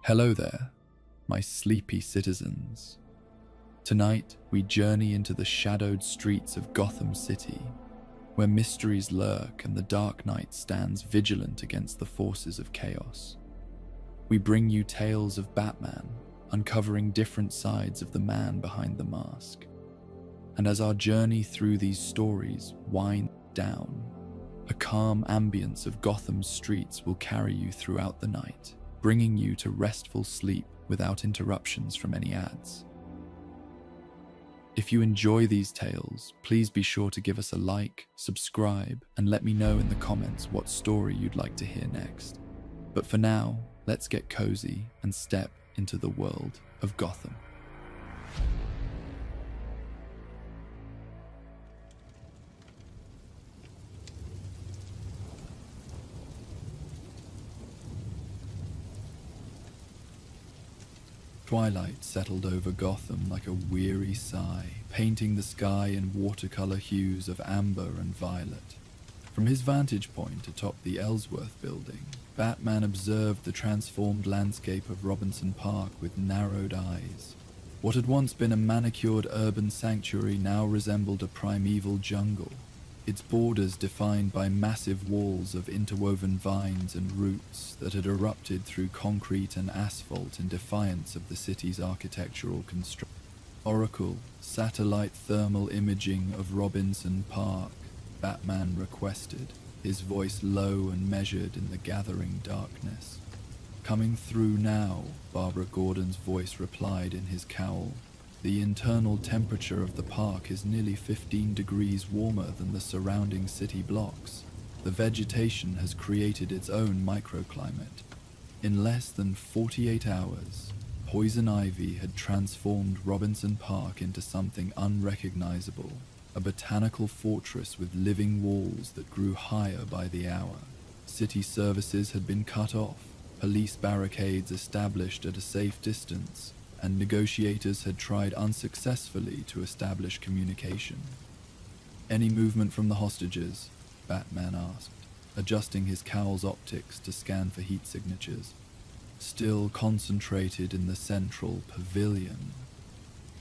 Hello there, my sleepy citizens. Tonight, we journey into the shadowed streets of Gotham City, where mysteries lurk and the Dark Knight stands vigilant against the forces of chaos. We bring you tales of Batman, uncovering different sides of the man behind the mask. And as our journey through these stories winds down, a calm ambience of Gotham's streets will carry you throughout the night, bringing you to restful sleep without interruptions from any ads. If you enjoy these tales, please be sure to give us a like, subscribe, and let me know in the comments what story you'd like to hear next. But for now, let's get cozy and step into the world of Gotham. Twilight settled over Gotham like a weary sigh, painting the sky in watercolor hues of amber and violet. From his vantage point atop the Ellsworth building, Batman observed the transformed landscape of Robinson Park with narrowed eyes. What had once been a manicured urban sanctuary now resembled a primeval jungle, its borders defined by massive walls of interwoven vines and roots that had erupted through concrete and asphalt in defiance of the city's architectural construction. Oracle, satellite thermal imaging of Robinson Park, Batman requested, his voice low and measured in the gathering darkness. Coming through now, Barbara Gordon's voice replied in his cowl. The internal temperature of the park is nearly 15 degrees warmer than the surrounding city blocks. The vegetation has created its own microclimate. In less than 48 hours, poison ivy had transformed Robinson Park into something unrecognizable, a botanical fortress with living walls that grew higher by the hour. City services had been cut off, police barricades established at a safe distance, and negotiators had tried unsuccessfully to establish communication. "Any movement from the hostages?" Batman asked, adjusting his cowl's optics to scan for heat signatures. "Still concentrated in the central pavilion,"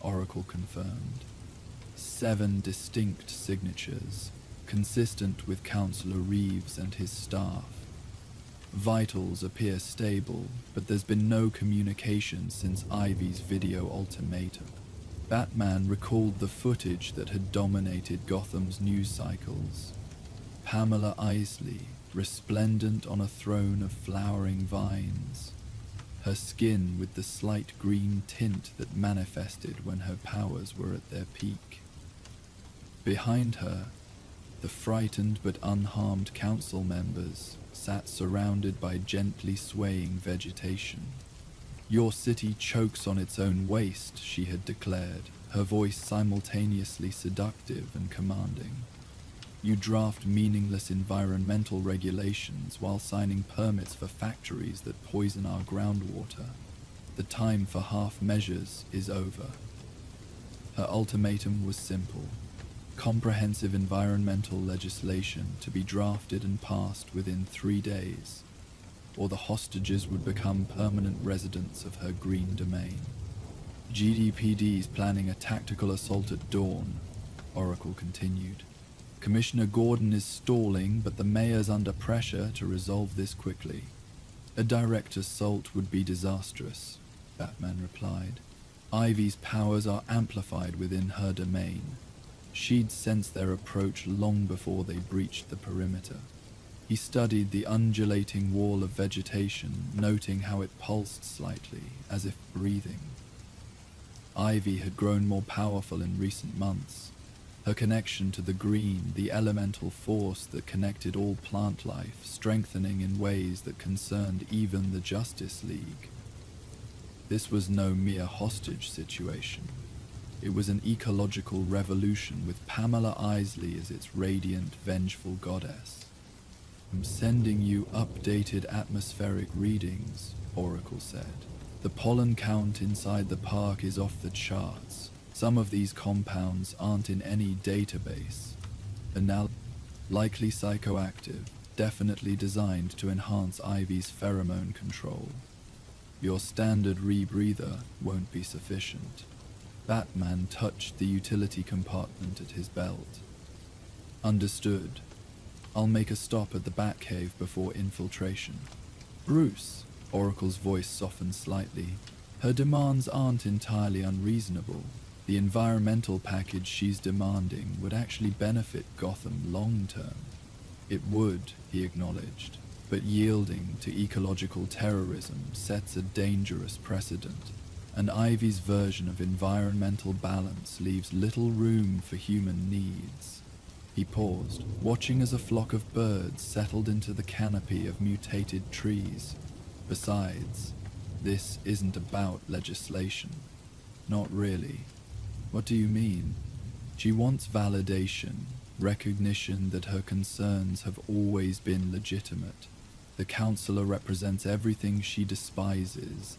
Oracle confirmed. 7 distinct signatures, consistent with Councillor Reeves and his staff. Vitals appear stable, but there's been no communication since Ivy's video ultimatum. Batman recalled the footage that had dominated Gotham's news cycles. Pamela Isley, resplendent on a throne of flowering vines, her skin with the slight green tint that manifested when her powers were at their peak. Behind her, the frightened but unharmed council members sat surrounded by gently swaying vegetation. "Your city chokes on its own waste," she had declared, her voice simultaneously seductive and commanding. "You draft meaningless environmental regulations while signing permits for factories that poison our groundwater. The time for half measures is over." Her ultimatum was simple: comprehensive environmental legislation to be drafted and passed within 3 days, or the hostages would become permanent residents of her green domain. "GDPD's planning a tactical assault at dawn," Oracle continued. "Commissioner Gordon is stalling, but the mayor's under pressure to resolve this quickly." "A direct assault would be disastrous," Batman replied. "Ivy's powers are amplified within her domain. She'd sensed their approach long before they breached the perimeter." He studied the undulating wall of vegetation, noting how it pulsed slightly, as if breathing. Ivy had grown more powerful in recent months. Her connection to the green, the elemental force that connected all plant life, strengthening in ways that concerned even the Justice League. This was no mere hostage situation. It was an ecological revolution with Pamela Isley as its radiant, vengeful goddess. "I'm sending you updated atmospheric readings," Oracle said. "The pollen count inside the park is off the charts. Some of these compounds aren't in any database. Likely psychoactive, definitely designed to enhance Ivy's pheromone control." Your standard rebreather won't be sufficient. Batman touched the utility compartment at his belt. Understood. I'll make a stop at the Batcave before infiltration. Bruce, Oracle's voice softened slightly. Her demands aren't entirely unreasonable. The environmental package she's demanding would actually benefit Gotham long term. It would, he acknowledged, but yielding to ecological terrorism sets a dangerous precedent. And Ivy's version of environmental balance leaves little room for human needs. He paused, watching as a flock of birds settled into the canopy of mutated trees. Besides, this isn't about legislation. Not really. What do you mean? She wants validation, recognition that her concerns have always been legitimate. The counselor represents everything she despises.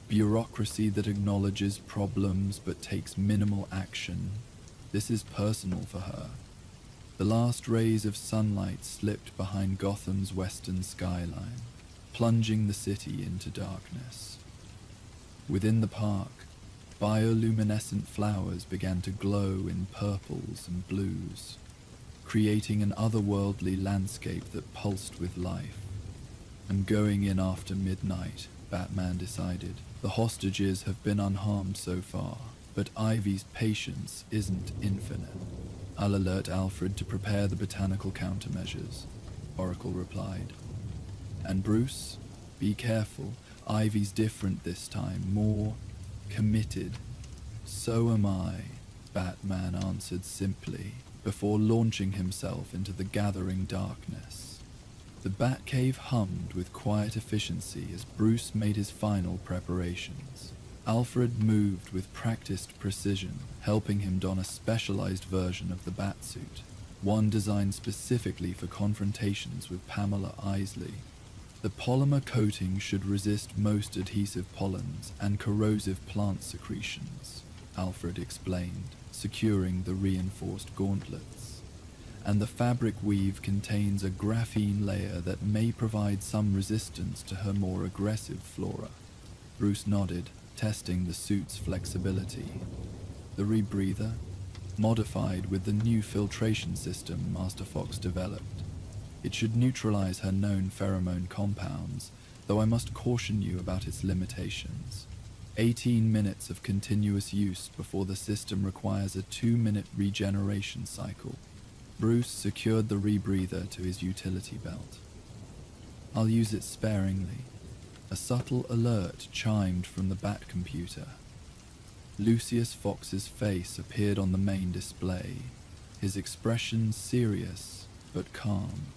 Bureaucracy that acknowledges problems but takes minimal action. This is personal for her. The last rays of sunlight slipped behind Gotham's western skyline, plunging the city into darkness. Within the park, bioluminescent flowers began to glow in purples and blues, creating an otherworldly landscape that pulsed with life. I'm going in after midnight, Batman decided. The hostages have been unharmed so far, but Ivy's patience isn't infinite. I'll alert Alfred to prepare the botanical countermeasures, Oracle replied. And Bruce, be careful. Ivy's different this time, more committed. So am I, Batman answered simply, before launching himself into the gathering darkness. The Batcave hummed with quiet efficiency as Bruce made his final preparations. Alfred moved with practiced precision, helping him don a specialized version of the Batsuit, one designed specifically for confrontations with Pamela Isley. The polymer coating should resist most adhesive pollens and corrosive plant secretions, Alfred explained, securing the reinforced gauntlets. And the fabric weave contains a graphene layer that may provide some resistance to her more aggressive flora. Bruce nodded, testing the suit's flexibility. The rebreather, modified with the new filtration system Master Fox developed. It should neutralize her known pheromone compounds, though I must caution you about its limitations. 18 minutes of continuous use before the system requires a 2-minute regeneration cycle. Bruce secured the rebreather to his utility belt. I'll use it sparingly. A subtle alert chimed from the Bat computer. Lucius Fox's face appeared on the main display, his expression serious but calm.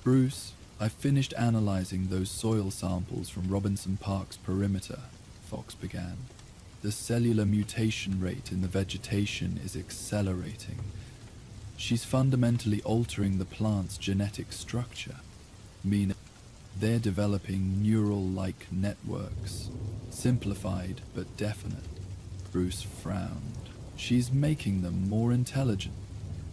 Bruce, I've finished analyzing those soil samples from Robinson Park's perimeter, Fox began. The cellular mutation rate in the vegetation is accelerating. She's fundamentally altering the plant's genetic structure, meaning they're developing neural-like networks, simplified but definite. Bruce frowned. She's making them more intelligent,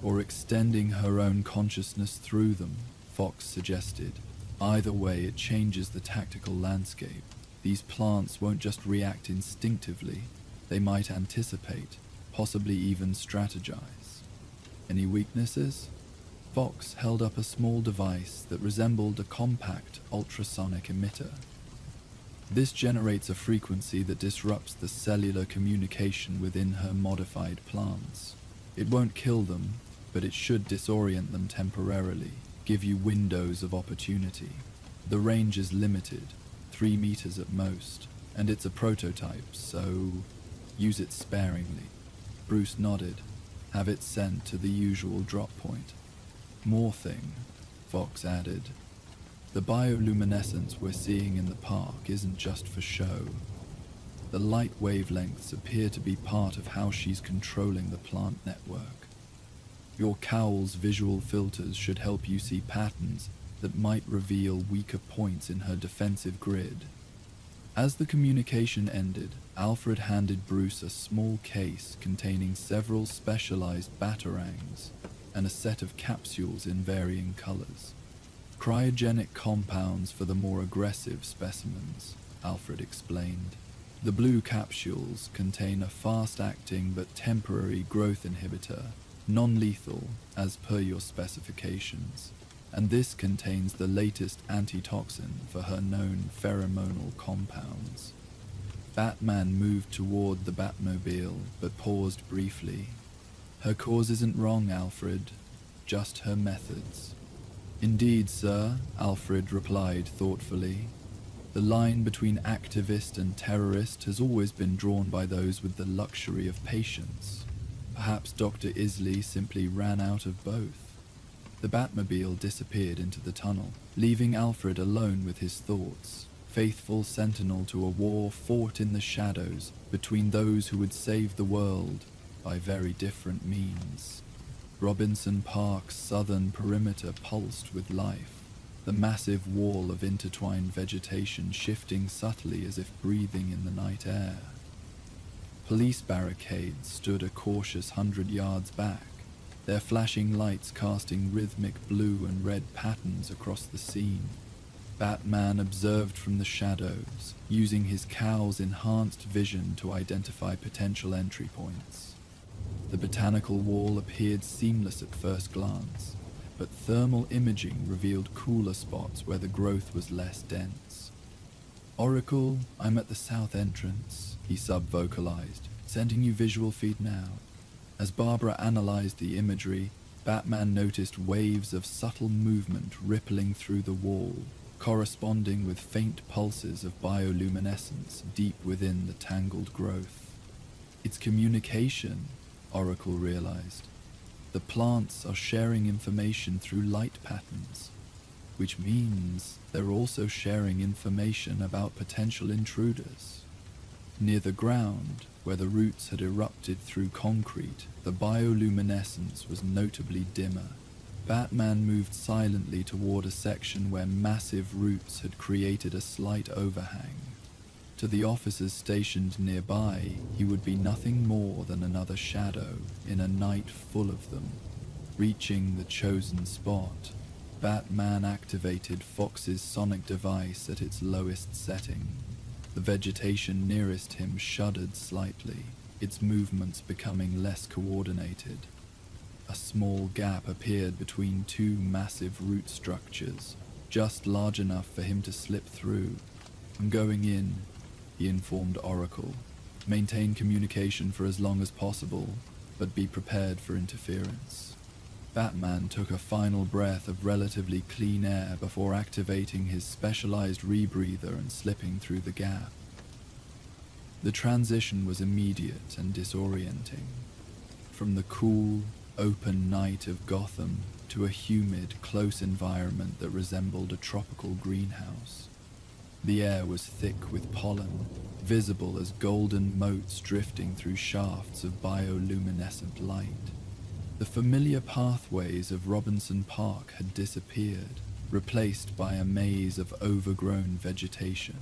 or extending her own consciousness through them, Fox suggested. Either way, it changes the tactical landscape. These plants won't just react instinctively, they might anticipate, possibly even strategize. Any weaknesses? Fox held up a small device that resembled a compact ultrasonic emitter. This generates a frequency that disrupts the cellular communication within her modified plants. It won't kill them, but it should disorient them temporarily, give you windows of opportunity. The range is limited, 3 meters at most, and it's a prototype, so use it sparingly. Bruce nodded. Have it sent to the usual drop point. More thing, Fox added. The bioluminescence we're seeing in the park isn't just for show. The light wavelengths appear to be part of how she's controlling the plant network. Your cowl's visual filters should help you see patterns that might reveal weaker points in her defensive grid. As the communication ended, Alfred handed Bruce a small case containing several specialized batarangs and a set of capsules in varying colors. Cryogenic compounds for the more aggressive specimens, Alfred explained. The blue capsules contain a fast-acting but temporary growth inhibitor, non-lethal as per your specifications, and this contains the latest antitoxin for her known pheromonal compounds. Batman moved toward the Batmobile, but paused briefly. Her cause isn't wrong, Alfred, just her methods. Indeed, sir, Alfred replied thoughtfully. The line between activist and terrorist has always been drawn by those with the luxury of patience. Perhaps Dr. Isley simply ran out of both. The Batmobile disappeared into the tunnel, leaving Alfred alone with his thoughts, faithful sentinel to a war fought in the shadows between those who would save the world by very different means. Robinson Park's southern perimeter pulsed with life, the massive wall of intertwined vegetation shifting subtly as if breathing in the night air. Police barricades stood a cautious 100 yards back, their flashing lights casting rhythmic blue and red patterns across the scene. Batman observed from the shadows, using his cowl's enhanced vision to identify potential entry points. The botanical wall appeared seamless at first glance, but thermal imaging revealed cooler spots where the growth was less dense. Oracle, I'm at the south entrance, he sub-vocalized, sending you visual feed now. As Barbara analyzed the imagery, Batman noticed waves of subtle movement rippling through the wall, corresponding with faint pulses of bioluminescence deep within the tangled growth. It's communication, Oracle realized. The plants are sharing information through light patterns, which means they're also sharing information about potential intruders. Near the ground, where the roots had erupted through concrete, the bioluminescence was notably dimmer. Batman moved silently toward a section where massive roots had created a slight overhang. To the officers stationed nearby, he would be nothing more than another shadow in a night full of them. Reaching the chosen spot, Batman activated Fox's sonic device at its lowest setting. The vegetation nearest him shuddered slightly, its movements becoming less coordinated. A small gap appeared between two massive root structures, just large enough for him to slip through. I'm going in, he informed Oracle. Maintain communication for as long as possible, but be prepared for interference. Batman took a final breath of relatively clean air before activating his specialized rebreather and slipping through the gap. The transition was immediate and disorienting. From the cool, open night of Gotham to a humid, close environment that resembled a tropical greenhouse. The air was thick with pollen, visible as golden motes drifting through shafts of bioluminescent light. The familiar pathways of Robinson Park had disappeared, replaced by a maze of overgrown vegetation.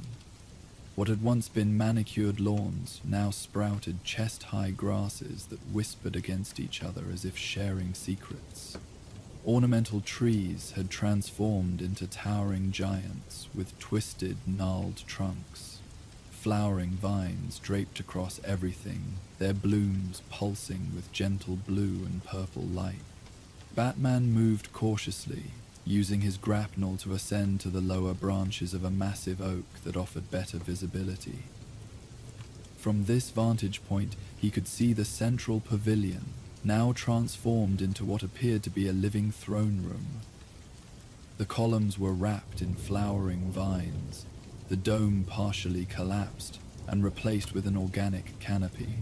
What had once been manicured lawns now sprouted chest-high grasses that whispered against each other as if sharing secrets. Ornamental trees had transformed into towering giants with twisted, gnarled trunks. Flowering vines draped across everything, their blooms pulsing with gentle blue and purple light. Batman moved cautiously, using his grapnel to ascend to the lower branches of a massive oak that offered better visibility. From this vantage point, he could see the central pavilion, now transformed into what appeared to be a living throne room. The columns were wrapped in flowering vines, the dome partially collapsed and replaced with an organic canopy.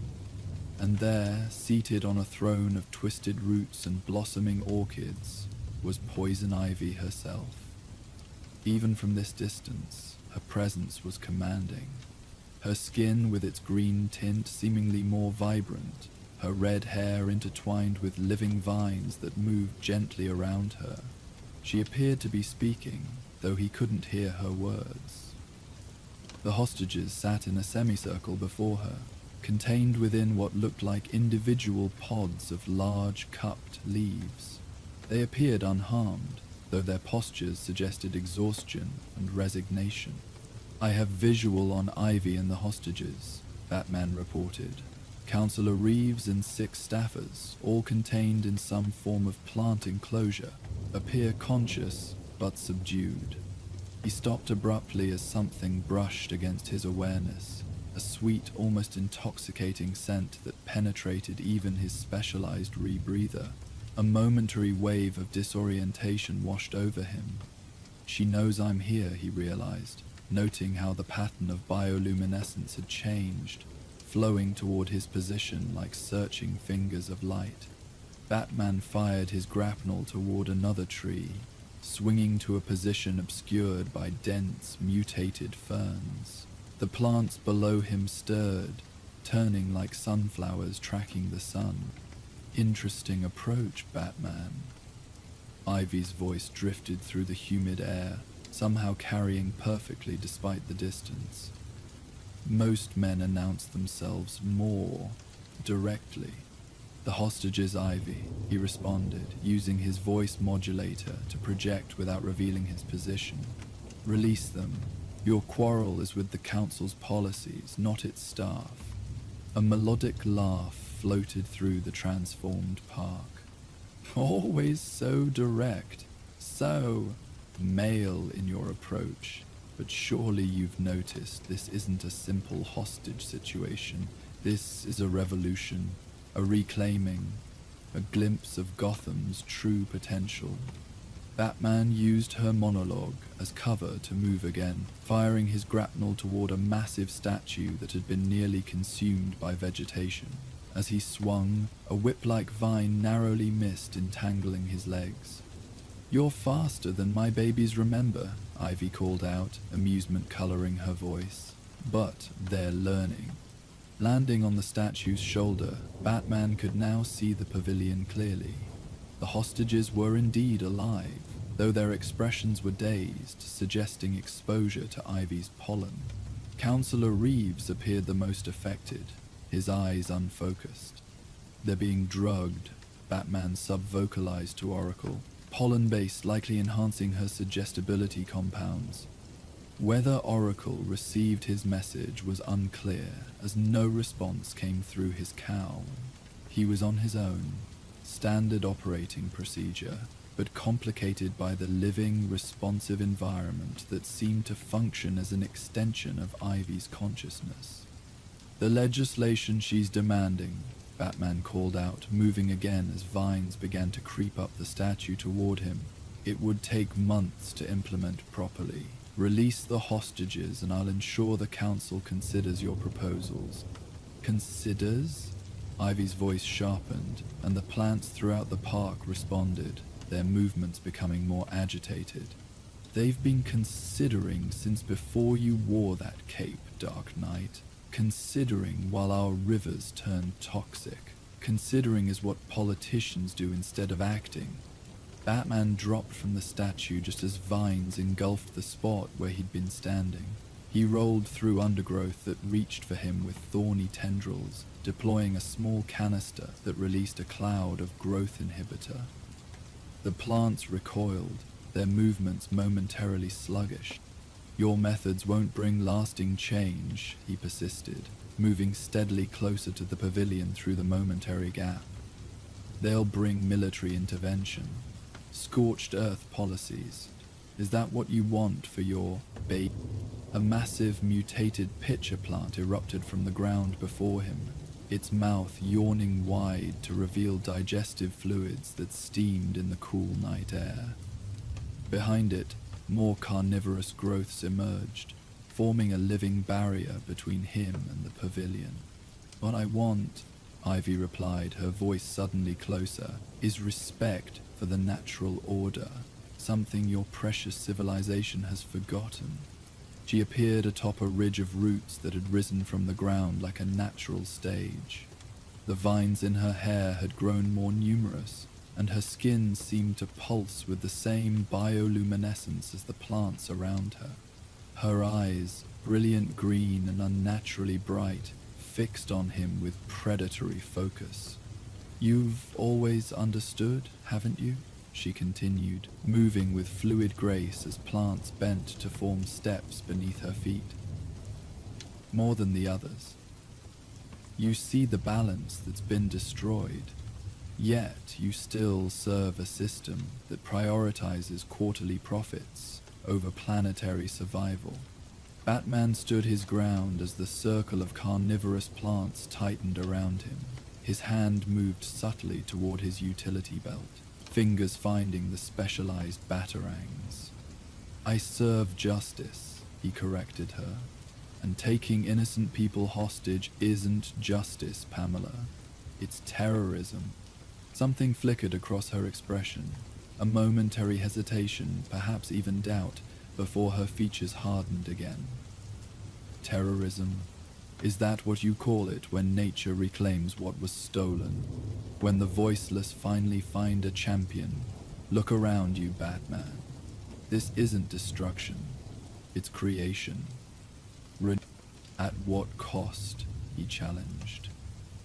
And there, seated on a throne of twisted roots and blossoming orchids, was Poison Ivy herself. Even from this distance, her presence was commanding. Her skin with its green tint seemingly more vibrant, her red hair intertwined with living vines that moved gently around her. She appeared to be speaking, though he couldn't hear her words. The hostages sat in a semicircle before her, contained within what looked like individual pods of large cupped leaves. They appeared unharmed, though their postures suggested exhaustion and resignation. I have visual on Ivy and the hostages, Batman reported. Counselor Reeves and 6 staffers, all contained in some form of plant enclosure, appear conscious but subdued. He stopped abruptly as something brushed against his awareness, a sweet, almost intoxicating scent that penetrated even his specialized rebreather. A momentary wave of disorientation washed over him. She knows I'm here, he realized, noting how the pattern of bioluminescence had changed, flowing toward his position like searching fingers of light. Batman fired his grapnel toward another tree, swinging to a position obscured by dense, mutated ferns. The plants below him stirred, turning like sunflowers tracking the sun. Interesting approach, Batman. Ivy's voice drifted through the humid air, somehow carrying perfectly despite the distance. Most men announce themselves more directly. The hostages, Ivy, he responded, using his voice modulator to project without revealing his position. Release them. Your quarrel is with the council's policies, not its staff. A melodic laugh floated through the transformed park. Always so direct, so male in your approach. But surely you've noticed this isn't a simple hostage situation. This is a revolution, a reclaiming, a glimpse of Gotham's true potential. Batman used her monologue as cover to move again, firing his grapnel toward a massive statue that had been nearly consumed by vegetation. As he swung, a whip-like vine narrowly missed, entangling his legs. You're faster than my babies remember, Ivy called out, amusement coloring her voice. But they're learning. Landing on the statue's shoulder, Batman could now see the pavilion clearly. The hostages were indeed alive, though their expressions were dazed, suggesting exposure to Ivy's pollen. Counselor Reeves appeared the most affected, his eyes unfocused. They're being drugged, Batman sub-vocalized to Oracle, pollen-based, likely enhancing her suggestibility compounds. Whether Oracle received his message was unclear, as no response came through his cowl. He was on his own, standard operating procedure, but complicated by the living, responsive environment that seemed to function as an extension of Ivy's consciousness. The legislation she's demanding, Batman called out, moving again as vines began to creep up the statue toward him. It would take months to implement properly. Release the hostages and I'll ensure the council considers your proposals. Considers? Ivy's voice sharpened, and the plants throughout the park responded, their movements becoming more agitated. They've been considering since before you wore that cape, Dark Knight. Considering while our rivers turn toxic. Considering is what politicians do instead of acting. Batman dropped from the statue just as vines engulfed the spot where he'd been standing. He rolled through undergrowth that reached for him with thorny tendrils, deploying a small canister that released a cloud of growth inhibitor. The plants recoiled, their movements momentarily sluggish. Your methods won't bring lasting change, he persisted, moving steadily closer to the pavilion through the momentary gap. They'll bring military intervention. Scorched earth policies. Is that what you want for your baby? A massive mutated pitcher plant erupted from the ground before him, its mouth yawning wide to reveal digestive fluids that steamed in the cool night air. Behind it, more carnivorous growths emerged, forming a living barrier between him and the pavilion. What I want, Ivy replied, her voice suddenly closer, is respect for the natural order, something your precious civilization has forgotten. She appeared atop a ridge of roots that had risen from the ground like a natural stage. The vines in her hair had grown more numerous, and her skin seemed to pulse with the same bioluminescence as the plants around her. Her eyes, brilliant green and unnaturally bright, fixed on him with predatory focus. You've always understood, haven't you? she continued, moving with fluid grace as plants bent to form steps beneath her feet. More than the others. You see the balance that's been destroyed, yet you still serve a system that prioritizes quarterly profits over planetary survival. Batman stood his ground as the circle of carnivorous plants tightened around him. His hand moved subtly toward his utility belt, fingers finding the specialized batarangs. I serve justice, he corrected her. And taking innocent people hostage isn't justice, Pamela. It's terrorism. Something flickered across her expression, a momentary hesitation, perhaps even doubt, before her features hardened again. Terrorism? Is that what you call it when nature reclaims what was stolen? When the voiceless finally find a champion? Look around you, Batman. This isn't destruction. It's creation. At what cost? He challenged.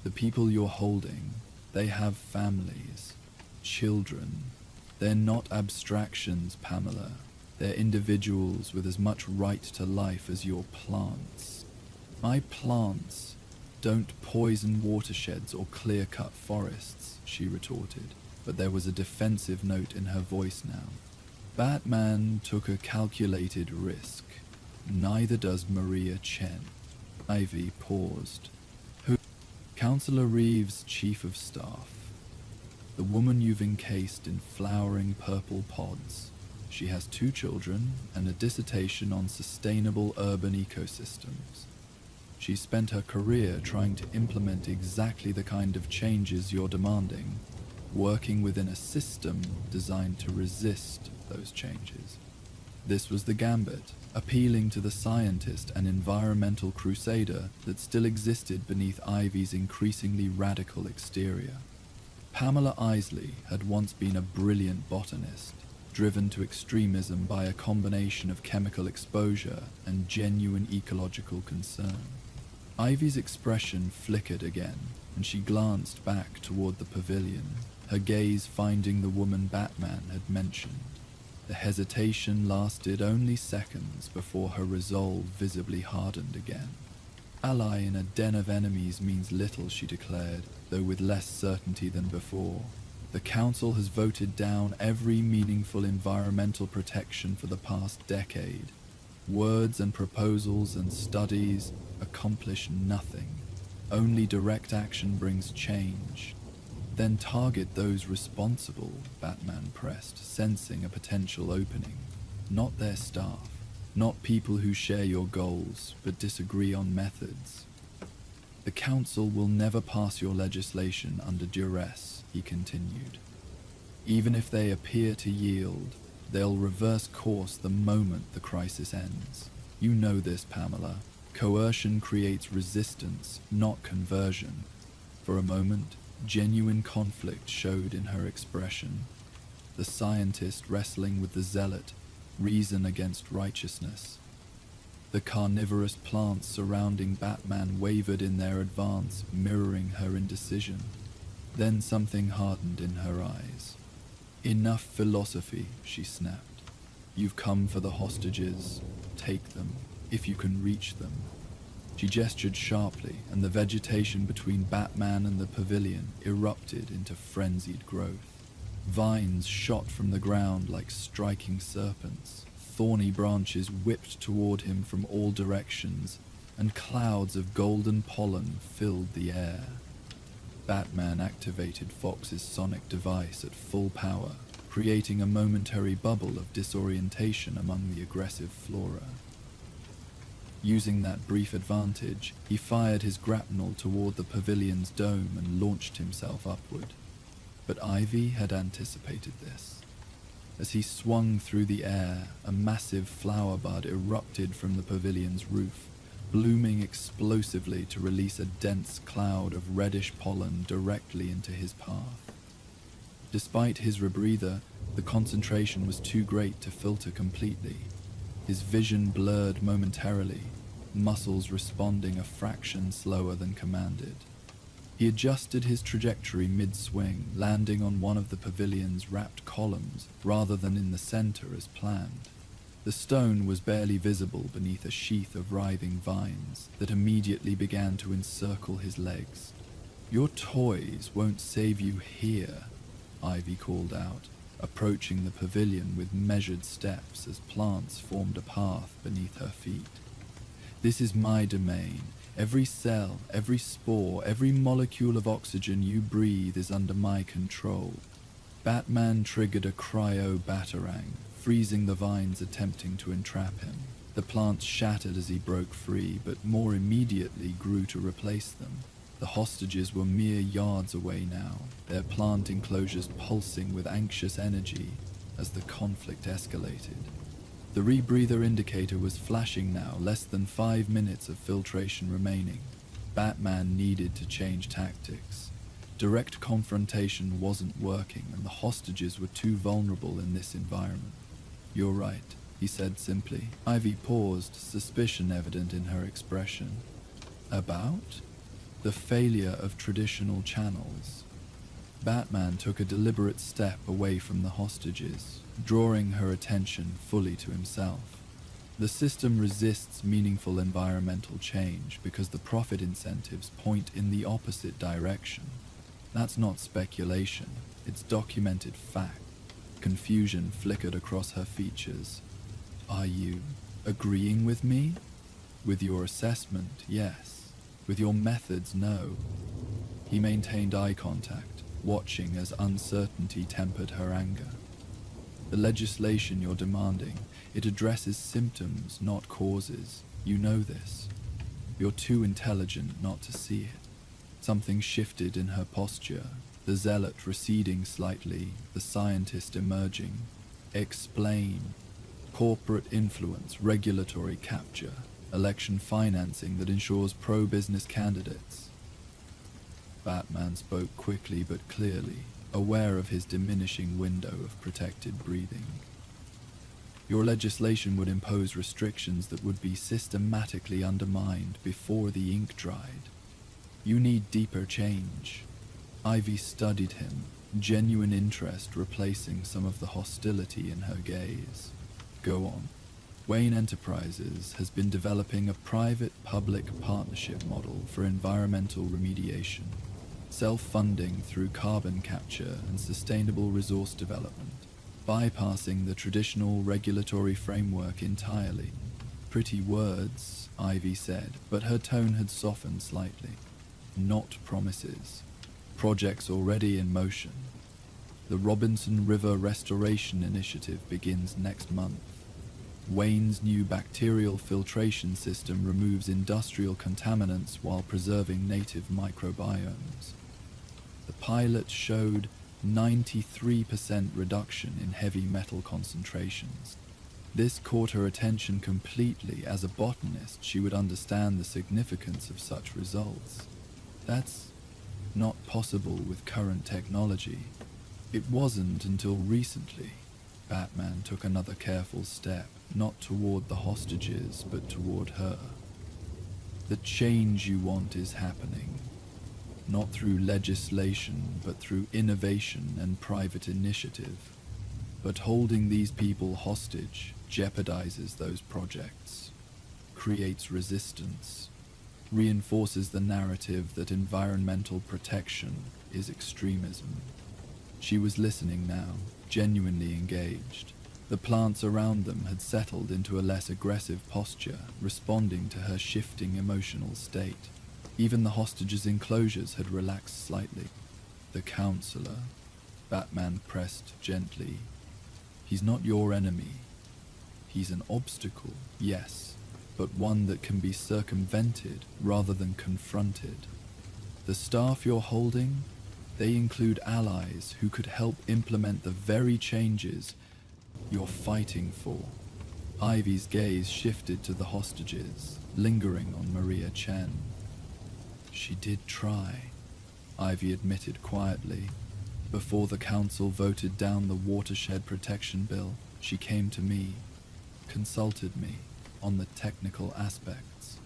The people you're holding, they have families, children. They're not abstractions, Pamela. They're individuals with as much right to life as your plants. My plants don't poison watersheds or clear-cut forests, she retorted, but there was a defensive note in her voice now. Batman took a calculated risk. Neither does Maria Chen. Ivy paused. Who? Councillor Reeves' chief of staff. The woman you've encased in flowering purple pods. She has 2 children and a dissertation on sustainable urban ecosystems. She spent her career trying to implement exactly the kind of changes you're demanding, working within a system designed to resist those changes. This was the gambit, appealing to the scientist and environmental crusader that still existed beneath Ivy's increasingly radical exterior. Pamela Isley had once been a brilliant botanist, driven to extremism by a combination of chemical exposure and genuine ecological concern. Ivy's expression flickered again, and she glanced back toward the pavilion, her gaze finding the woman Batman had mentioned. The hesitation lasted only seconds before her resolve visibly hardened again. Ally in a den of enemies means little, she declared, though with less certainty than before. The Council has voted down every meaningful environmental protection for the past decade. Words and proposals and studies accomplish nothing. Only direct action brings change. Then target those responsible, Batman pressed, sensing a potential opening. Not their staff, not people who share your goals, but disagree on methods. The Council will never pass your legislation under duress, he continued. Even if they appear to yield, they'll reverse course the moment the crisis ends. You know this, Pamela. Coercion creates resistance, not conversion. For a moment, genuine conflict showed in her expression. The scientist wrestling with the zealot, reason against righteousness. The carnivorous plants surrounding Batman wavered in their advance, mirroring her indecision. Then something hardened in her eyes. Enough philosophy, she snapped. You've come for the hostages. Take them, if you can reach them. She gestured sharply, and the vegetation between Batman and the pavilion erupted into frenzied growth. Vines shot from the ground like striking serpents. Thorny branches whipped toward him from all directions, and clouds of golden pollen filled the air. Batman activated Fox's sonic device at full power, creating a momentary bubble of disorientation among the aggressive flora. Using that brief advantage, he fired his grapnel toward the pavilion's dome and launched himself upward. But Ivy had anticipated this. As he swung through the air, a massive flower bud erupted from the pavilion's roof, blooming explosively to release a dense cloud of reddish pollen directly into his path. Despite his rebreather, the concentration was too great to filter completely. His vision blurred momentarily, muscles responding a fraction slower than commanded. He adjusted his trajectory mid-swing, landing on one of the pavilion's wrapped columns rather than in the center as planned. The stone was barely visible beneath a sheath of writhing vines that immediately began to encircle his legs. "Your toys won't save you here," Ivy called out, approaching the pavilion with measured steps as plants formed a path beneath her feet. "This is my domain. Every cell, every spore, every molecule of oxygen you breathe is under my control." Batman triggered a cryo-batarang, freezing the vines attempting to entrap him. The plants shattered as he broke free, but more immediately grew to replace them. The hostages were mere yards away now, their plant enclosures pulsing with anxious energy as the conflict escalated. The rebreather indicator was flashing now, less than 5 minutes of filtration remaining. Batman needed to change tactics. Direct confrontation wasn't working, and the hostages were too vulnerable in this environment. "You're right," he said simply. Ivy paused, suspicion evident in her expression. "About?" "The failure of traditional channels." Batman took a deliberate step away from the hostages, drawing her attention fully to himself. The system resists meaningful environmental change because the profit incentives point in the opposite direction. That's not speculation, it's documented fact. Confusion flickered across her features. "Are you agreeing with me?" "With your assessment, yes. With your methods, no." He maintained eye contact, watching as uncertainty tempered her anger. "The legislation you're demanding, it addresses symptoms, not causes. You know this. You're too intelligent not to see it." Something shifted in her posture, the zealot receding slightly, the scientist emerging. "Explain." "Corporate influence, regulatory capture, election financing that ensures pro-business candidates." Batman spoke quickly but clearly, aware of his diminishing window of protected breathing. "Your legislation would impose restrictions that would be systematically undermined before the ink dried. You need deeper change." Ivy studied him, genuine interest replacing some of the hostility in her gaze. "Go on." Wayne Enterprises has been developing a private-public partnership model for environmental remediation, self-funding through carbon capture and sustainable resource development, bypassing the traditional regulatory framework entirely. "Pretty words," Ivy said, but her tone had softened slightly. "Not promises. Projects already in motion. The Robinson River Restoration Initiative begins next month. Wayne's new bacterial filtration system removes industrial contaminants while preserving native microbiomes. The pilot showed 93% reduction in heavy metal concentrations. This caught her attention completely. As a botanist, she would understand the significance of such results. That's not possible with current technology. It wasn't until recently. Batman took another careful step, not toward the hostages, but toward her. "The change you want is happening. Not through legislation, but through innovation and private initiative. But holding these people hostage jeopardizes those projects, creates resistance, reinforces the narrative that environmental protection is extremism." She was listening now, genuinely engaged. The plants around them had settled into a less aggressive posture, responding to her shifting emotional state. Even the hostages' enclosures had relaxed slightly. "The counselor," Batman pressed gently. "He's not your enemy. He's an obstacle, yes, but one that can be circumvented rather than confronted. The staff you're holding, they include allies who could help implement the very changes you're fighting for." Ivy's gaze shifted to the hostages, lingering on Maria Chen. "She did try," Ivy admitted quietly. "Before the council voted down the watershed protection bill, she came to me, consulted me on the technical aspects,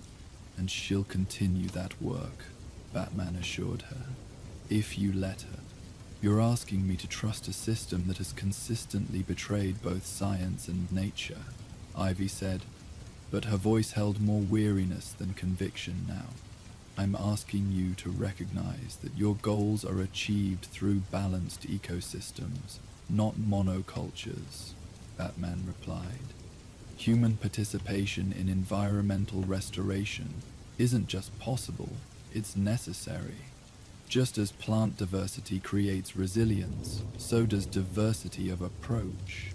and she'll continue that work." Batman assured her. If you let her. You're asking me to trust a system that has consistently betrayed both science and nature, Ivy said, but her voice held more weariness than conviction now. I'm asking you to recognize that your goals are achieved through balanced ecosystems, not monocultures, Batman replied. Human participation in environmental restoration isn't just possible, it's necessary. Just as plant diversity creates resilience, so does diversity of approach.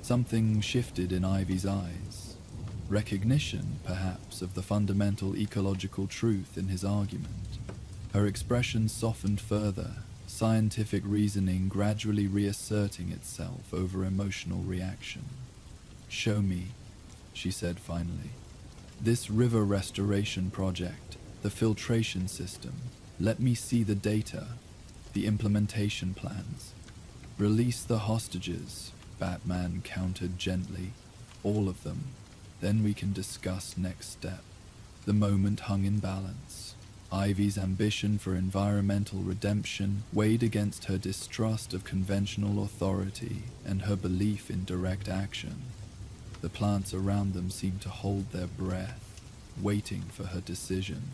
Something shifted in Ivy's eyes. Recognition, perhaps, of the fundamental ecological truth in his argument. Her expression softened further, scientific reasoning gradually reasserting itself over emotional reaction. Show me, she said finally. This river restoration project, the filtration system, let me see the data, the implementation plans. Release the hostages, Batman countered gently. All of them. Then we can discuss next step. The moment hung in balance. Ivy's ambition for environmental redemption weighed against her distrust of conventional authority and her belief in direct action. The plants around them seemed to hold their breath, waiting for her decision.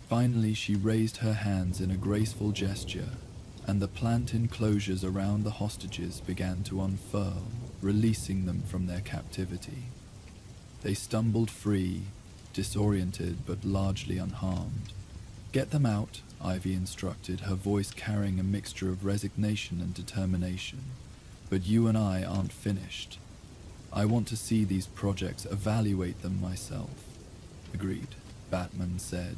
Finally, she raised her hands in a graceful gesture, and the plant enclosures around the hostages began to unfurl, releasing them from their captivity. They stumbled free, disoriented but largely unharmed. Get them out, Ivy instructed, her voice carrying a mixture of resignation and determination. But you and I aren't finished. I want to see these projects, evaluate them myself. Agreed, Batman said,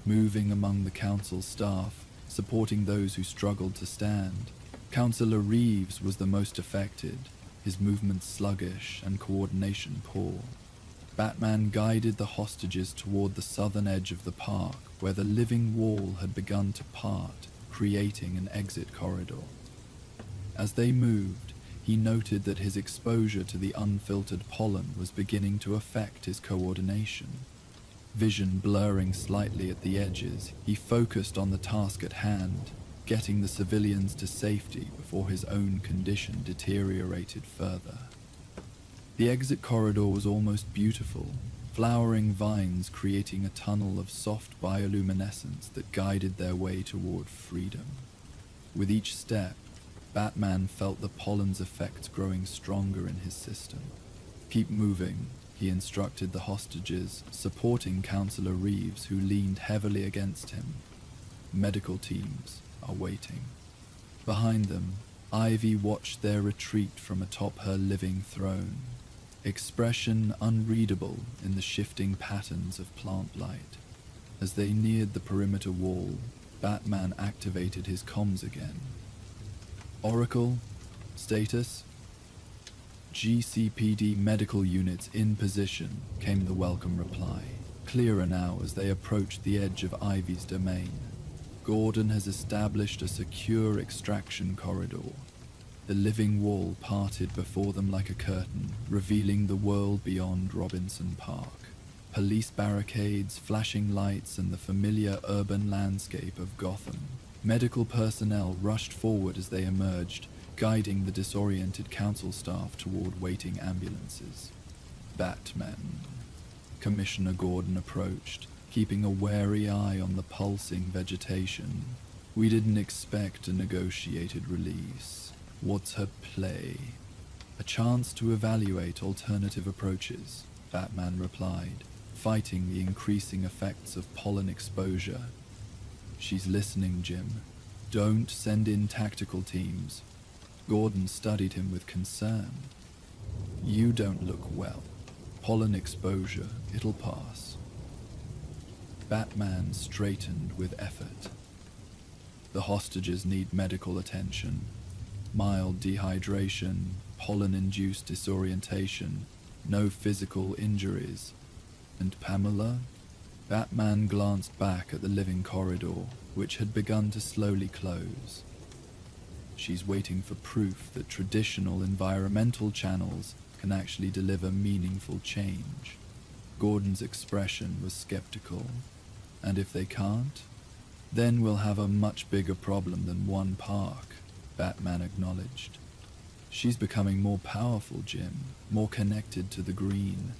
moving among the council staff, supporting those who struggled to stand. Councillor Reeves was the most affected, his movements sluggish and coordination poor. Batman guided the hostages toward the southern edge of the park, where the living wall had begun to part, creating an exit corridor. As they moved, he noted that his exposure to the unfiltered pollen was beginning to affect his coordination. Vision blurring slightly at the edges, he focused on the task at hand, getting the civilians to safety before his own condition deteriorated further. The exit corridor was almost beautiful, flowering vines creating a tunnel of soft bioluminescence that guided their way toward freedom. With each step, Batman felt the pollen's effects growing stronger in his system. Keep moving, he instructed the hostages, supporting Councillor Reeves, who leaned heavily against him. Medical teams are waiting. Behind them, Ivy watched their retreat from atop her living throne, expression unreadable in the shifting patterns of plant light. As they neared the perimeter wall, Batman activated his comms again. Oracle, status? GCPD medical units in position, came the welcome reply, clearer now as they approached the edge of Ivy's domain. Gordon has established a secure extraction corridor. The living wall parted before them like a curtain, revealing the world beyond Robinson Park. Police barricades, flashing lights, and the familiar urban landscape of Gotham. Medical personnel rushed forward as they emerged, guiding the disoriented council staff toward waiting ambulances. Batman. Commissioner Gordon approached, keeping a wary eye on the pulsing vegetation. We didn't expect a negotiated release. What's her play? A chance to evaluate alternative approaches, Batman replied, fighting the increasing effects of pollen exposure. She's listening, Jim. Don't send in tactical teams. Gordon studied him with concern. You don't look well. Pollen exposure, it'll pass. Batman straightened with effort. The hostages need medical attention. Mild dehydration, pollen-induced disorientation, no physical injuries. And Pamela? Batman glanced back at the living corridor, which had begun to slowly close. She's waiting for proof that traditional environmental channels can actually deliver meaningful change. Gordon's expression was skeptical. And if they can't? Then we'll have a much bigger problem than one park, Batman acknowledged. She's becoming more powerful, Jim, more connected to the green.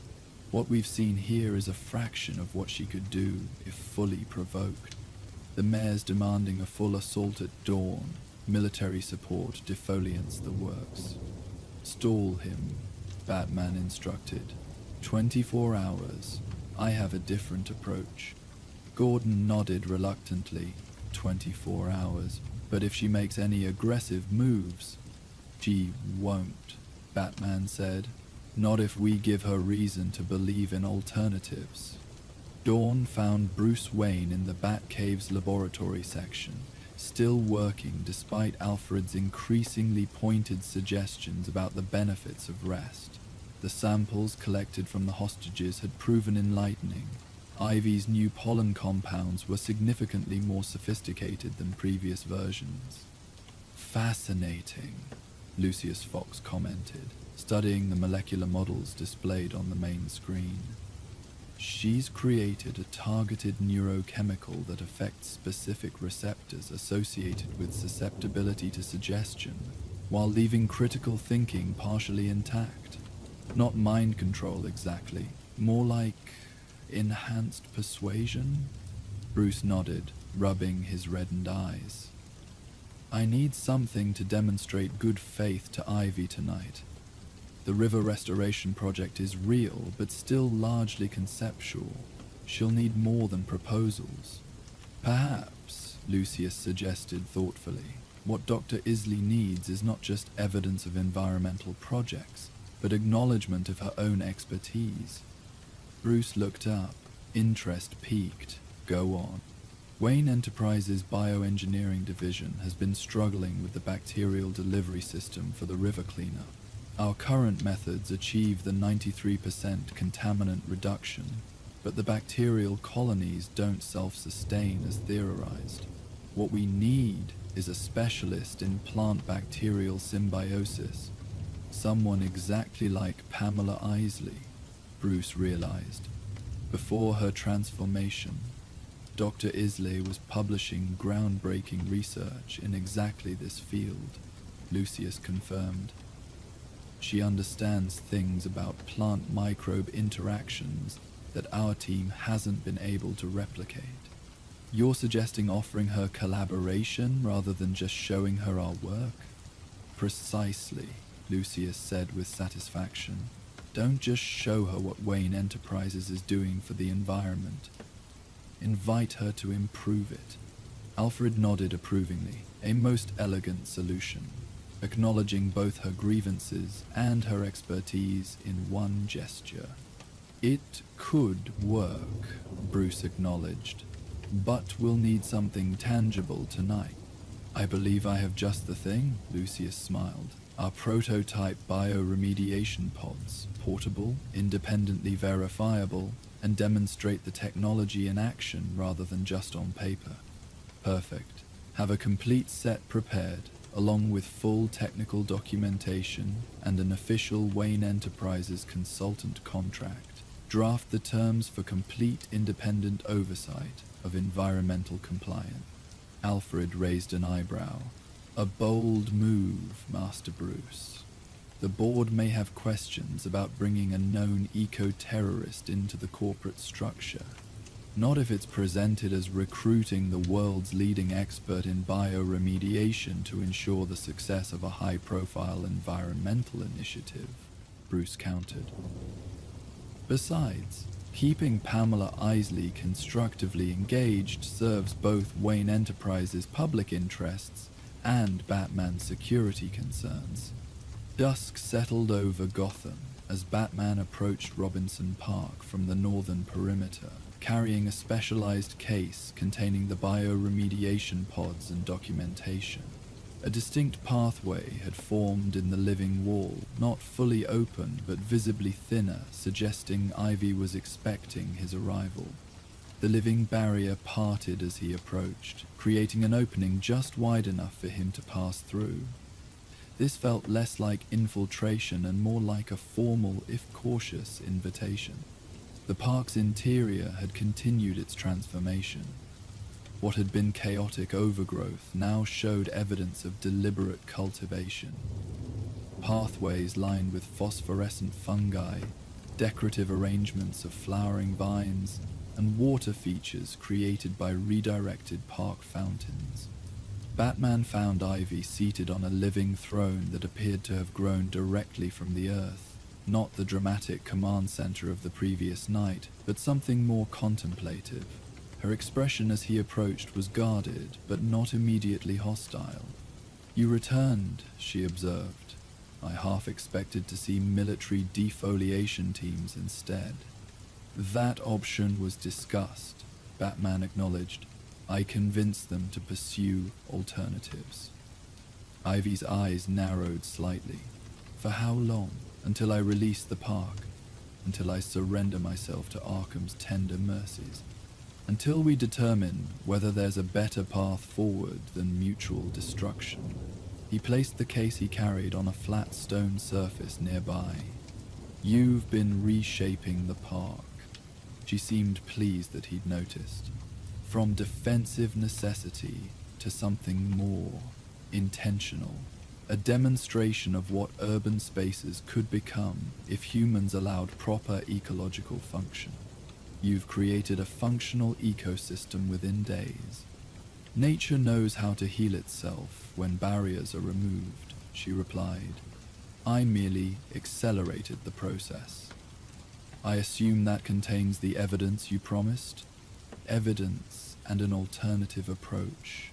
What we've seen here is a fraction of what she could do if fully provoked. The mayor's demanding a full assault at dawn, military support, defoliants, the works. Stall him, Batman instructed. 24 hours. I have a different approach. Gordon nodded reluctantly. 24 hours. But if she makes any aggressive moves, she won't, Batman said. Not if we give her reason to believe in alternatives. Dawn found Bruce Wayne in the Batcave's laboratory section, still working despite Alfred's increasingly pointed suggestions about the benefits of rest. The samples collected from the hostages had proven enlightening. Ivy's new pollen compounds were significantly more sophisticated than previous versions. Fascinating, Lucius Fox commented, studying the molecular models displayed on the main screen. She's created a targeted neurochemical that affects specific receptors associated with susceptibility to suggestion, while leaving critical thinking partially intact. Not mind control exactly, more like enhanced persuasion? Bruce nodded, rubbing his reddened eyes. I need something to demonstrate good faith to Ivy tonight. The river restoration project is real, but still largely conceptual. She'll need more than proposals. Perhaps, Lucius suggested thoughtfully, what Dr. Isley needs is not just evidence of environmental projects, but acknowledgement of her own expertise. Bruce looked up, interest piqued. Go on. Wayne Enterprises' bioengineering division has been struggling with the bacterial delivery system for the river cleanup. Our current methods achieve the 93% contaminant reduction, but the bacterial colonies don't self-sustain as theorized. What we need is a specialist in plant bacterial symbiosis, someone exactly like Pamela Isley, Bruce realized. Before her transformation, Dr. Isley was publishing groundbreaking research in exactly this field, Lucius confirmed. She understands things about plant microbe interactions that our team hasn't been able to replicate. You're suggesting offering her collaboration rather than just showing her our work? Precisely, Lucius said with satisfaction. Don't just show her what Wayne Enterprises is doing for the environment. Invite her to improve it. Alfred nodded approvingly, a most elegant solution, acknowledging both her grievances and her expertise in one gesture. It could work, Bruce acknowledged, but we'll need something tangible tonight. I believe I have just the thing, Lucius smiled. Our prototype bioremediation pods, portable, independently verifiable, and demonstrate the technology in action rather than just on paper. Perfect. Have a complete set prepared, along with full technical documentation and an official Wayne Enterprises consultant contract. Draft the terms for complete independent oversight of environmental compliance. Alfred raised an eyebrow. A bold move, Master Bruce. The board may have questions about bringing a known eco-terrorist into the corporate structure. Not if it's presented as recruiting the world's leading expert in bioremediation to ensure the success of a high-profile environmental initiative, Bruce countered. Besides, keeping Pamela Isley constructively engaged serves both Wayne Enterprises' public interests and Batman's security concerns. Dusk settled over Gotham as Batman approached Robinson Park from the northern perimeter, carrying a specialized case containing the bioremediation pods and documentation. A distinct pathway had formed in the living wall, not fully open but visibly thinner, suggesting Ivy was expecting his arrival. The living barrier parted as he approached, creating an opening just wide enough for him to pass through. This felt less like infiltration and more like a formal, if cautious, invitation. The park's interior had continued its transformation. What had been chaotic overgrowth now showed evidence of deliberate cultivation. Pathways lined with phosphorescent fungi, decorative arrangements of flowering vines, and water features created by redirected park fountains. Batman found Ivy seated on a living throne that appeared to have grown directly from the earth, not the dramatic command center of the previous night, but something more contemplative. Her expression as he approached was guarded, but not immediately hostile. "You returned," she observed. "I half expected to see military defoliation teams instead." "That option was discussed," Batman acknowledged. "I convinced them to pursue alternatives." Ivy's eyes narrowed slightly. "For how long? Until I release the park? Until I surrender myself to Arkham's tender mercies? Until we determine whether there's a better path forward than mutual destruction." He placed the case he carried on a flat stone surface nearby. "You've been reshaping the park." She seemed pleased that he'd noticed. "From defensive necessity to something more intentional. A demonstration of what urban spaces could become if humans allowed proper ecological function. You've created a functional ecosystem within days. Nature knows how to heal itself when barriers are removed," she replied. "I merely accelerated the process." "I assume that contains the evidence you promised?" "Evidence and an alternative approach."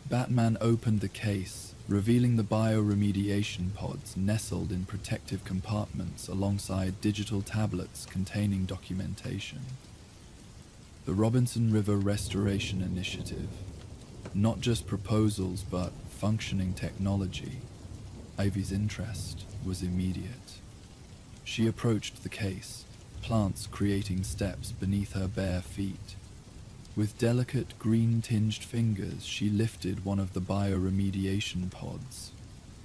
Batman opened the case, revealing the bioremediation pods nestled in protective compartments alongside digital tablets containing documentation. The Robinson River Restoration Initiative. Not just proposals, but functioning technology. Ivy's interest was immediate. She approached the case, plants creating steps beneath her bare feet. With delicate green-tinged fingers, she lifted one of the bioremediation pods.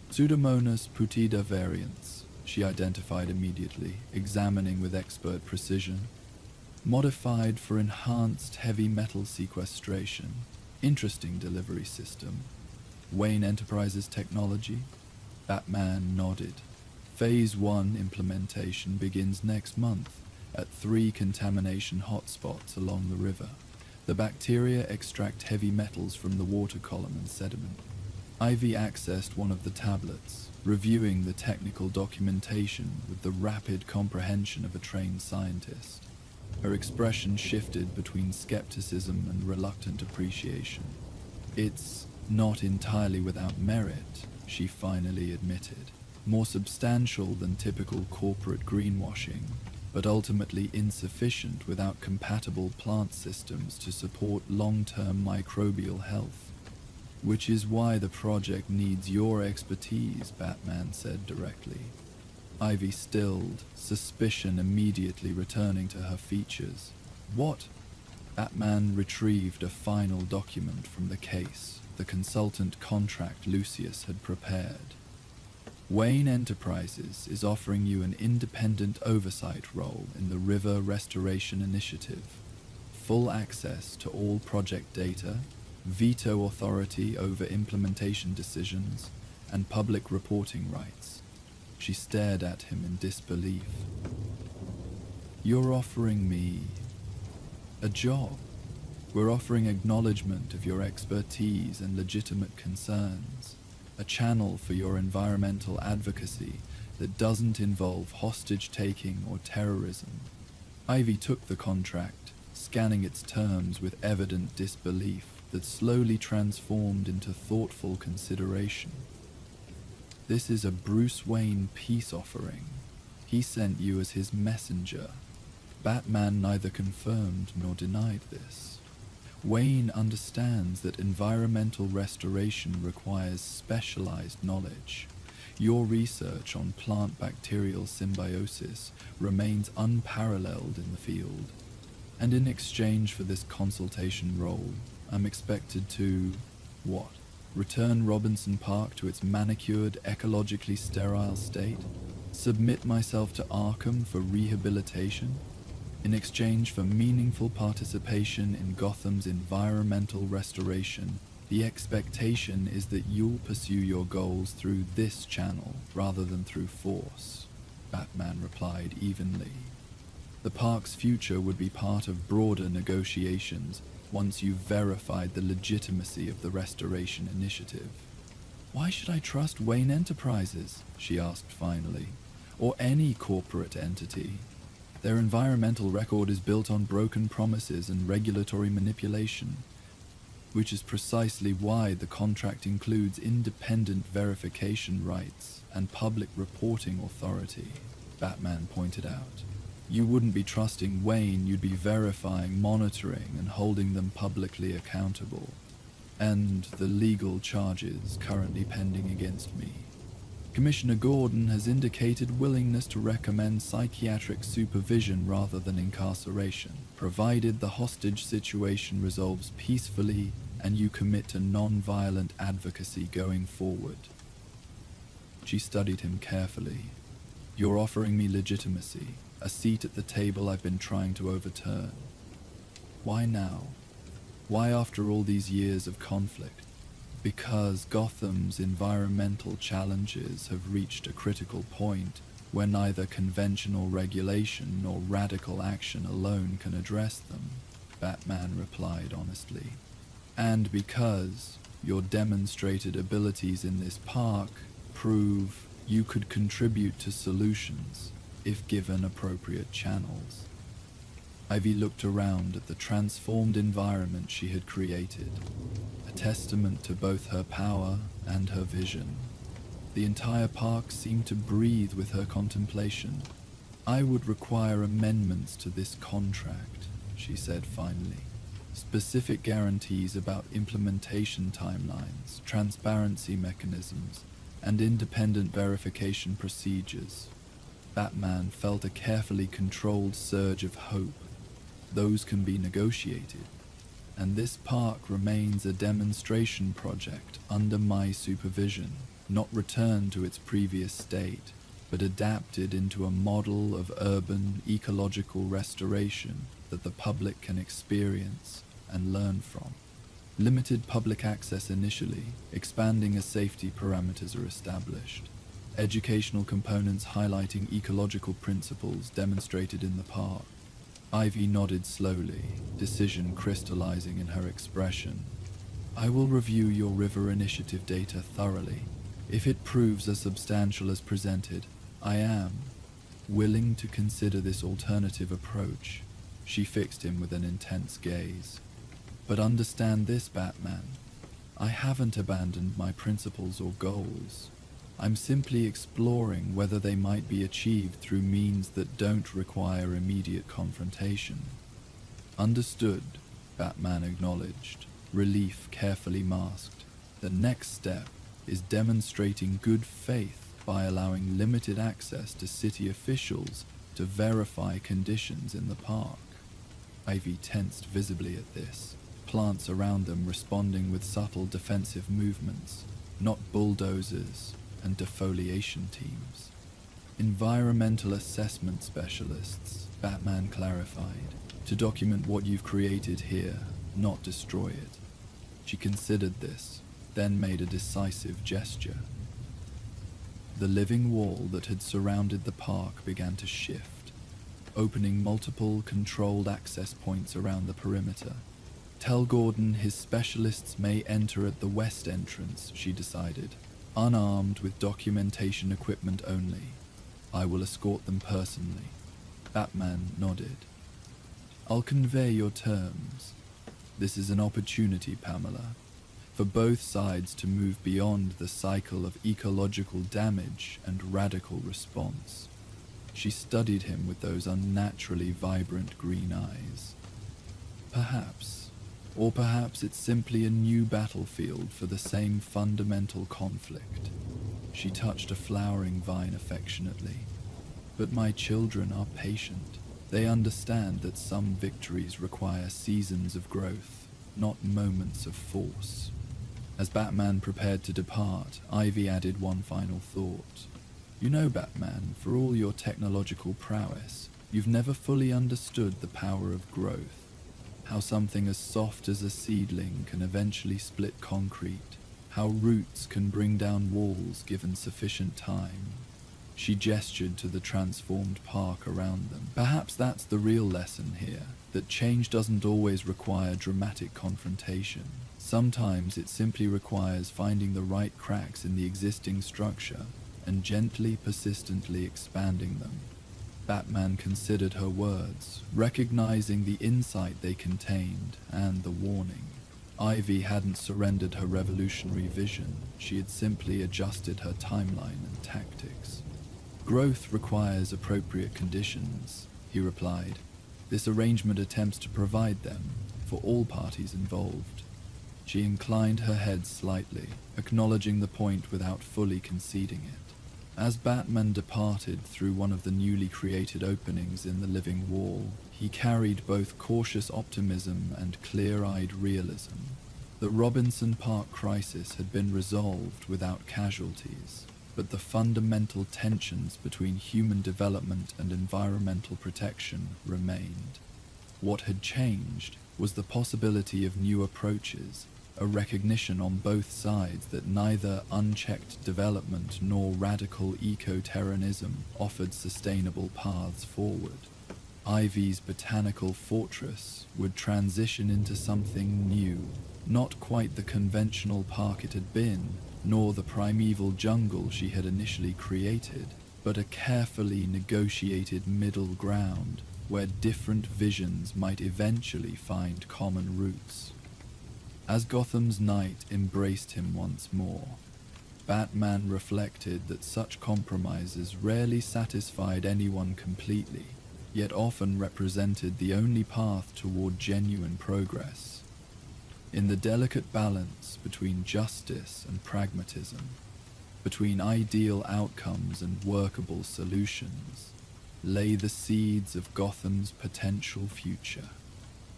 Pseudomonas putida varians, she identified immediately, examining with expert precision. Modified for enhanced heavy metal sequestration. Interesting delivery system. Wayne Enterprises technology? Batman nodded. Phase 1 implementation begins next month at 3 contamination hotspots along the river. The bacteria extract heavy metals from the water column and sediment. Ivy accessed one of the tablets, reviewing the technical documentation with the rapid comprehension of a trained scientist. Her expression shifted between skepticism and reluctant appreciation. "It's not entirely without merit," she finally admitted. "More substantial than typical corporate greenwashing, but ultimately insufficient without compatible plant systems to support long-term microbial health. Which is why the project needs your expertise," Batman said directly. Ivy stilled, suspicion immediately returning to her features. "What?" Batman retrieved a final document from the case, the consultant contract Lucius had prepared. "Wayne Enterprises is offering you an independent oversight role in the River Restoration Initiative. Full access to all project data, veto authority over implementation decisions, and public reporting rights." She stared at him in disbelief. "You're offering me a job. We're offering acknowledgement of your expertise and legitimate concerns. A channel for your environmental advocacy that doesn't involve hostage-taking or terrorism." Ivy took the contract, scanning its terms with evident disbelief that slowly transformed into thoughtful consideration. "This is a Bruce Wayne peace offering. He sent you as his messenger." Batman neither confirmed nor denied this. "Wayne understands that environmental restoration requires specialized knowledge. Your research on plant bacterial symbiosis remains unparalleled in the field. And in exchange for this consultation role, I'm expected to, what? Return Robinson Park to its manicured, ecologically sterile state? Submit myself to Arkham for rehabilitation? In exchange for meaningful participation in Gotham's environmental restoration, the expectation is that you'll pursue your goals through this channel rather than through force, Batman replied evenly. The park's future would be part of broader negotiations once you've verified the legitimacy of the restoration initiative. Why should I trust Wayne Enterprises? She asked finally. Or any corporate entity? Their environmental record is built on broken promises and regulatory manipulation, which is precisely why the contract includes independent verification rights and public reporting authority, Batman pointed out. You wouldn't be trusting Wayne, you'd be verifying, monitoring, and holding them publicly accountable. And the legal charges currently pending against me. Commissioner Gordon has indicated willingness to recommend psychiatric supervision rather than incarceration, provided the hostage situation resolves peacefully and you commit to non-violent advocacy going forward. She studied him carefully. You're offering me legitimacy, a seat at the table I've been trying to overturn. Why now? Why after all these years of conflict? Because Gotham's environmental challenges have reached a critical point where neither conventional regulation nor radical action alone can address them, Batman replied honestly. And because your demonstrated abilities in this park prove you could contribute to solutions if given appropriate channels. Ivy looked around at the transformed environment she had created, a testament to both her power and her vision. The entire park seemed to breathe with her contemplation. I would require amendments to this contract, she said finally. Specific guarantees about implementation timelines, transparency mechanisms, and independent verification procedures. Batman felt a carefully controlled surge of hope. Those can be negotiated, and this park remains a demonstration project under my supervision, not returned to its previous state, but adapted into a model of urban ecological restoration that the public can experience and learn from. Limited public access initially, expanding as safety parameters are established. Educational components highlighting ecological principles demonstrated in the park. Ivy nodded slowly, decision crystallizing in her expression. I will review your river initiative data thoroughly. If it proves as substantial as presented, I am willing to consider this alternative approach. She fixed him with an intense gaze. But understand this, Batman. I haven't abandoned my principles or goals. I'm simply exploring whether they might be achieved through means that don't require immediate confrontation. Understood, Batman acknowledged, relief carefully masked. The next step is demonstrating good faith by allowing limited access to city officials to verify conditions in the park. Ivy tensed visibly at this, plants around them responding with subtle defensive movements, not bulldozers and defoliation teams. Environmental assessment specialists, Batman clarified, to document what you've created here, not destroy it. She considered this, then made a decisive gesture. The living wall that had surrounded the park began to shift, opening multiple controlled access points around the perimeter. Tell Gordon his specialists may enter at the west entrance, she decided, unarmed with documentation equipment only. I will escort them personally. Batman nodded. I'll convey your terms. This is an opportunity, Pamela, for both sides to move beyond the cycle of ecological damage and radical response. She studied him with those unnaturally vibrant green eyes. Perhaps it's simply a new battlefield for the same fundamental conflict. She touched a flowering vine affectionately. But my children are patient. They understand that some victories require seasons of growth, not moments of force. As Batman prepared to depart, Ivy added one final thought. You know, Batman, for all your technological prowess, You've never fully understood the power of growth, how something as soft as a seedling can eventually split concrete, how roots can bring down walls given sufficient time. She gestured to the transformed park around them. Perhaps that's the real lesson here, that change doesn't always require dramatic confrontation. Sometimes it simply requires finding the right cracks in the existing structure and gently, persistently expanding them. Batman considered her words, recognizing the insight they contained and the warning. Ivy hadn't surrendered her revolutionary vision, she had simply adjusted her timeline and tactics. Growth requires appropriate conditions, he replied. This arrangement attempts to provide them for all parties involved. She inclined her head slightly, acknowledging the point without fully conceding it. As Batman departed through one of the newly created openings in the living wall, he carried both cautious optimism and clear-eyed realism. The Robinson Park crisis had been resolved without casualties, but the fundamental tensions between human development and environmental protection remained. What had changed was the possibility of new approaches, a recognition on both sides that neither unchecked development nor radical eco-terrorism offered sustainable paths forward. Ivy's botanical fortress would transition into something new, not quite the conventional park it had been, nor the primeval jungle she had initially created, but a carefully negotiated middle ground where different visions might eventually find common roots. As Gotham's night embraced him once more, Batman reflected that such compromises rarely satisfied anyone completely, yet often represented the only path toward genuine progress. In the delicate balance between justice and pragmatism, between ideal outcomes and workable solutions, lay the seeds of Gotham's potential future.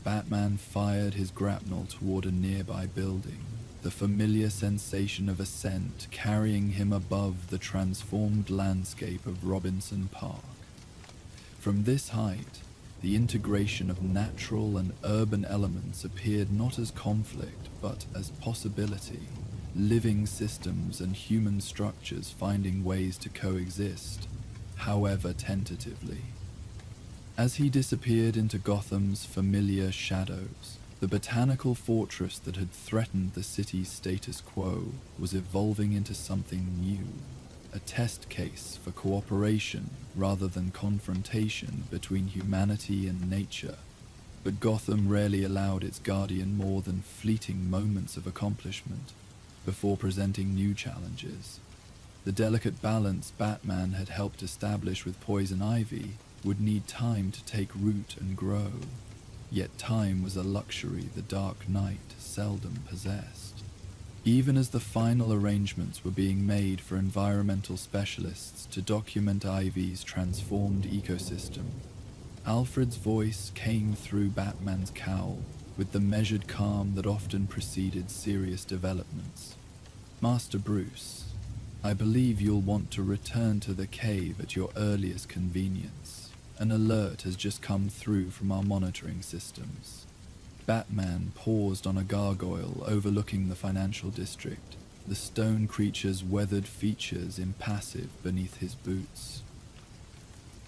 Batman fired his grapnel toward a nearby building, the familiar sensation of ascent carrying him above the transformed landscape of Robinson Park. From this height, the integration of natural and urban elements appeared not as conflict, but as possibility, living systems and human structures finding ways to coexist, however tentatively. As he disappeared into Gotham's familiar shadows, the botanical fortress that had threatened the city's status quo was evolving into something new, a test case for cooperation rather than confrontation between humanity and nature. But Gotham rarely allowed its guardian more than fleeting moments of accomplishment before presenting new challenges. The delicate balance Batman had helped establish with Poison Ivy would need time to take root and grow, yet time was a luxury the Dark Knight seldom possessed. Even as the final arrangements were being made for environmental specialists to document Ivy's transformed ecosystem, Alfred's voice came through Batman's cowl with the measured calm that often preceded serious developments. Master Bruce, I believe you'll want to return to the cave at your earliest convenience. An alert has just come through from our monitoring systems. Batman paused on a gargoyle overlooking the financial district, the stone creature's weathered features impassive beneath his boots.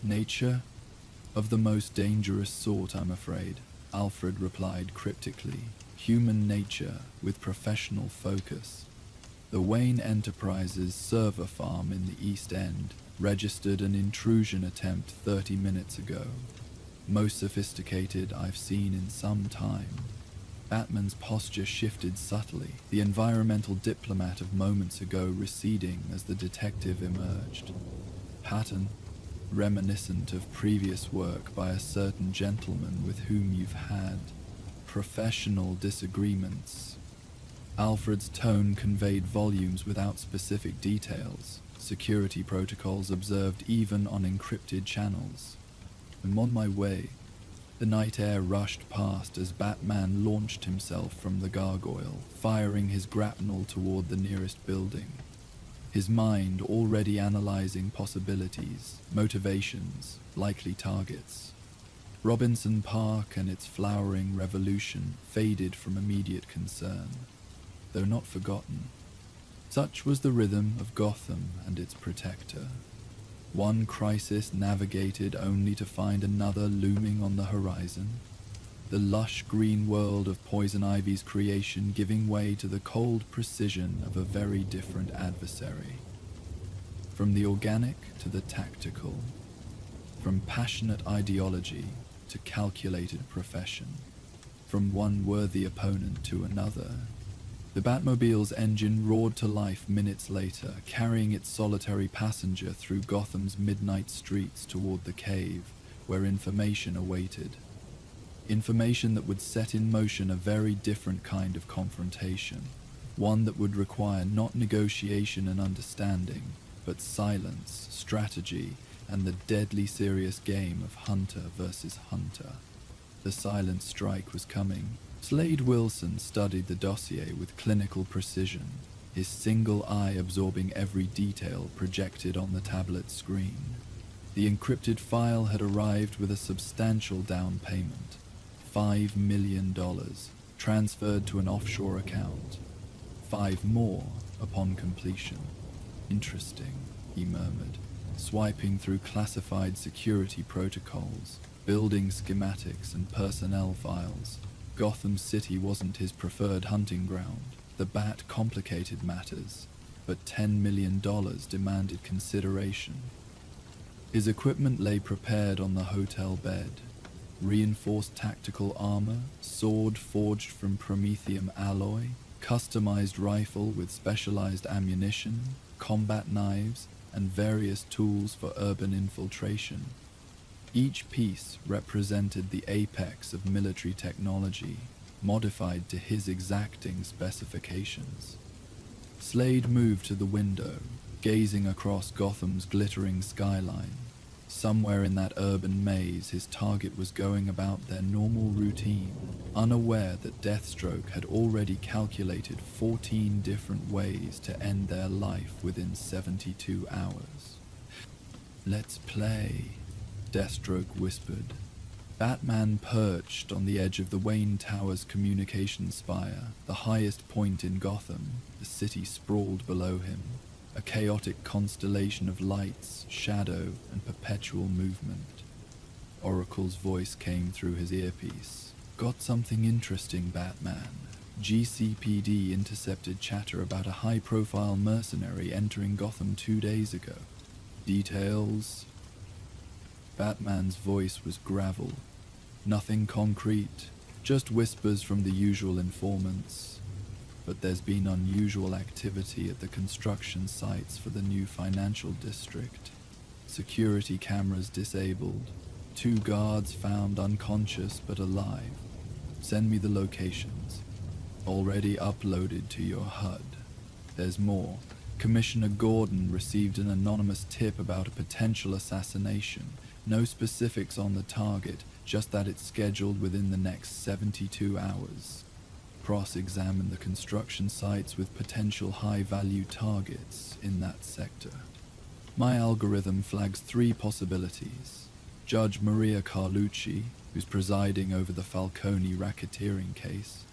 Nature? Of the most dangerous sort, I'm afraid, Alfred replied cryptically. Human nature with professional focus. The Wayne Enterprises server farm in the East End registered an intrusion attempt 30 minutes ago. Most sophisticated I've seen in some time. Batman's posture shifted subtly, the environmental diplomat of moments ago receding as the detective emerged. Pattern, reminiscent of previous work by a certain gentleman with whom you've had professional disagreements. Alfred's tone conveyed volumes without specific details. Security protocols observed even on encrypted channels. I'm on my way. The night air rushed past as Batman launched himself from the gargoyle, firing his grapnel toward the nearest building. his mind already analyzing possibilities, motivations, likely targets. Robinson Park and its flowering revolution faded from immediate concern, though not forgotten. Such was the rhythm of Gotham and its protector. One crisis navigated only to find another looming on the horizon. The lush green world of Poison Ivy's creation giving way to the cold precision of a very different adversary. From the organic to the tactical, from passionate ideology to calculated profession, from one worthy opponent to another. The Batmobile's engine roared to life minutes later, carrying its solitary passenger through Gotham's midnight streets toward the cave, where information awaited. Information that would set in motion a very different kind of confrontation, one that would require not negotiation and understanding, but silence, strategy, and the deadly serious game of hunter versus hunter. The silent strike was coming. Slade Wilson studied the dossier with clinical precision, his single eye absorbing every detail projected on the tablet screen. The encrypted file had arrived with a substantial down payment, $5 million, transferred to an offshore account. 5 more upon completion. Interesting, he murmured, swiping through classified security protocols, building schematics and personnel files. Gotham City wasn't his preferred hunting ground. The Bat complicated matters, but $10 million demanded consideration. His equipment lay prepared on the hotel bed. Reinforced tactical armor, sword forged from promethium alloy, customized rifle with specialized ammunition, combat knives, and various tools for urban infiltration. Each piece represented the apex of military technology, modified to his exacting specifications. Slade moved to the window, gazing across Gotham's glittering skyline. Somewhere in that urban maze, his target was going about their normal routine, unaware that Deathstroke had already calculated 14 different ways to end their life within 72 hours. "Let's play," Deathstroke whispered. Batman perched on the edge of the Wayne Tower's communication spire, the highest point in Gotham. The city sprawled below him, a chaotic constellation of lights, shadow, and perpetual movement. Oracle's voice came through his earpiece. "Got something interesting, Batman. GCPD intercepted chatter about a high-profile mercenary entering Gotham 2 days ago. Details?" Batman's voice was gravel. "Nothing concrete, just whispers from the usual informants. But there's been unusual activity at the construction sites for the new financial district. Security cameras disabled. 2 guards found unconscious but alive. Send me the locations. Already uploaded to your HUD. There's more. Commissioner Gordon received an anonymous tip about a potential assassination. No specifics on the target, just that it's scheduled within the next 72 hours. Cross-examine the construction sites with potential high-value targets in that sector. My algorithm flags 3 possibilities. Judge Maria Carlucci, who's presiding over the Falcone racketeering case.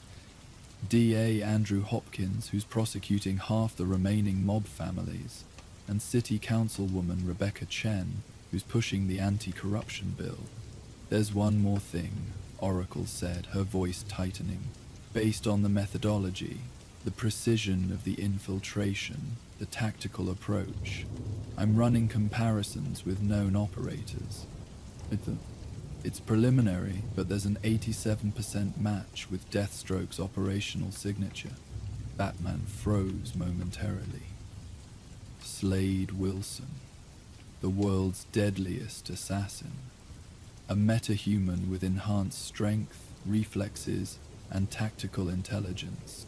DA Andrew Hopkins, who's prosecuting half the remaining mob families. And City Councilwoman Rebecca Chen, who's pushing the anti-corruption bill. There's one more thing, Oracle said, her voice tightening. Based on the methodology, the precision of the infiltration, the tactical approach, I'm running comparisons with known operators. It's preliminary, but there's an 87% match with Deathstroke's operational signature. Batman froze momentarily. Slade Wilson, the world's deadliest assassin. A metahuman with enhanced strength, reflexes, and tactical intelligence.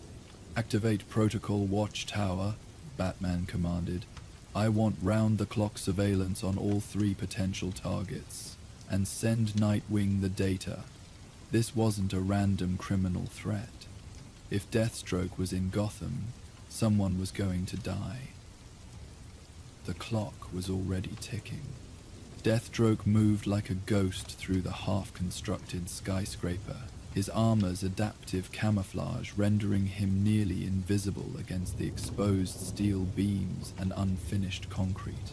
Activate Protocol Watchtower, Batman commanded. I want round-the-clock surveillance on all 3 potential targets. And send Nightwing the data. This wasn't a random criminal threat. If Deathstroke was in Gotham, someone was going to die. The clock was already ticking. Deathstroke moved like a ghost through the half-constructed skyscraper, his armor's adaptive camouflage rendering him nearly invisible against the exposed steel beams and unfinished concrete.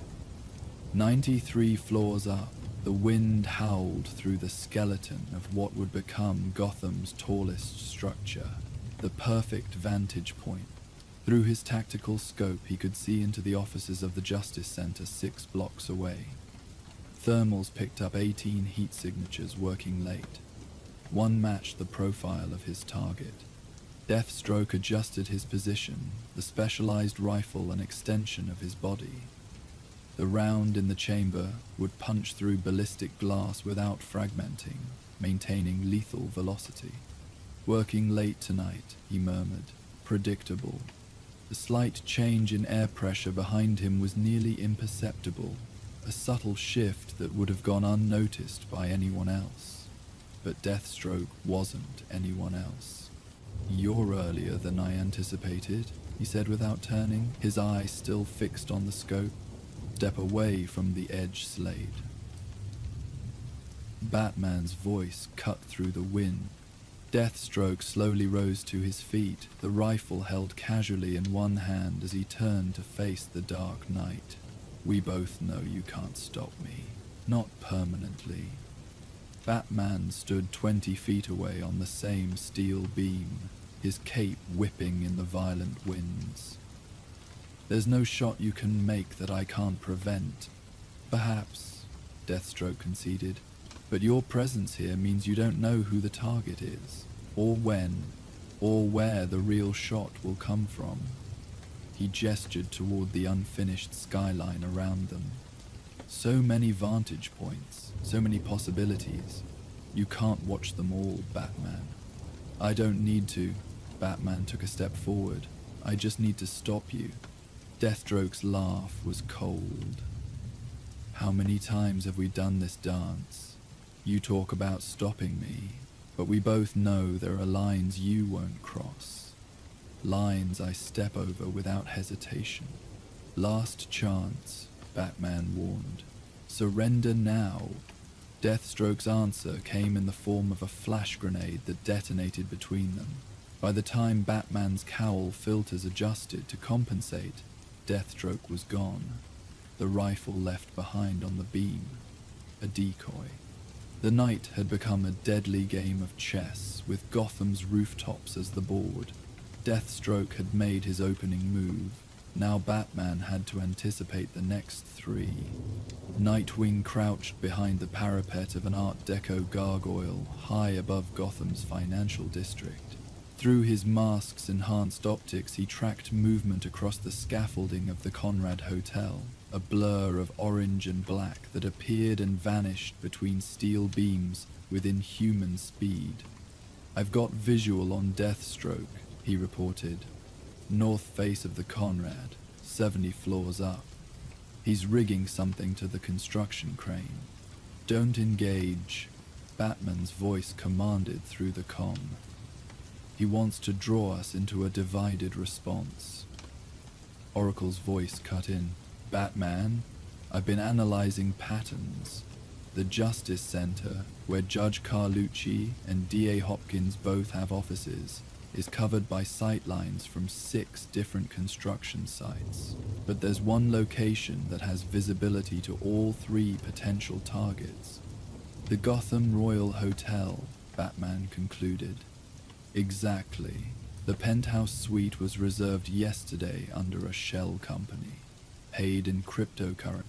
93 floors up, the wind howled through the skeleton of what would become Gotham's tallest structure, the perfect vantage point. Through his tactical scope, he could see into the offices of the Justice Center 6 blocks away. Thermals picked up 18 heat signatures working late. One matched the profile of his target. Deathstroke adjusted his position, the specialized rifle an extension of his body. The round in the chamber would punch through ballistic glass without fragmenting, maintaining lethal velocity. Working late tonight, he murmured. Predictable. The slight change in air pressure behind him was nearly imperceptible, a subtle shift that would have gone unnoticed by anyone else. But Deathstroke wasn't anyone else. "You're earlier than I anticipated," he said without turning, his eye still fixed on the scope. "Step away from the edge, Slade." Batman's voice cut through the wind. Deathstroke slowly rose to his feet, the rifle held casually in one hand as he turned to face the dark night. "We both know you can't stop me. Not permanently." Batman stood 20 feet away on the same steel beam, his cape whipping in the violent winds. "There's no shot you can make that I can't prevent." "Perhaps," Deathstroke conceded, "but your presence here means you don't know who the target is, or when, or where the real shot will come from." He gestured toward the unfinished skyline around them. "So many vantage points, so many possibilities. You can't watch them all, Batman." "I don't need to." Batman took a step forward. "I just need to stop you." Deathstroke's laugh was cold. "How many times have we done this dance? You talk about stopping me, but we both know there are lines you won't cross. Lines I step over without hesitation. Last chance," Batman warned. "Surrender now." Deathstroke's answer came in the form of a flash grenade that detonated between them. By the time Batman's cowl filters adjusted to compensate, Deathstroke was gone, the rifle left behind on the beam, a decoy. The night had become a deadly game of chess, with Gotham's rooftops as the board. Deathstroke had made his opening move. Now Batman had to anticipate the next 3. Nightwing crouched behind the parapet of an Art Deco gargoyle high above Gotham's financial district. Through his mask's enhanced optics, he tracked movement across the scaffolding of the Conrad Hotel, a blur of orange and black that appeared and vanished between steel beams with inhuman speed. "I've got visual on Deathstroke," he reported. "North face of the Conrad, 70 floors up. He's rigging something to the construction crane." "Don't engage," Batman's voice commanded through the comm. "He wants to draw us into a divided response." Oracle's voice cut in. "Batman, I've been analyzing patterns. The Justice Center, where Judge Carlucci and DA Hopkins both have offices, is covered by sightlines from 6 different construction sites. But there's one location that has visibility to all 3 potential targets. The Gotham Royal Hotel," Batman concluded. "Exactly. The penthouse suite was reserved yesterday under a shell company, paid in cryptocurrency."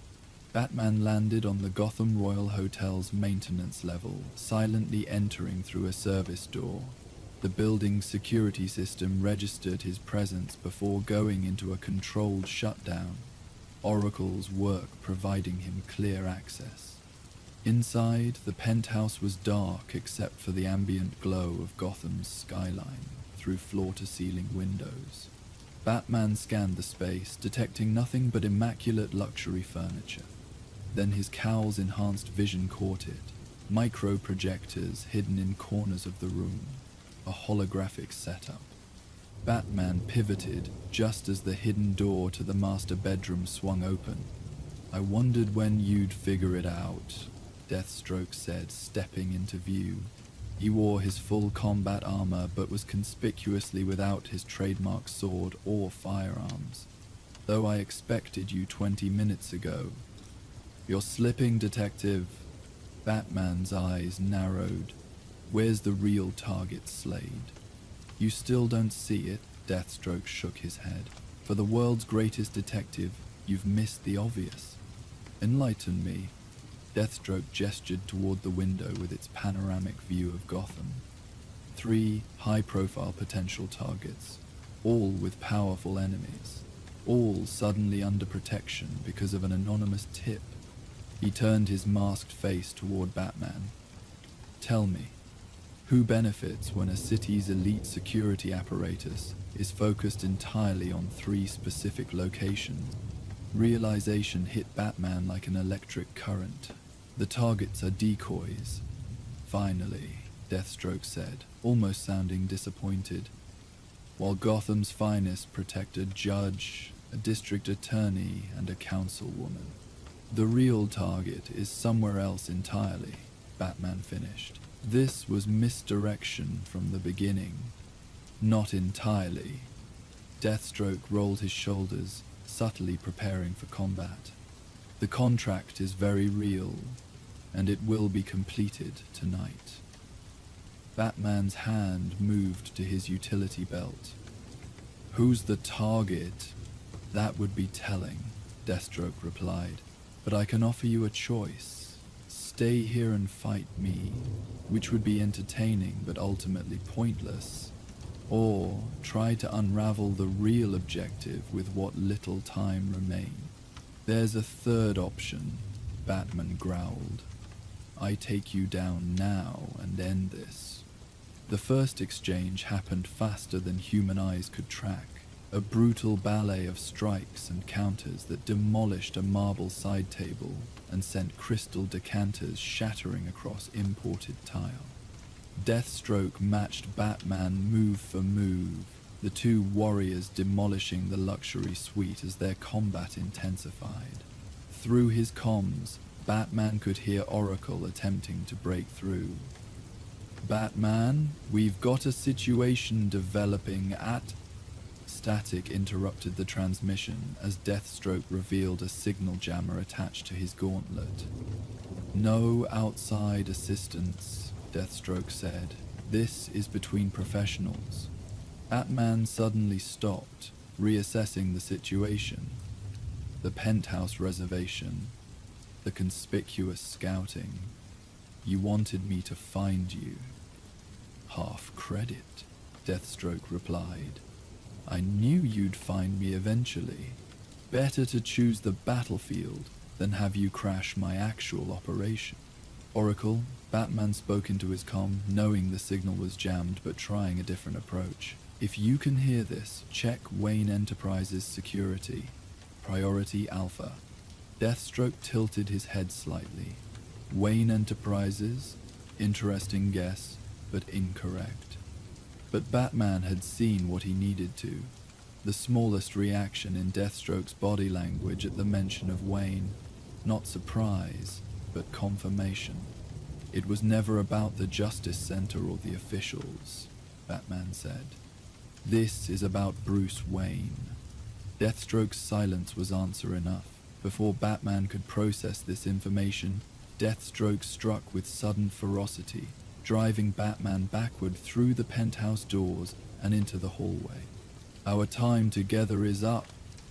Batman landed on the Gotham Royal Hotel's maintenance level, silently entering through a service door. The building's security system registered his presence before going into a controlled shutdown, Oracle's work providing him clear access. Inside, the penthouse was dark except for the ambient glow of Gotham's skyline through floor-to-ceiling windows. Batman scanned the space, detecting nothing but immaculate luxury furniture. Then his cowl's enhanced vision caught it, micro-projectors hidden in corners of the room, a holographic setup. Batman pivoted just as the hidden door to the master bedroom swung open. "I wondered when you'd figure it out," Deathstroke said, stepping into view. He wore his full combat armor but was conspicuously without his trademark sword or firearms. "Though I expected you 20 minutes ago." "You're slipping, Detective." Batman's eyes narrowed. "Where's the real target, Slade?" "You still don't see it?" Deathstroke shook his head. "For the world's greatest detective, you've missed the obvious." "Enlighten me." Deathstroke gestured toward the window with its panoramic view of Gotham. 3 high-profile potential targets, all with powerful enemies, all suddenly under protection because of an anonymous tip. He turned his masked face toward Batman. "Tell me, who benefits when a city's elite security apparatus is focused entirely on 3 specific locations?" Realization hit Batman like an electric current. "The targets are decoys." "Finally," Deathstroke said, almost sounding disappointed. "While Gotham's finest protect a judge, a district attorney, and a councilwoman, the real target is somewhere else entirely," Batman finished. "This was misdirection from the beginning." "Not entirely." Deathstroke rolled his shoulders, subtly preparing for combat. "The contract is very real, and it will be completed tonight." Batman's hand moved to his utility belt. "Who's the target?" "That would be telling," Deathstroke replied. "But I can offer you a choice. Stay here and fight me, which would be entertaining but ultimately pointless, or try to unravel the real objective with what little time remains." "There's a third option," Batman growled. "I take you down now and end this." The first exchange happened faster than human eyes could track, a brutal ballet of strikes and counters that demolished a marble side table and sent crystal decanters shattering across imported tile. Deathstroke matched Batman move for move, the 2 warriors demolishing the luxury suite as their combat intensified. Through his comms, Batman could hear Oracle attempting to break through. "Batman, we've got a situation developing at..." Static interrupted the transmission as Deathstroke revealed a signal jammer attached to his gauntlet. "No outside assistance," Deathstroke said. "This is between professionals." Batman suddenly stopped, reassessing the situation. The penthouse reservation, the conspicuous scouting. "You wanted me to find you." "Half credit," Deathstroke replied. "I knew you'd find me eventually. Better to choose the battlefield than have you crash my actual operation." "Oracle," Batman spoke into his comm, knowing the signal was jammed but trying a different approach. "If you can hear this, check Wayne Enterprises security. Priority Alpha." Deathstroke tilted his head slightly. "Wayne Enterprises? Interesting guess, but incorrect." But Batman had seen what he needed to. The smallest reaction in Deathstroke's body language at the mention of Wayne. Not surprise, but confirmation. "It was never about the Justice Center or the officials," Batman said. "This is about Bruce Wayne." Deathstroke's silence was answer enough. Before Batman could process this information, Deathstroke struck with sudden ferocity, driving Batman backward through the penthouse doors and into the hallway. "Our time together is up,"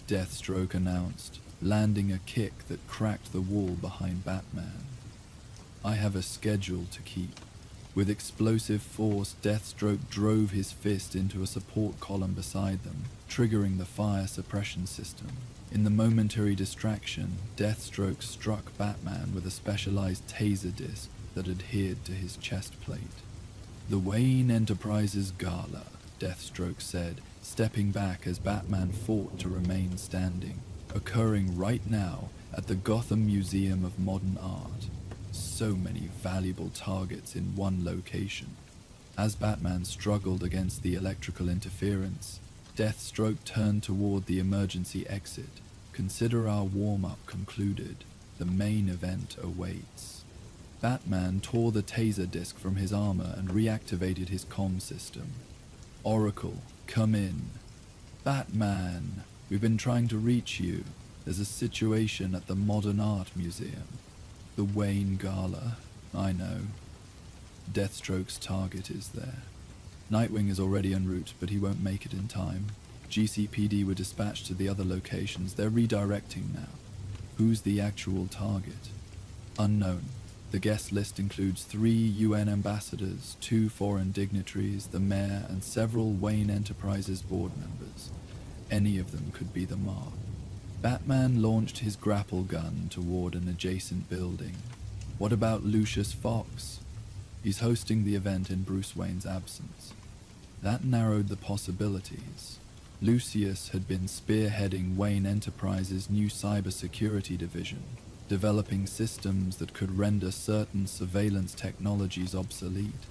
Deathstroke announced, landing a kick that cracked the wall behind Batman. "I have a schedule to keep." With explosive force, Deathstroke drove his fist into a support column beside them, triggering the fire suppression system. In the momentary distraction, Deathstroke struck Batman with a specialized taser disc that adhered to his chest plate. "The Wayne Enterprises Gala," Deathstroke said, stepping back as Batman fought to remain standing, "occurring right now at the Gotham Museum of Modern Art. So many valuable targets in one location." As Batman struggled against the electrical interference, Deathstroke turned toward the emergency exit. Consider our warm-up concluded. The main event awaits. Batman tore the taser disc from his armor and reactivated his comm system. Oracle, come in. Batman, we've been trying to reach you. There's a situation at the Modern Art Museum. The Wayne Gala, I know. Deathstroke's target is there. Nightwing is already en route, but he won't make it in time. GCPD were dispatched to the other locations. They're redirecting now. Who's the actual target? Unknown. The guest list includes 3 UN ambassadors, 2 foreign dignitaries, the mayor, and several Wayne Enterprises board members. Any of them could be the mark. Batman launched his grapple gun toward an adjacent building. What about Lucius Fox? He's hosting the event in Bruce Wayne's absence. That narrowed the possibilities. Lucius had been spearheading Wayne Enterprises' new cybersecurity division, developing systems that could render certain surveillance technologies obsolete.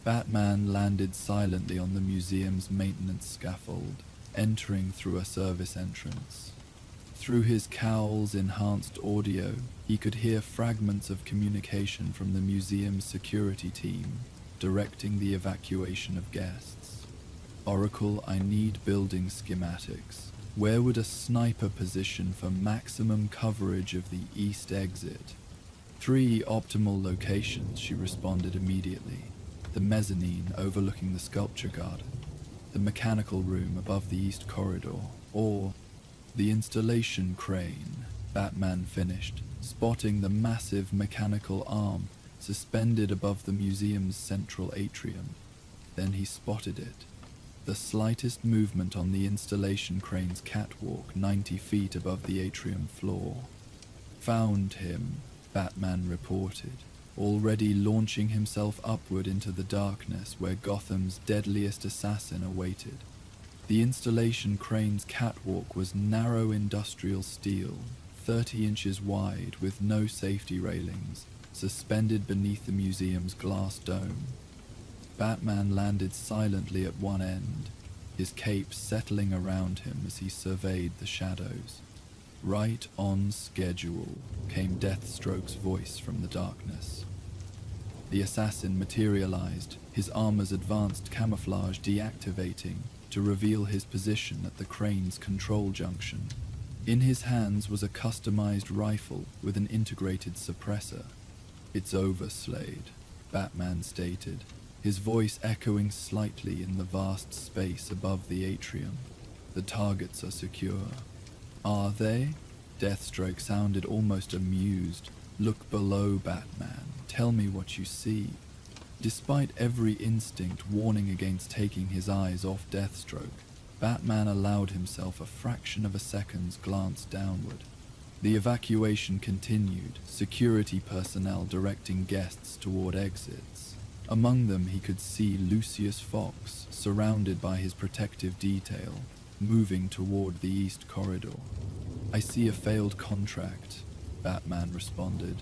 Batman landed silently on the museum's maintenance scaffold, entering through a service entrance. Through his cowl's enhanced audio, he could hear fragments of communication from the museum's security team, directing the evacuation of guests. Oracle, I need building schematics. Where would a sniper position for maximum coverage of the east exit? 3 optimal locations, she responded immediately. The mezzanine overlooking the sculpture garden, the mechanical room above the east corridor, or the installation crane, Batman finished, spotting the massive mechanical arm suspended above the museum's central atrium. Then he spotted it. The slightest movement on the installation crane's catwalk 90 feet above the atrium floor. Found him, Batman reported, already launching himself upward into the darkness where Gotham's deadliest assassin awaited. The installation crane's catwalk was narrow industrial steel, 30 inches wide with no safety railings, suspended beneath the museum's glass dome. Batman landed silently at one end, his cape settling around him as he surveyed the shadows. Right on schedule, came Deathstroke's voice from the darkness. The assassin materialized, his armor's advanced camouflage deactivating to reveal his position at the crane's control junction. In his hands was a customized rifle with an integrated suppressor. It's over, Slade, Batman stated, his voice echoing slightly in the vast space above the atrium. The targets are secure. Are they? Deathstroke sounded almost amused. Look below, Batman. Tell me what you see. Despite every instinct warning against taking his eyes off Deathstroke, Batman allowed himself a fraction of a second's glance downward. The evacuation continued, security personnel directing guests toward exits. Among them he could see Lucius Fox, surrounded by his protective detail, moving toward the east corridor. I see a failed contract, Batman responded.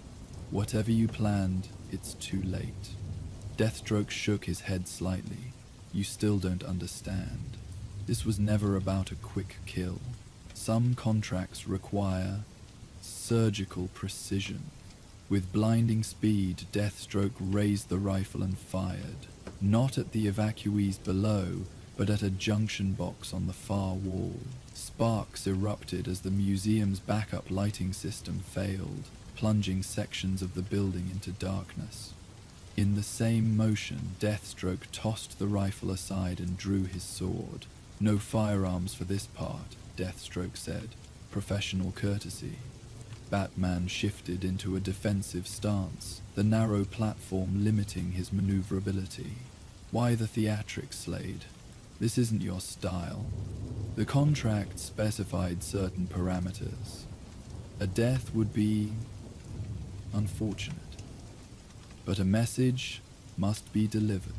Whatever you planned, it's too late. Deathstroke shook his head slightly. You still don't understand. This was never about a quick kill. Some contracts require surgical precision. With blinding speed, Deathstroke raised the rifle and fired, not at the evacuees below, but at a junction box on the far wall. Sparks erupted as the museum's backup lighting system failed, plunging sections of the building into darkness. In the same motion, Deathstroke tossed the rifle aside and drew his sword. No firearms for this part, Deathstroke said. Professional courtesy. Batman shifted into a defensive stance, the narrow platform limiting his maneuverability. Why the theatrics, Slade? This isn't your style. The contract specified certain parameters. A death would be unfortunate. But a message must be delivered.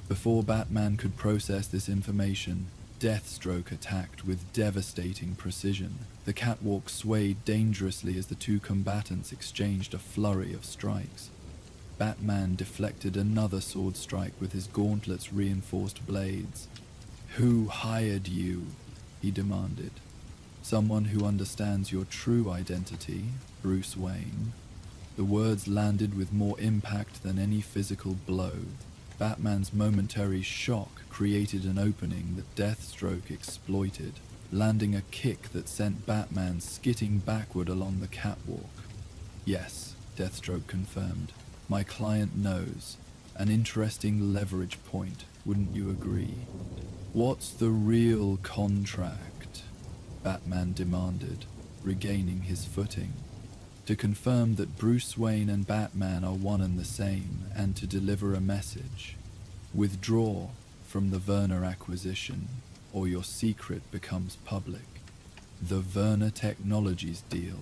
Before Batman could process this information, Deathstroke attacked with devastating precision. The catwalk swayed dangerously as the two combatants exchanged a flurry of strikes. Batman deflected another sword strike with his gauntlet's reinforced blades. Who hired you? He demanded. Someone who understands your true identity, Bruce Wayne. The words landed with more impact than any physical blow. Batman's momentary shock created an opening that Deathstroke exploited, landing a kick that sent Batman skidding backward along the catwalk. Yes, Deathstroke confirmed. My client knows. An interesting leverage point, wouldn't you agree? What's the real contract? Batman demanded, regaining his footing. To confirm that Bruce Wayne and Batman are one and the same, and to deliver a message. Withdraw from the Werner acquisition, or your secret becomes public. The Werner Technologies deal.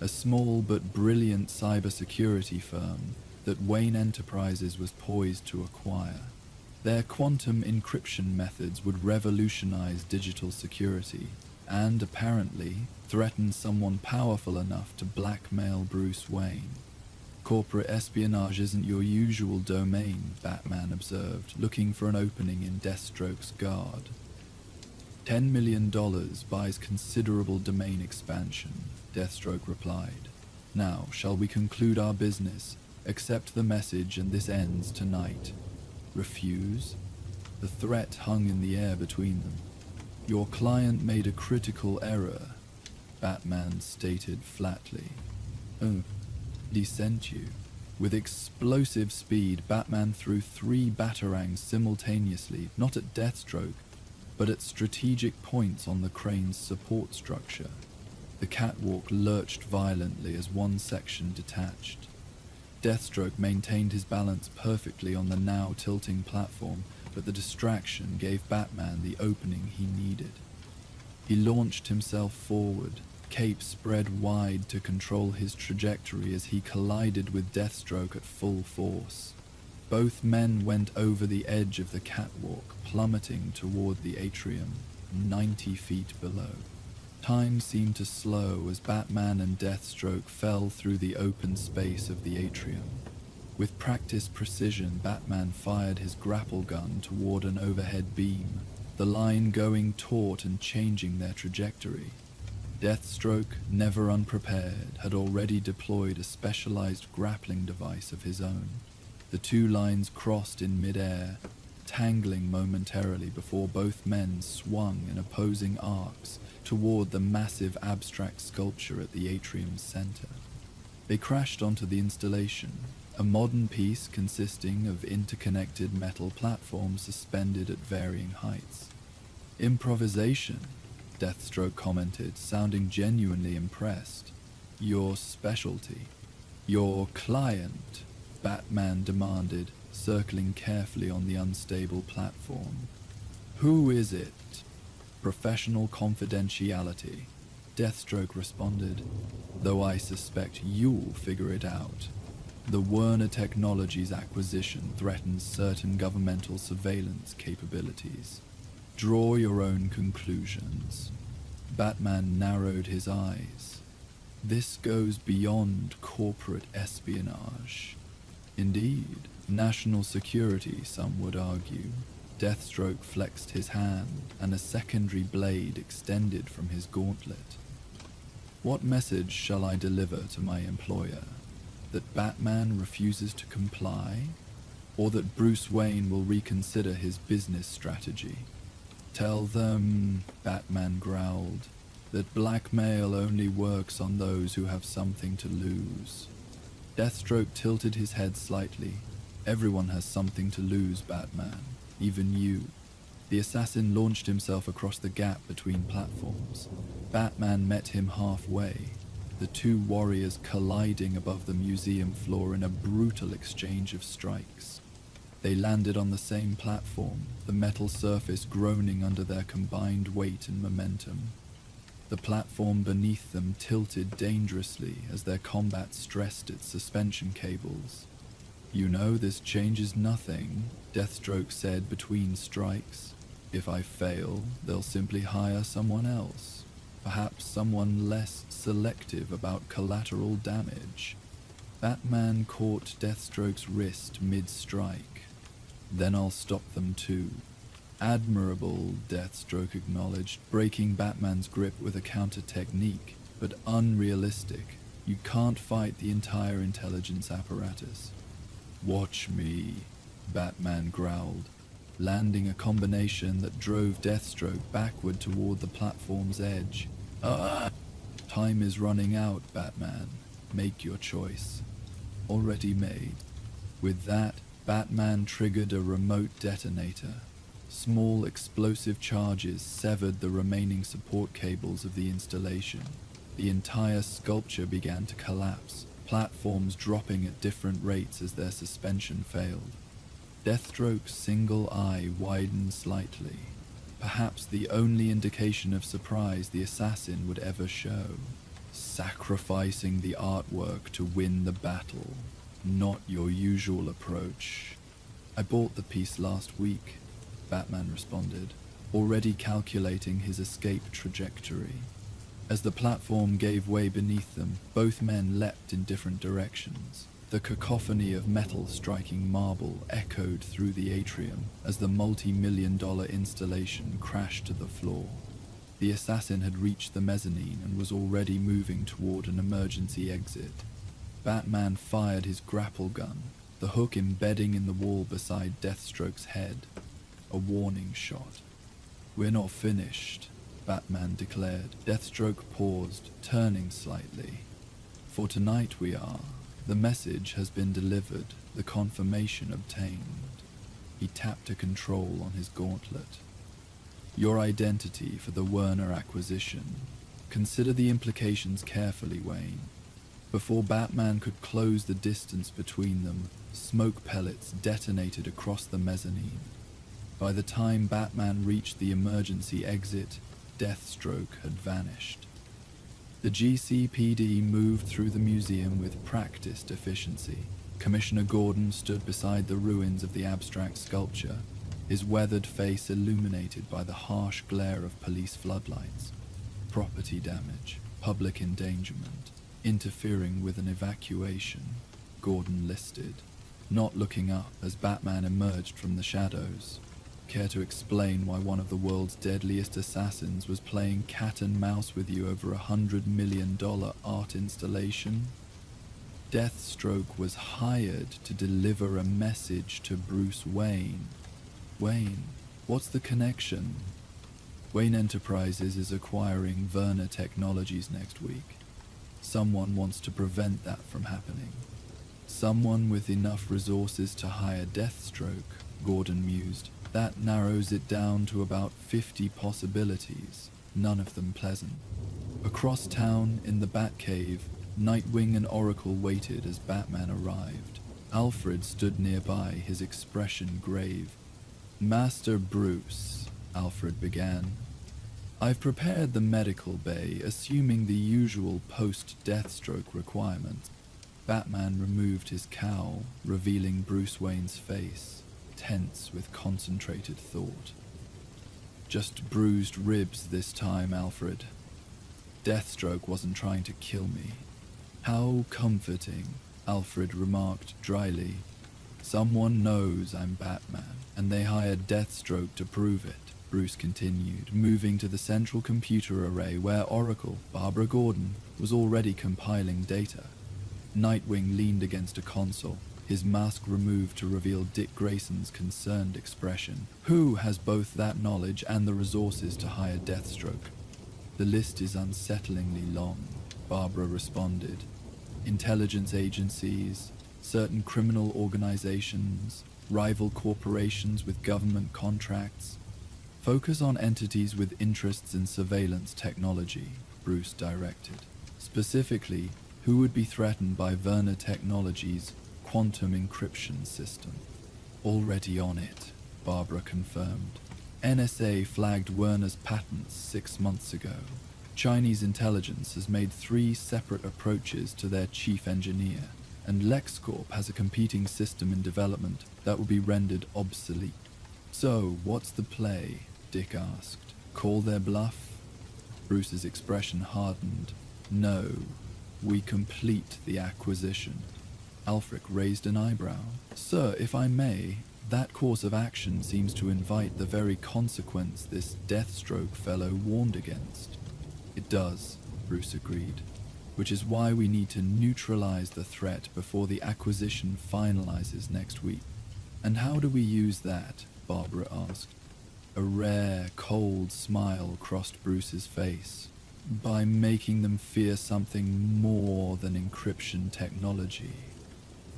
A small but brilliant cybersecurity firm that Wayne Enterprises was poised to acquire. Their quantum encryption methods would revolutionize digital security, and apparently threaten someone powerful enough to blackmail Bruce Wayne. Corporate espionage isn't your usual domain, Batman observed, looking for an opening in Deathstroke's guard. $10 million buys considerable domain expansion, Deathstroke replied. Now, shall we conclude our business, accept the message, and this ends tonight? Refuse? The threat hung in the air between them. Your client made a critical error, Batman stated flatly. Oh, he sent you. With explosive speed, Batman threw 3 batarangs simultaneously, not at Deathstroke, but at strategic points on the crane's support structure. The catwalk lurched violently as one section detached. Deathstroke maintained his balance perfectly on the now tilting platform, but the distraction gave Batman the opening he needed. He launched himself forward, cape spread wide to control his trajectory as he collided with Deathstroke at full force. Both men went over the edge of the catwalk, plummeting toward the atrium, 90 feet below. Time seemed to slow as Batman and Deathstroke fell through the open space of the atrium. With practiced precision, Batman fired his grapple gun toward an overhead beam, the line going taut and changing their trajectory. Deathstroke, never unprepared, had already deployed a specialized grappling device of his own. The 2 lines crossed in midair, tangling momentarily before both men swung in opposing arcs toward the massive abstract sculpture at the atrium's center. They crashed onto the installation, a modern piece consisting of interconnected metal platforms suspended at varying heights. Improvisation, Deathstroke commented, sounding genuinely impressed. Your specialty. Your client, Batman demanded, circling carefully on the unstable platform. Who is it? Professional confidentiality, Deathstroke responded, though I suspect you'll figure it out. The Werner Technologies acquisition threatens certain governmental surveillance capabilities. Draw your own conclusions. Batman narrowed his eyes. This goes beyond corporate espionage. Indeed, national security, some would argue. Deathstroke flexed his hand, and a secondary blade extended from his gauntlet. What message shall I deliver to my employer? That Batman refuses to comply? Or that Bruce Wayne will reconsider his business strategy? Tell them, Batman growled, that blackmail only works on those who have something to lose. Deathstroke tilted his head slightly. Everyone has something to lose, Batman. Even you. The assassin launched himself across the gap between platforms. Batman met him halfway, the 2 warriors colliding above the museum floor in a brutal exchange of strikes. They landed on the same platform, the metal surface groaning under their combined weight and momentum. The platform beneath them tilted dangerously as their combat stressed its suspension cables. You know, this changes nothing, Deathstroke said between strikes. If I fail, they'll simply hire someone else. Perhaps someone less selective about collateral damage. Batman caught Deathstroke's wrist mid-strike. Then I'll stop them too. Admirable, Deathstroke acknowledged, breaking Batman's grip with a counter technique, but unrealistic. You can't fight the entire intelligence apparatus. Watch me, Batman growled, landing a combination that drove Deathstroke backward toward the platform's edge. Time is running out, Batman. Make your choice. Already made. With that, Batman triggered a remote detonator. Small explosive charges severed the remaining support cables of the installation. The entire sculpture began to collapse, platforms dropping at different rates as their suspension failed. Deathstroke's single eye widened slightly, perhaps the only indication of surprise the assassin would ever show. Sacrificing the artwork to win the battle, not your usual approach. I bought the piece last week, Batman responded, already calculating his escape trajectory. As the platform gave way beneath them, both men leapt in different directions. The cacophony of metal striking marble echoed through the atrium as the multi-million-dollar installation crashed to the floor. The assassin had reached the mezzanine and was already moving toward an emergency exit. Batman fired his grapple gun, the hook embedding in the wall beside Deathstroke's head. A warning shot. "We're not finished," Batman declared. Deathstroke paused, turning slightly. "For tonight we are. The message has been delivered, the confirmation obtained." He tapped a control on his gauntlet. "Your identity for the Werner acquisition. Consider the implications carefully, Wayne." Before Batman could close the distance between them, smoke pellets detonated across the mezzanine. By the time Batman reached the emergency exit, Deathstroke had vanished. The GCPD moved through the museum with practiced efficiency. Commissioner Gordon stood beside the ruins of the abstract sculpture, his weathered face illuminated by the harsh glare of police floodlights. Property damage, public endangerment, interfering with an evacuation, Gordon listed, not looking up as Batman emerged from the shadows. Care to explain why one of the world's deadliest assassins was playing cat and mouse with you over $100 million art installation? Deathstroke was hired to deliver a message to Bruce Wayne. Wayne, what's the connection? Wayne Enterprises is acquiring Werner Technologies next week. Someone wants to prevent that from happening. Someone with enough resources to hire Deathstroke, Gordon mused. That narrows it down to about 50 possibilities, none of them pleasant. Across town, in the Batcave, Nightwing and Oracle waited as Batman arrived. Alfred stood nearby, his expression grave. "Master Bruce," Alfred began, "I've prepared the medical bay, assuming the usual post-Deathstroke requirements." Batman removed his cowl, revealing Bruce Wayne's face, tense with concentrated thought. "Just bruised ribs this time, Alfred. Deathstroke wasn't trying to kill me." "How comforting," Alfred remarked dryly. "Someone knows I'm Batman, and they hired Deathstroke to prove it," Bruce continued, moving to the central computer array where Oracle, Barbara Gordon, was already compiling data. Nightwing leaned against a console, his mask removed to reveal Dick Grayson's concerned expression. "Who has both that knowledge and the resources to hire Deathstroke?" "The list is unsettlingly long," Barbara responded. "Intelligence agencies, certain criminal organizations, rival corporations with government contracts. Focus on entities with interests in surveillance technology," Bruce directed. "Specifically, who would be threatened by Werner Technologies' quantum encryption system." "Already on it," Barbara confirmed. "NSA flagged Werner's patents 6 months ago. Chinese intelligence has made 3 separate approaches to their chief engineer, and LexCorp has a competing system in development that will be rendered obsolete." "So, what's the play?" Dick asked. "Call their bluff?" Bruce's expression hardened. "No, we complete the acquisition." Alfred raised an eyebrow. "Sir, if I may, That course of action seems to invite the very consequence this Deathstroke fellow warned against. It does, Bruce agreed, which is why we need to neutralize the threat before the acquisition finalizes next week. And how do we use that? Barbara asked. A rare, cold smile crossed Bruce's face. By making them fear something more than encryption technology.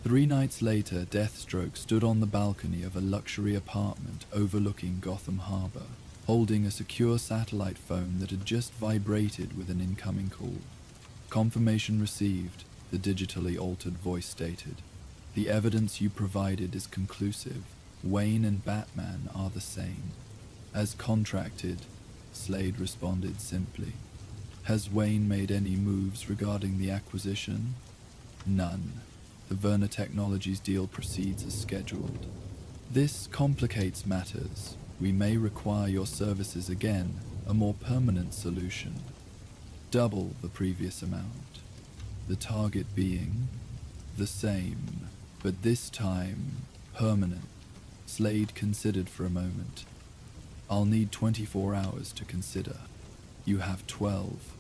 3 nights later, Deathstroke stood on the balcony of a luxury apartment overlooking Gotham Harbor, holding a secure satellite phone that had just vibrated with an incoming call. Confirmation received, the digitally altered voice stated. The evidence you provided is conclusive. Wayne and Batman are the same. As contracted, Slade responded simply. Has Wayne made any moves regarding the acquisition? None. The Verna Technologies deal proceeds as scheduled. This complicates matters. We may require your services again, a more permanent solution. Double the previous amount. The target being the same, but this time permanent. Slade considered for a moment. I'll need 24 hours to consider. You have 12.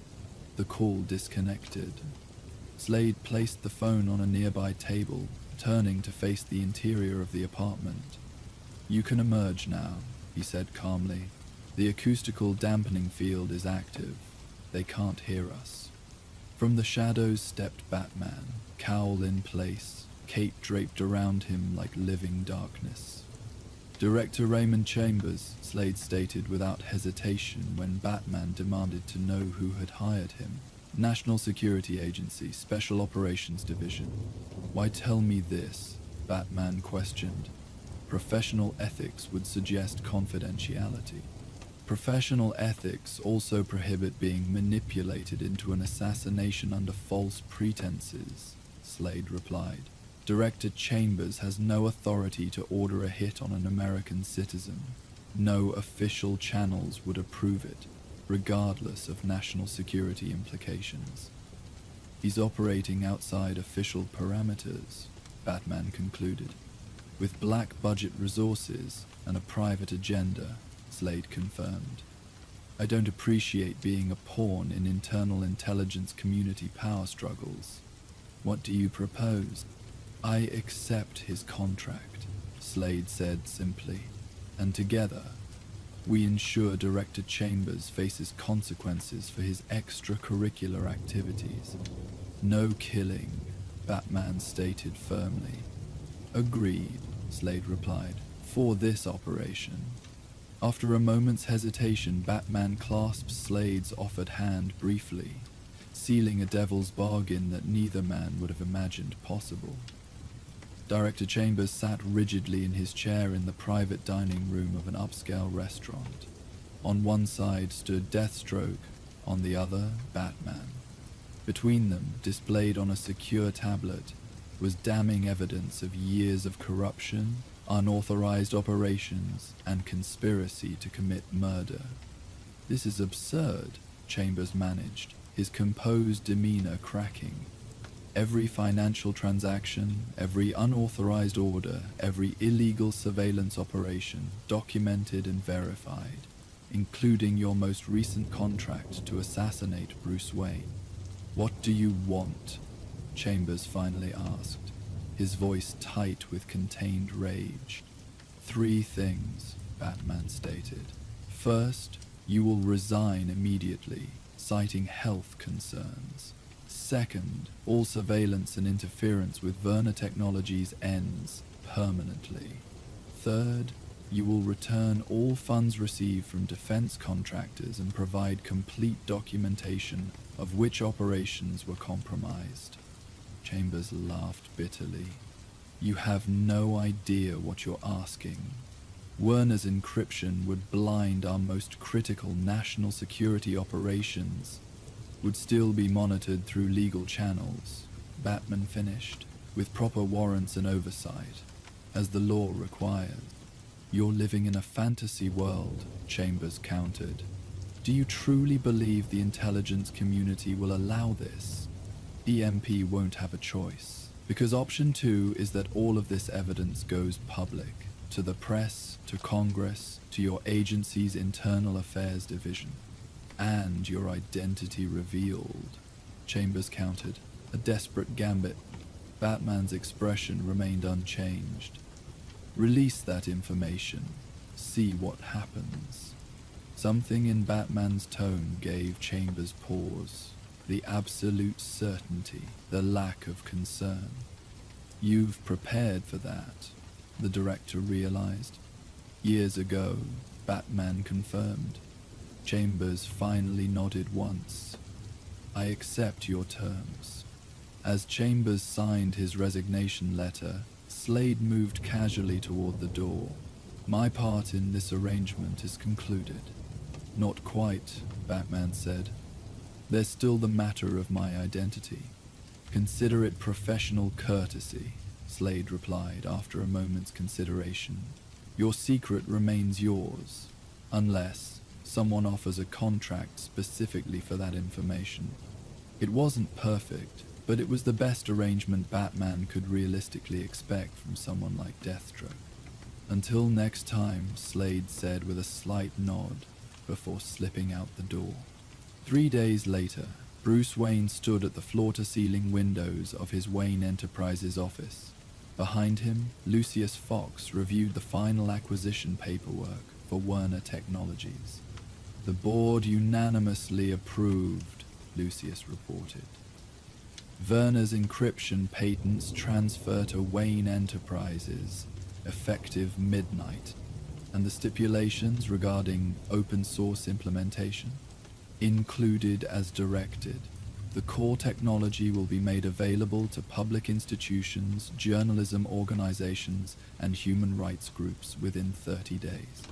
The call disconnected. Slade placed the phone on a nearby table, turning to face the interior of the apartment. You can emerge now, he said calmly. The acoustical dampening field is active. They can't hear us. From the shadows stepped Batman, cowl in place, cape draped around him like living darkness. Director Raymond Chambers, Slade stated without hesitation when Batman demanded to know who had hired him. National Security Agency, Special Operations Division. Why tell me this? Batman questioned. Professional ethics would suggest confidentiality. Professional ethics also prohibit being manipulated into an assassination under false pretenses, Slade replied. Director Chambers has no authority to order a hit on an American citizen. No official channels would approve it, regardless of national security implications. He's operating outside official parameters, Batman concluded. With black budget resources and a private agenda, Slade confirmed. I don't appreciate being a pawn in internal intelligence community power struggles. What do you propose? I accept his contract, Slade said simply, and together, we ensure Director Chambers faces consequences for his extracurricular activities. No killing, Batman stated firmly. Agreed, Slade replied, for this operation. After a moment's hesitation, Batman clasped Slade's offered hand briefly, sealing a devil's bargain that neither man would have imagined possible. Director Chambers sat rigidly in his chair in the private dining room of an upscale restaurant. On one side stood Deathstroke, on the other, Batman. Between them, displayed on a secure tablet, was damning evidence of years of corruption, unauthorized operations, and conspiracy to commit murder. This is absurd, Chambers managed, his composed demeanor cracking. Every financial transaction, every unauthorized order, every illegal surveillance operation documented and verified, including your most recent contract to assassinate Bruce Wayne. What do you want? Chambers finally asked, his voice tight with contained rage. 3 things, Batman stated. First, you will resign immediately, citing health concerns. Second, all surveillance and interference with Verna Technologies ends permanently. Third, you will return all funds received from defense contractors and provide complete documentation of which operations were compromised. Chambers laughed bitterly. You have no idea what you're asking. Werner's encryption would blind our most critical national security operations, would still be monitored through legal channels, Batman finished, with proper warrants and oversight, as the law requires. You're living in a fantasy world, Chambers countered. Do you truly believe the intelligence community will allow this? EMP won't have a choice, because option 2 is that all of this evidence goes public. To the press, to Congress, to your agency's internal affairs division. And your identity revealed. Chambers countered, a desperate gambit. Batman's expression remained unchanged. Release that information. See what happens. Something in Batman's tone gave Chambers pause. The absolute certainty, the lack of concern. You've prepared for that, the director realized. Years ago, Batman confirmed. Chambers finally nodded once. I accept your terms. As Chambers signed his resignation letter, Slade moved casually toward the door. My part in this arrangement is concluded. Not quite, Batman said. There's still the matter of my identity. Consider it professional courtesy, Slade replied after a moment's consideration. Your secret remains yours, unless someone offers a contract specifically for that information. It wasn't perfect, but it was the best arrangement Batman could realistically expect from someone like Deathstroke. Until next time, Slade said with a slight nod before slipping out the door. 3 days later, Bruce Wayne stood at the floor-to-ceiling windows of his Wayne Enterprises office. Behind him, Lucius Fox reviewed the final acquisition paperwork for Werner Technologies. The board unanimously approved, Lucius reported. Werner's encryption patents transfer to Wayne Enterprises, effective midnight, and the stipulations regarding open-source implementation included as directed. The core technology will be made available to public institutions, journalism organizations, and human rights groups within 30 days.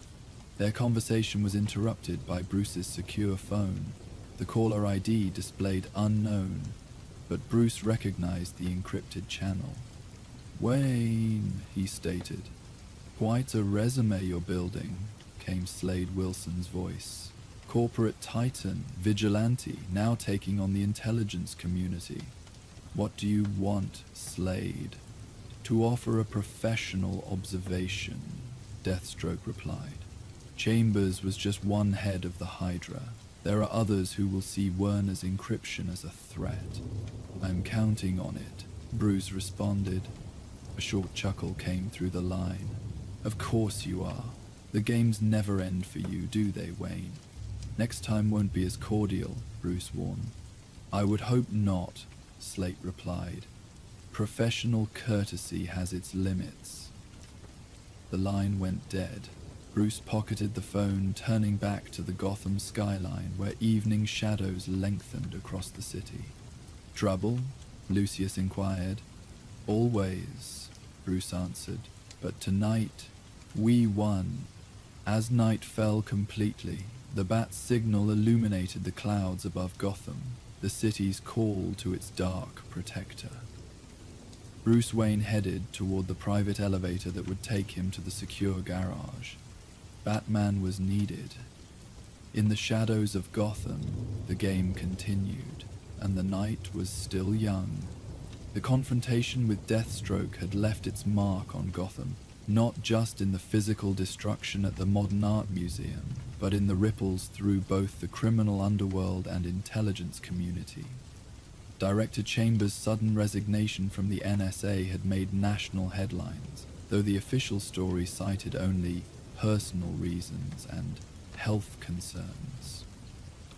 Their conversation was interrupted by Bruce's secure phone. The caller ID displayed unknown, but Bruce recognized the encrypted channel. Wayne, he stated. Quite a resume you're building, came Slade Wilson's voice. Corporate titan, vigilante, now taking on the intelligence community. What do you want, Slade? To offer a professional observation, Deathstroke replied. Chambers was just one head of the Hydra. There are others who will see Werner's encryption as a threat. I'm counting on it, Bruce responded. A short chuckle came through the line. Of course you are. The games never end for you, do they, Wayne? Next time won't be as cordial, Bruce warned. I would hope not, Slate replied. Professional courtesy has its limits. The line went dead. Bruce pocketed the phone, turning back to the Gotham skyline where evening shadows lengthened across the city. Trouble? Lucius inquired. Always, Bruce answered. But tonight, we won. As night fell completely, the bat signal illuminated the clouds above Gotham, the city's call to its dark protector. Bruce Wayne headed toward the private elevator that would take him to the secure garage. Batman was needed. In the shadows of Gotham, the game continued, and the night was still young. The confrontation with Deathstroke had left its mark on Gotham, not just in the physical destruction at the Modern Art Museum, but in the ripples through both the criminal underworld and intelligence community. Director Chambers' sudden resignation from the NSA had made national headlines, though the official story cited only personal reasons and health concerns.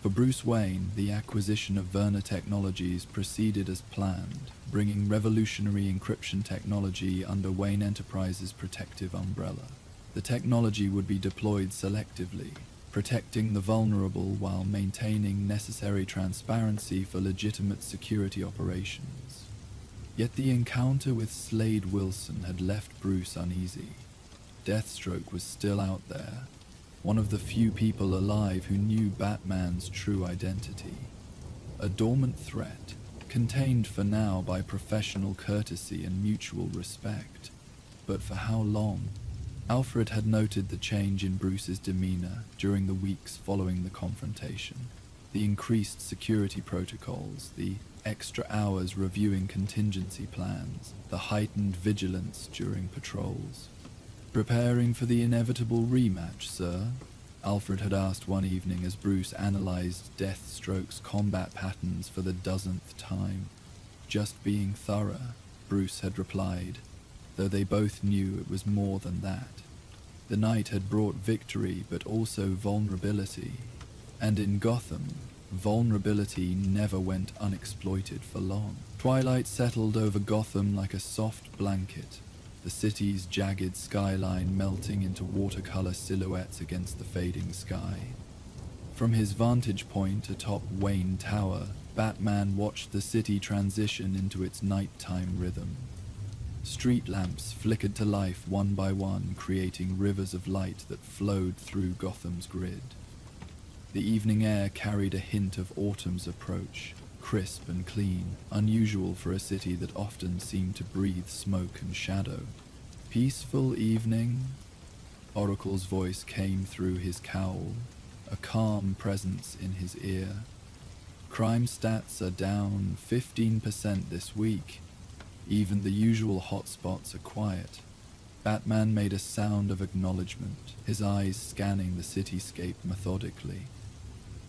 For Bruce Wayne, the acquisition of Werner Technologies proceeded as planned, bringing revolutionary encryption technology under Wayne Enterprises' protective umbrella. The technology would be deployed selectively, protecting the vulnerable while maintaining necessary transparency for legitimate security operations. Yet the encounter with Slade Wilson had left Bruce uneasy. Deathstroke was still out there, one of the few people alive who knew Batman's true identity. A dormant threat, contained for now by professional courtesy and mutual respect. But for how long? Alfred had noted the change in Bruce's demeanor during the weeks following the confrontation. The increased security protocols, the extra hours reviewing contingency plans, the heightened vigilance during patrols. Preparing for the inevitable rematch, sir? Alfred had asked one evening as Bruce analyzed Deathstroke's combat patterns for the dozenth time. Just being thorough, Bruce had replied, though they both knew it was more than that. The night had brought victory but also vulnerability, and in Gotham, vulnerability never went unexploited for long. Twilight settled over Gotham like a soft blanket, the city's jagged skyline melting into watercolor silhouettes against the fading sky. From his vantage point atop Wayne Tower, Batman watched the city transition into its nighttime rhythm. Street lamps flickered to life one by one, creating rivers of light that flowed through Gotham's grid. The evening air carried a hint of autumn's approach, crisp and clean, unusual for a city that often seemed to breathe smoke and shadow. Peaceful evening? Oracle's voice came through his cowl, a calm presence in his ear. Crime stats are down 15% this week. Even the usual hotspots are quiet. Batman made a sound of acknowledgement, his eyes scanning the cityscape methodically.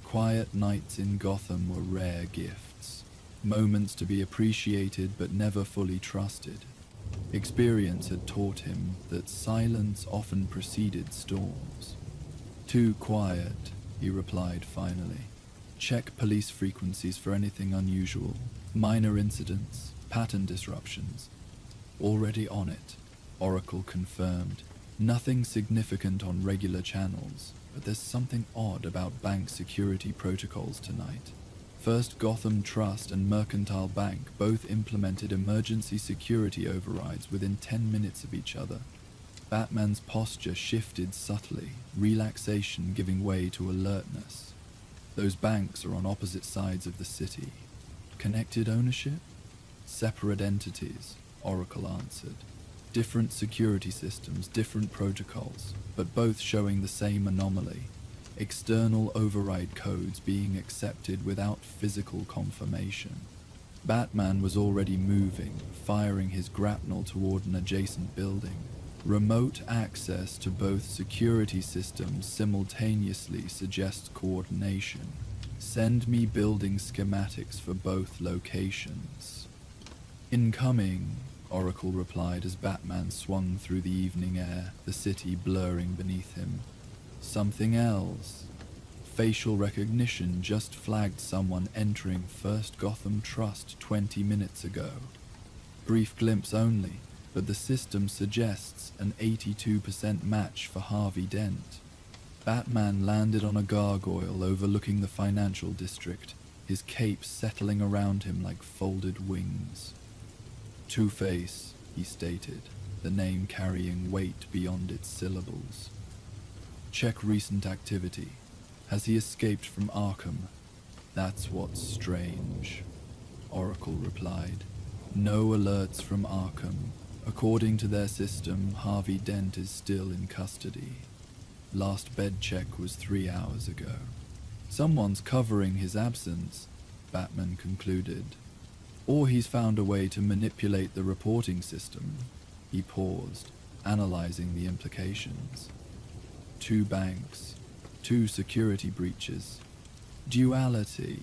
Quiet nights in Gotham were rare gifts, moments to be appreciated but never fully trusted. Experience had taught him that silence often preceded storms. Too quiet, he replied finally. Check police frequencies for anything unusual, minor incidents, pattern disruptions. Already on it, Oracle confirmed. Nothing significant on regular channels, but there's something odd about bank security protocols tonight. First Gotham Trust and Mercantile Bank both implemented emergency security overrides within 10 minutes of each other. Batman's posture shifted subtly, relaxation giving way to alertness. Those banks are on opposite sides of the city. Connected ownership? Separate entities, Oracle answered. Different security systems, different protocols, but both showing the same anomaly. External override codes being accepted without physical confirmation. Batman was already moving, firing his grapnel toward an adjacent building. Remote access to both security systems simultaneously suggests coordination. Send me building schematics for both locations. Incoming, Oracle replied as Batman swung through the evening air, the city blurring beneath him. Something else. Facial recognition just flagged someone entering First Gotham Trust 20 minutes ago. Brief glimpse only, but the system suggests an 82% match for Harvey Dent. Batman landed on a gargoyle overlooking the financial district, his cape settling around him like folded wings. Two-Face, he stated, the name carrying weight beyond its syllables. Check recent activity. Has he escaped from Arkham? That's what's strange, Oracle replied. No alerts from Arkham. According to their system, Harvey Dent is still in custody. Last bed check was 3 hours ago. Someone's covering his absence, Batman concluded. Or he's found a way to manipulate the reporting system. He paused, analyzing the implications. 2 banks, 2 security breaches. Duality,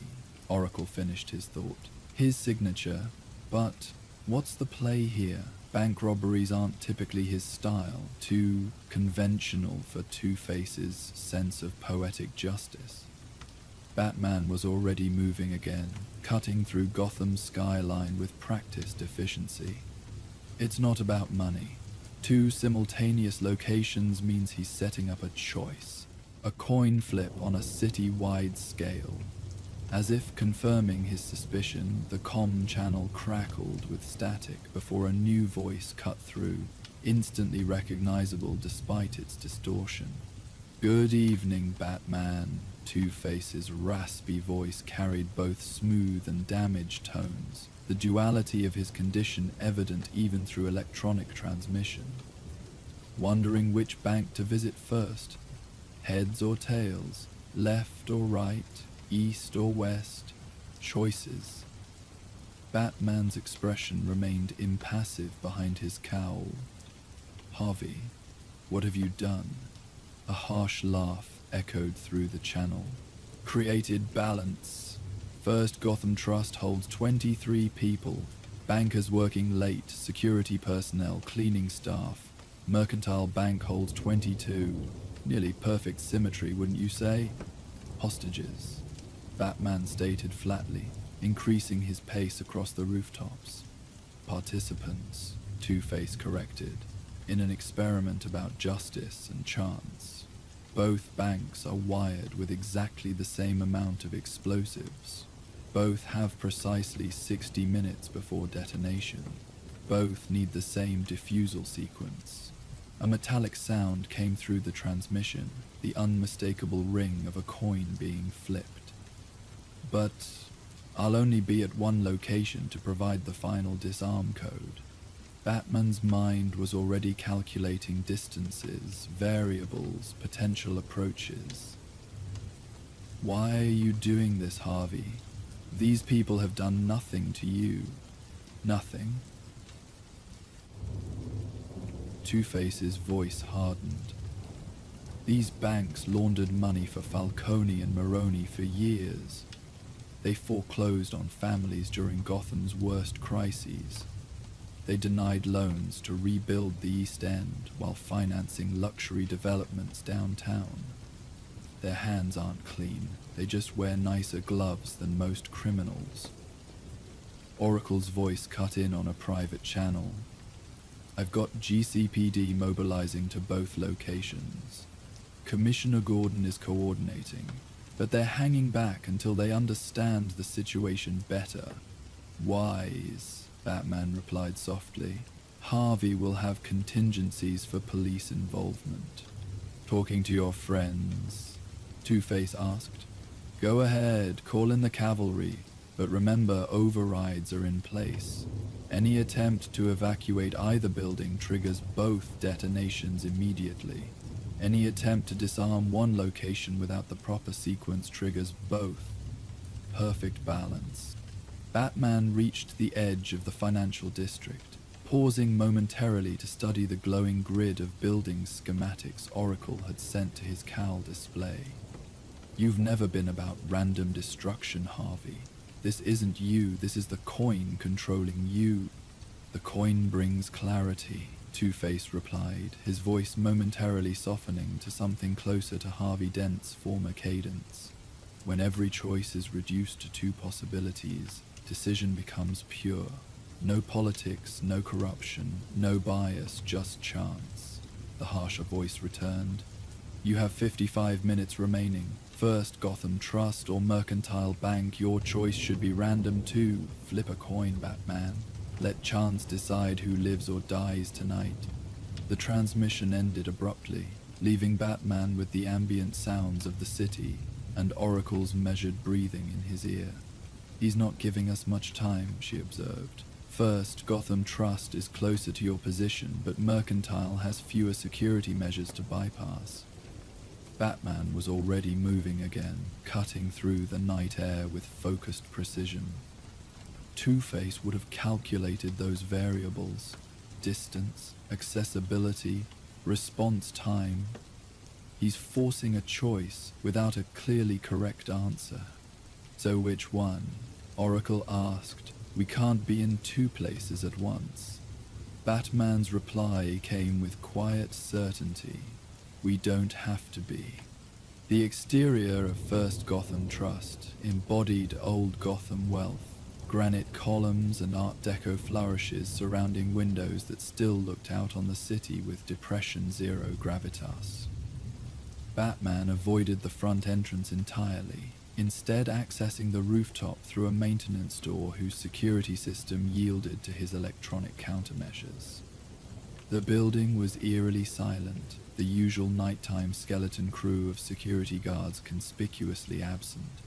Oracle finished his thought. His signature, but what's the play here? Bank robberies aren't typically his style, too conventional for Two-Face's sense of poetic justice. Batman was already moving again, cutting through Gotham's skyline with practiced efficiency. It's not about money. 2 simultaneous locations means he's setting up a choice, a coin flip on a city-wide scale. As if confirming his suspicion, the comm channel crackled with static before a new voice cut through, instantly recognizable despite its distortion. Good evening, Batman. Two-Face's raspy voice carried both smooth and damaged tones, the duality of his condition evident even through electronic transmission. Wondering which bank to visit first? Heads or tails? Left or right? East or west? Choices. Batman's expression remained impassive behind his cowl. Harvey, what have you done?" A harsh laugh echoed through the channel. "Created balance. First Gotham Trust holds 23 people, bankers working late, security personnel, cleaning staff. Mercantile Bank holds 22. Nearly perfect symmetry, wouldn't you say?" "Hostages," Batman stated flatly, increasing his pace across the rooftops. "Participants," Two-Face corrected, "in an experiment about justice and chance. Both banks are wired with exactly the same amount of explosives. Both have precisely 60 minutes before detonation. Both need the same diffusal sequence." A metallic sound came through the transmission, the unmistakable ring of a coin being flipped. "But I'll only be at one location to provide the final disarm code." Batman's mind was already calculating distances, variables, potential approaches. "Why are you doing this, Harvey? These people have done nothing to you." "Nothing?" Two-Face's voice hardened. "These banks laundered money for Falcone and Maroni for years. They foreclosed on families during Gotham's worst crises. They denied loans to rebuild the East End while financing luxury developments downtown. Their hands aren't clean, they just wear nicer gloves than most criminals." Oracle's voice cut in on a private channel. "I've got GCPD mobilizing to both locations. Commissioner Gordon is coordinating, but they're hanging back until they understand the situation better." "Wise," Batman replied softly. "Harvey will have contingencies for police involvement." "Talking to your friends?" Two-Face asked. "Go ahead, call in the cavalry, but remember overrides are in place. Any attempt to evacuate either building triggers both detonations immediately. Any attempt to disarm one location without the proper sequence triggers both. Perfect balance." Batman reached the edge of the financial district, pausing momentarily to study the glowing grid of building schematics Oracle had sent to his CAL display. "You've never been about random destruction, Harvey. This isn't you, this is the coin controlling you." "The coin brings clarity," Two-Face replied, his voice momentarily softening to something closer to Harvey Dent's former cadence. "When every choice is reduced to two possibilities, decision becomes pure. No politics, no corruption, no bias, just chance." The harsher voice returned. "You have 55 minutes remaining. First Gotham Trust or Mercantile Bank, your choice should be random too. Flip a coin, Batman. Let chance decide who lives or dies tonight." The transmission ended abruptly, leaving Batman with the ambient sounds of the city and Oracle's measured breathing in his ear. "He's not giving us much time," she observed. "First, Gotham Trust is closer to your position, but Mercantile has fewer security measures to bypass." Batman was already moving again, cutting through the night air with focused precision. Two-Face would have calculated those variables: distance, accessibility, response time. He's forcing a choice without a clearly correct answer. "So which one?" Oracle asked. "We can't be in two places at once." Batman's reply came with quiet certainty. "We don't have to be." The exterior of First Gotham Trust embodied old Gotham wealth, granite columns and Art Deco flourishes surrounding windows that still looked out on the city with Depression Zero gravitas. Batman avoided the front entrance entirely, instead accessing the rooftop through a maintenance door whose security system yielded to his electronic countermeasures. The building was eerily silent, the usual nighttime skeleton crew of security guards conspicuously absent.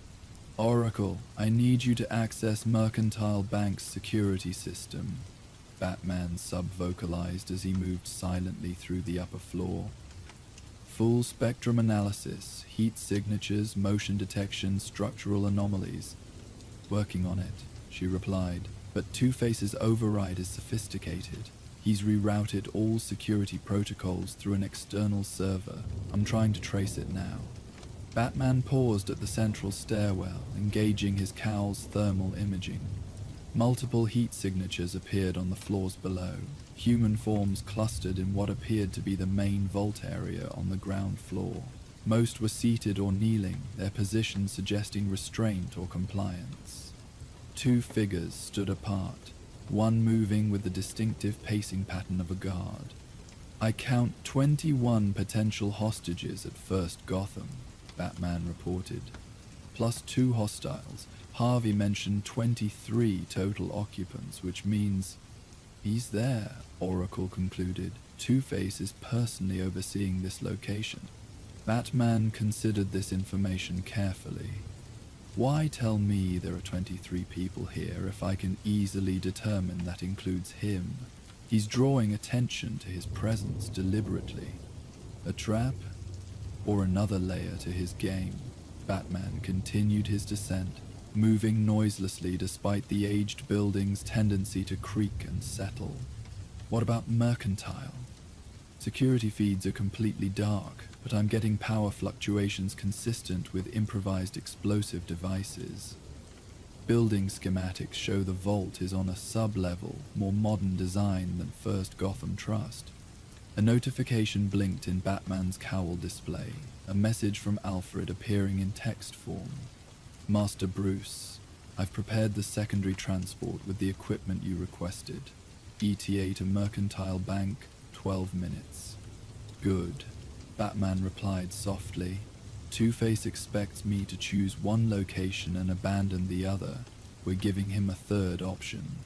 "Oracle, I need you to access Mercantile Bank's security system," Batman sub-vocalized as he moved silently through the upper floor. "Full spectrum analysis, heat signatures, motion detection, structural anomalies." "Working on it," she replied, "but Two-Face's override is sophisticated. He's rerouted all security protocols through an external server. I'm trying to trace it now. Batman paused at the central stairwell, engaging his cowl's thermal imaging. Multiple heat signatures appeared on the floors below, human forms clustered in what appeared to be the main vault area on the ground floor. Most were seated or kneeling, their positions suggesting restraint or compliance. Two figures stood apart, one moving with the distinctive pacing pattern of a guard. I count 21 potential hostages at First Gotham, Batman reported. Plus 2 hostiles. Harvey mentioned 23 total occupants, which means he's there, Oracle concluded. Two-Face is personally overseeing this location. Batman considered this information carefully. Why tell me there are 23 people here if I can easily determine that includes him? He's drawing attention to his presence deliberately. A trap? Or another layer to his game? Batman continued his descent, moving noiselessly despite the aged building's tendency to creak and settle. What about Mercantile? Security feeds are completely dark, but I'm getting power fluctuations consistent with improvised explosive devices. Building schematics show the vault is on a sub-level, more modern design than First Gotham Trust. A notification blinked in Batman's cowl display, a message from Alfred appearing in text form. Master Bruce, I've prepared the secondary transport with the equipment you requested. ETA to Mercantile Bank, 12 minutes. Good. Batman replied softly. Two-Face expects me to choose one location and abandon the other. We're giving him a third option.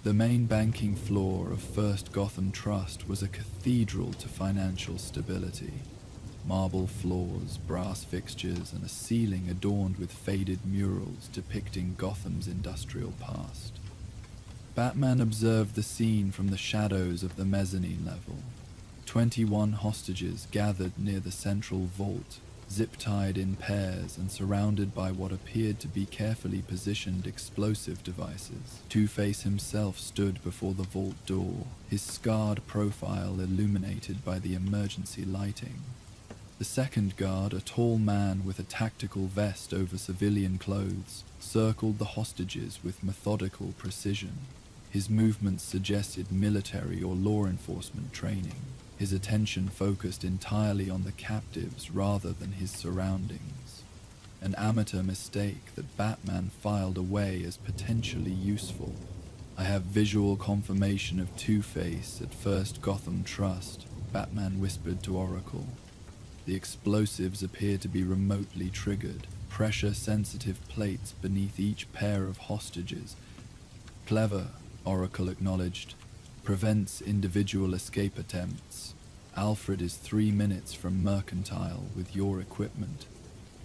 The main banking floor of First Gotham Trust was a cathedral to financial stability. Marble floors, brass fixtures, and a ceiling adorned with faded murals depicting Gotham's industrial past. Batman observed the scene from the shadows of the mezzanine level. 21 hostages gathered near the central vault, zip-tied in pairs and surrounded by what appeared to be carefully positioned explosive devices. Two-Face himself stood before the vault door, his scarred profile illuminated by the emergency lighting. The second guard, a tall man with a tactical vest over civilian clothes, circled the hostages with methodical precision. His movements suggested military or law enforcement training, his attention focused entirely on the captives rather than his surroundings. An amateur mistake that Batman filed away as potentially useful. I have visual confirmation of Two-Face at First Gotham Trust, Batman whispered to Oracle. The explosives appear to be remotely triggered, pressure-sensitive plates beneath each pair of hostages. Clever, Oracle acknowledged. Prevents individual escape attempts. Alfred is 3 minutes from Mercantile with your equipment.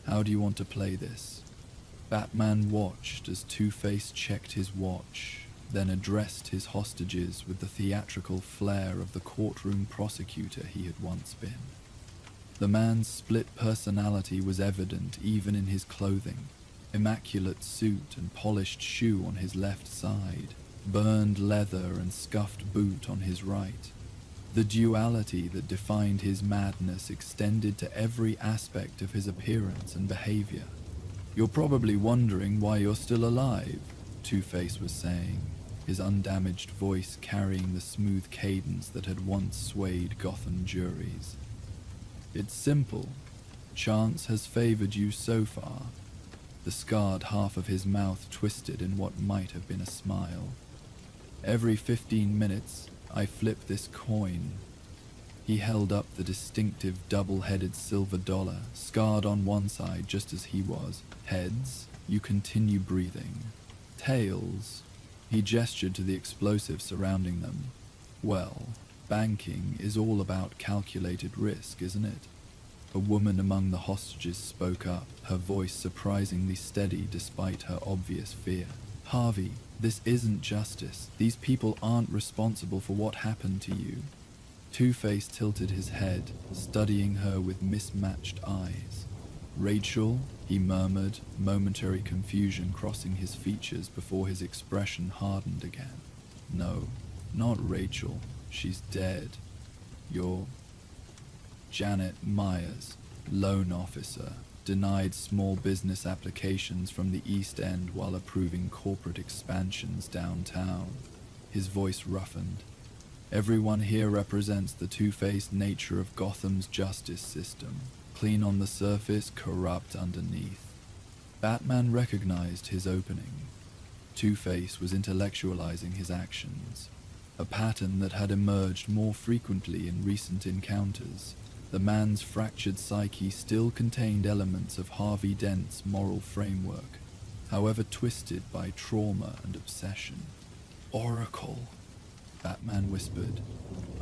How do you want to play this? Batman watched as Two-Face checked his watch, then addressed his hostages with the theatrical flair of the courtroom prosecutor he had once been. The man's split personality was evident even in his clothing. Immaculate suit and polished shoe on his left side, burned leather and scuffed boot on his right. The duality that defined his madness extended to every aspect of his appearance and behavior. You're probably wondering why you're still alive, Two-Face was saying, his undamaged voice carrying the smooth cadence that had once swayed Gotham juries. It's simple. Chance has favored you so far. The scarred half of his mouth twisted in what might have been a smile. Every 15 minutes, I flip this coin. He held up the distinctive double-headed silver dollar, scarred on one side just as he was. Heads, you continue breathing. Tails, he gestured to the explosives surrounding them. Well, banking is all about calculated risk, isn't it? A woman among the hostages spoke up, her voice surprisingly steady despite her obvious fear. Harvey, this isn't justice. These people aren't responsible for what happened to you. Two-Face tilted his head, studying her with mismatched eyes. Rachel, he murmured, momentary confusion crossing his features before his expression hardened again. No, not Rachel. She's dead. You're Janet Myers, loan officer, denied small business applications from the East End while approving corporate expansions downtown. His voice roughened. Everyone here represents the two-faced nature of Gotham's justice system, clean on the surface, corrupt underneath. Batman recognized his opening. Two-Face was intellectualizing his actions, a pattern that had emerged more frequently in recent encounters. The man's fractured psyche still contained elements of Harvey Dent's moral framework, however twisted by trauma and obsession. "Oracle," Batman whispered.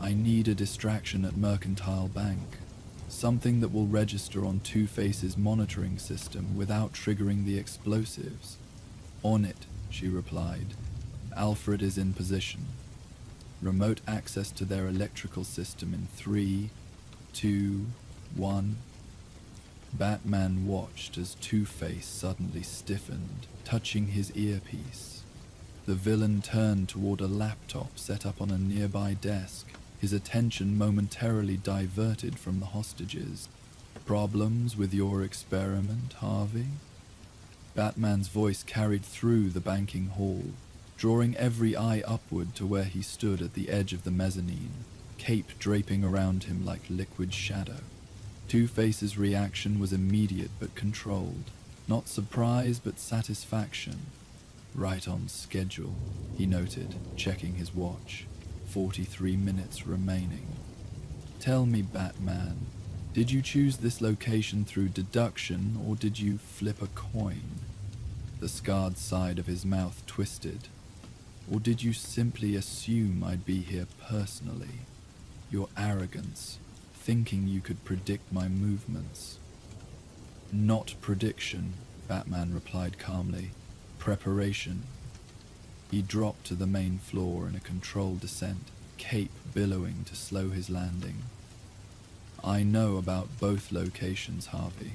"I need a distraction at Mercantile Bank. Something that will register on Two-Face's monitoring system without triggering the explosives." "On it," she replied. "Alfred is in position. Remote access to their electrical system in 3, 2, 1. Batman watched as Two-Face suddenly stiffened, touching his earpiece. The villain turned toward a laptop set up on a nearby desk, his attention momentarily diverted from the hostages. "Problems with your experiment, Harvey?" Batman's voice carried through the banking hall, drawing every eye upward to where he stood at the edge of the mezzanine, cape draping around him like liquid shadow. Two-Face's reaction was immediate but controlled, not surprise but satisfaction. "Right on schedule," he noted, checking his watch. 43 minutes remaining. "Tell me, Batman, did you choose this location through deduction or did you flip a coin?" The scarred side of his mouth twisted. "Or did you simply assume I'd be here personally? Your arrogance, thinking you could predict my movements." "Not prediction," Batman replied calmly. "Preparation." He dropped to the main floor in a controlled descent, cape billowing to slow his landing. "I know about both locations, Harvey.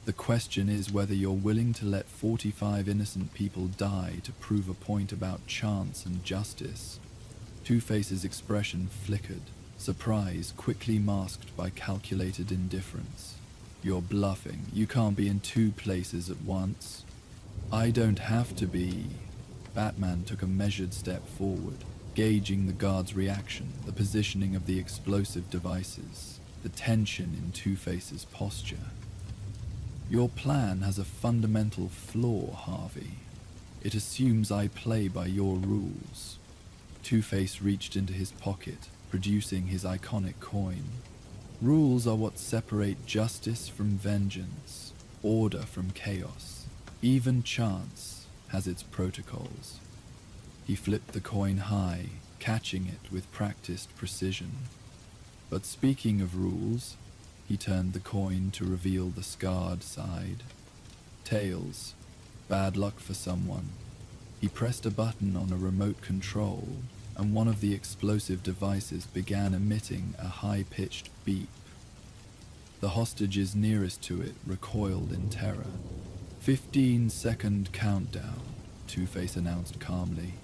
The question is whether you're willing to let 45 innocent people die to prove a point about chance and justice." Two-Face's expression flickered, surprise quickly masked by calculated indifference. "You're bluffing. You can't be in two places at once." "I don't have to be." Batman took a measured step forward, gauging the guard's reaction, the positioning of the explosive devices, the tension in Two-Face's posture. "Your plan has a fundamental flaw, Harvey. It assumes I play by your rules." Two-Face reached into his pocket, producing his iconic coin. "Rules are what separate justice from vengeance, order from chaos. Even chance has its protocols." He flipped the coin high, catching it with practiced precision. "But speaking of rules," he turned the coin to reveal the scarred side. "Tails. Bad luck for someone." He pressed a button on a remote control, and one of the explosive devices began emitting a high-pitched beep. The hostages nearest to it recoiled in terror. 15-second countdown, Two-Face announced calmly.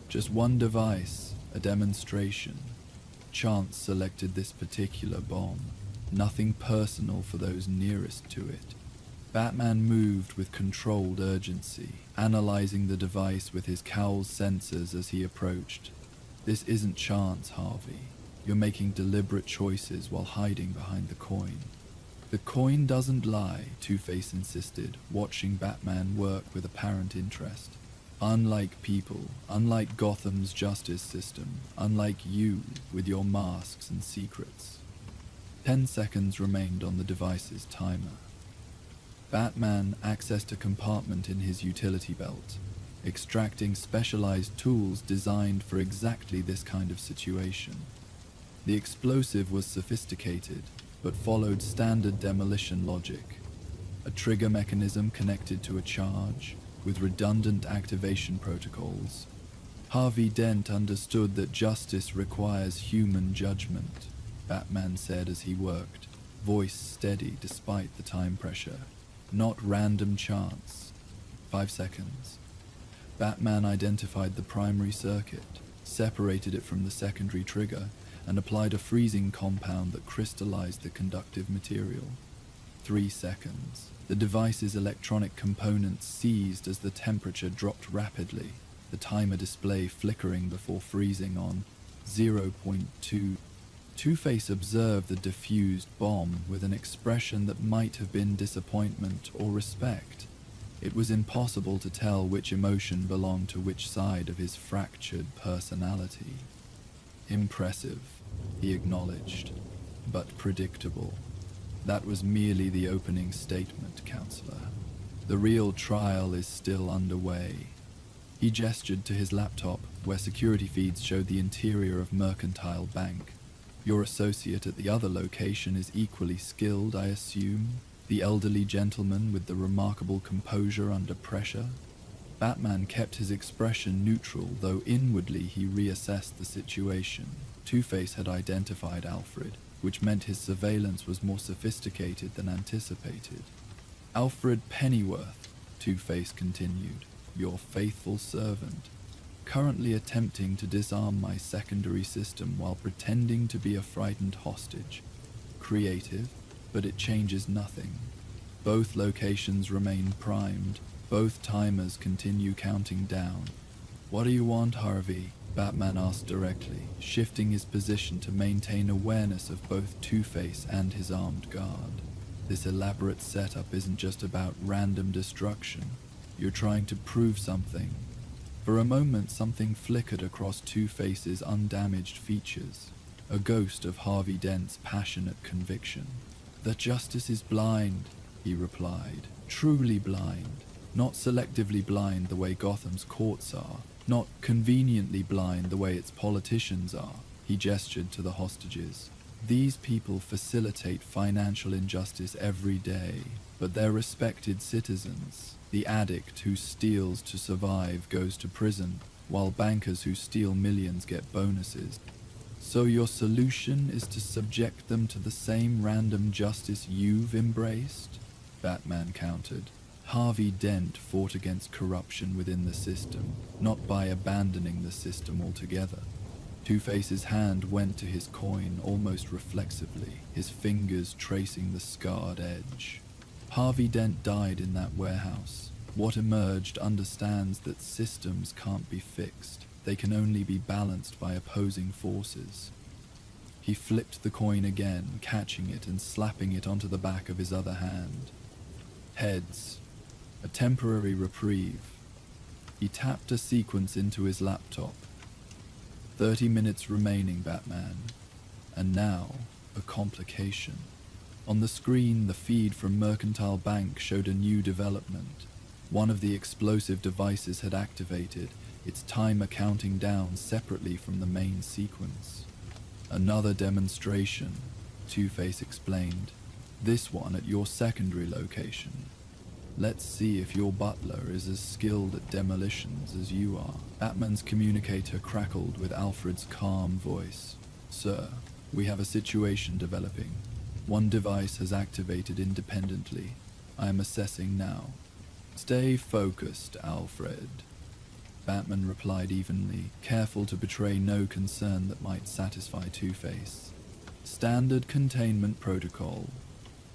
"Just one device, a demonstration. Chance selected this particular bomb. Nothing personal for those nearest to it." Batman moved with controlled urgency, analyzing the device with his cowl's sensors as he approached. "This isn't chance, Harvey. You're making deliberate choices while hiding behind the coin." "The coin doesn't lie," Two-Face insisted, watching Batman work with apparent interest. "Unlike people, unlike Gotham's justice system, unlike you with your masks and secrets." 10 seconds remained on the device's timer. Batman accessed a compartment in his utility belt, extracting specialized tools designed for exactly this kind of situation. The explosive was sophisticated, but followed standard demolition logic. A trigger mechanism connected to a charge, with redundant activation protocols. Harvey Dent understood that justice requires human judgment, Batman said as he worked, voice steady despite the time pressure. Not random chance. 5 seconds. Batman identified the primary circuit, separated it from the secondary trigger, and applied a freezing compound that crystallized the conductive material. 3 seconds. The device's electronic components seized as the temperature dropped rapidly, the timer display flickering before freezing on 0.2. Two-Face observed the diffused bomb with an expression that might have been disappointment or respect. It was impossible to tell which emotion belonged to which side of his fractured personality. Impressive, he acknowledged, but predictable. That was merely the opening statement, Counselor. The real trial is still underway. He gestured to his laptop, where security feeds showed the interior of Mercantile Bank. Your associate at the other location is equally skilled, I assume? The elderly gentleman with the remarkable composure under pressure? Batman kept his expression neutral, though inwardly he reassessed the situation. Two-Face had identified Alfred, which meant his surveillance was more sophisticated than anticipated. Alfred Pennyworth, Two-Face continued, your faithful servant, currently attempting to disarm my secondary system while pretending to be a frightened hostage. Creative, but it changes nothing. Both locations remain primed. Both timers continue counting down. What do you want, Harvey? Batman asked directly, shifting his position to maintain awareness of both Two-Face and his armed guard. This elaborate setup isn't just about random destruction. You're trying to prove something. For a moment, something flickered across Two-Face's undamaged features, a ghost of Harvey Dent's passionate conviction. The justice is blind, he replied, truly blind, not selectively blind the way Gotham's courts are, not conveniently blind the way its politicians are. He gestured to the hostages. These people facilitate financial injustice every day, but they're respected citizens. The addict who steals to survive goes to prison, while bankers who steal millions get bonuses. So your solution is to subject them to the same random justice you've embraced? Batman countered. Harvey Dent fought against corruption within the system, not by abandoning the system altogether. Two-Face's hand went to his coin almost reflexively, his fingers tracing the scarred edge. Harvey Dent died in that warehouse. What emerged understands that systems can't be fixed. They can only be balanced by opposing forces. He flipped the coin again, catching it and slapping it onto the back of his other hand. Heads. A temporary reprieve. He tapped a sequence into his laptop. 30 minutes remaining, Batman. And now, a complication. On the screen, the feed from Mercantile Bank showed a new development. One of the explosive devices had activated, its timer counting down separately from the main sequence. Another demonstration, Two-Face explained. This one at your secondary location. Let's see if your butler is as skilled at demolitions as you are. Batman's communicator crackled with Alfred's calm voice. Sir, we have a situation developing. One device has activated independently. I am assessing now. Stay focused, Alfred. Batman replied evenly, careful to betray no concern that might satisfy Two-Face. Standard containment protocol.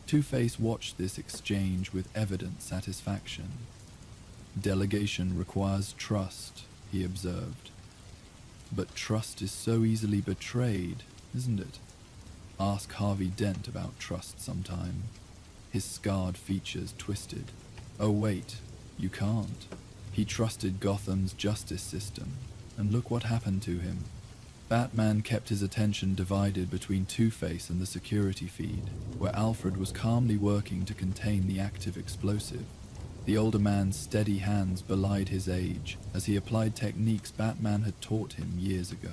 Two-Face watched this exchange with evident satisfaction. Delegation requires trust, he observed. But trust is so easily betrayed, isn't it? Ask Harvey Dent about trust sometime. His scarred features twisted. Oh wait, you can't. He trusted Gotham's justice system, and look what happened to him. Batman kept his attention divided between Two-Face and the security feed, where Alfred was calmly working to contain the active explosive. The older man's steady hands belied his age, as he applied techniques Batman had taught him years ago.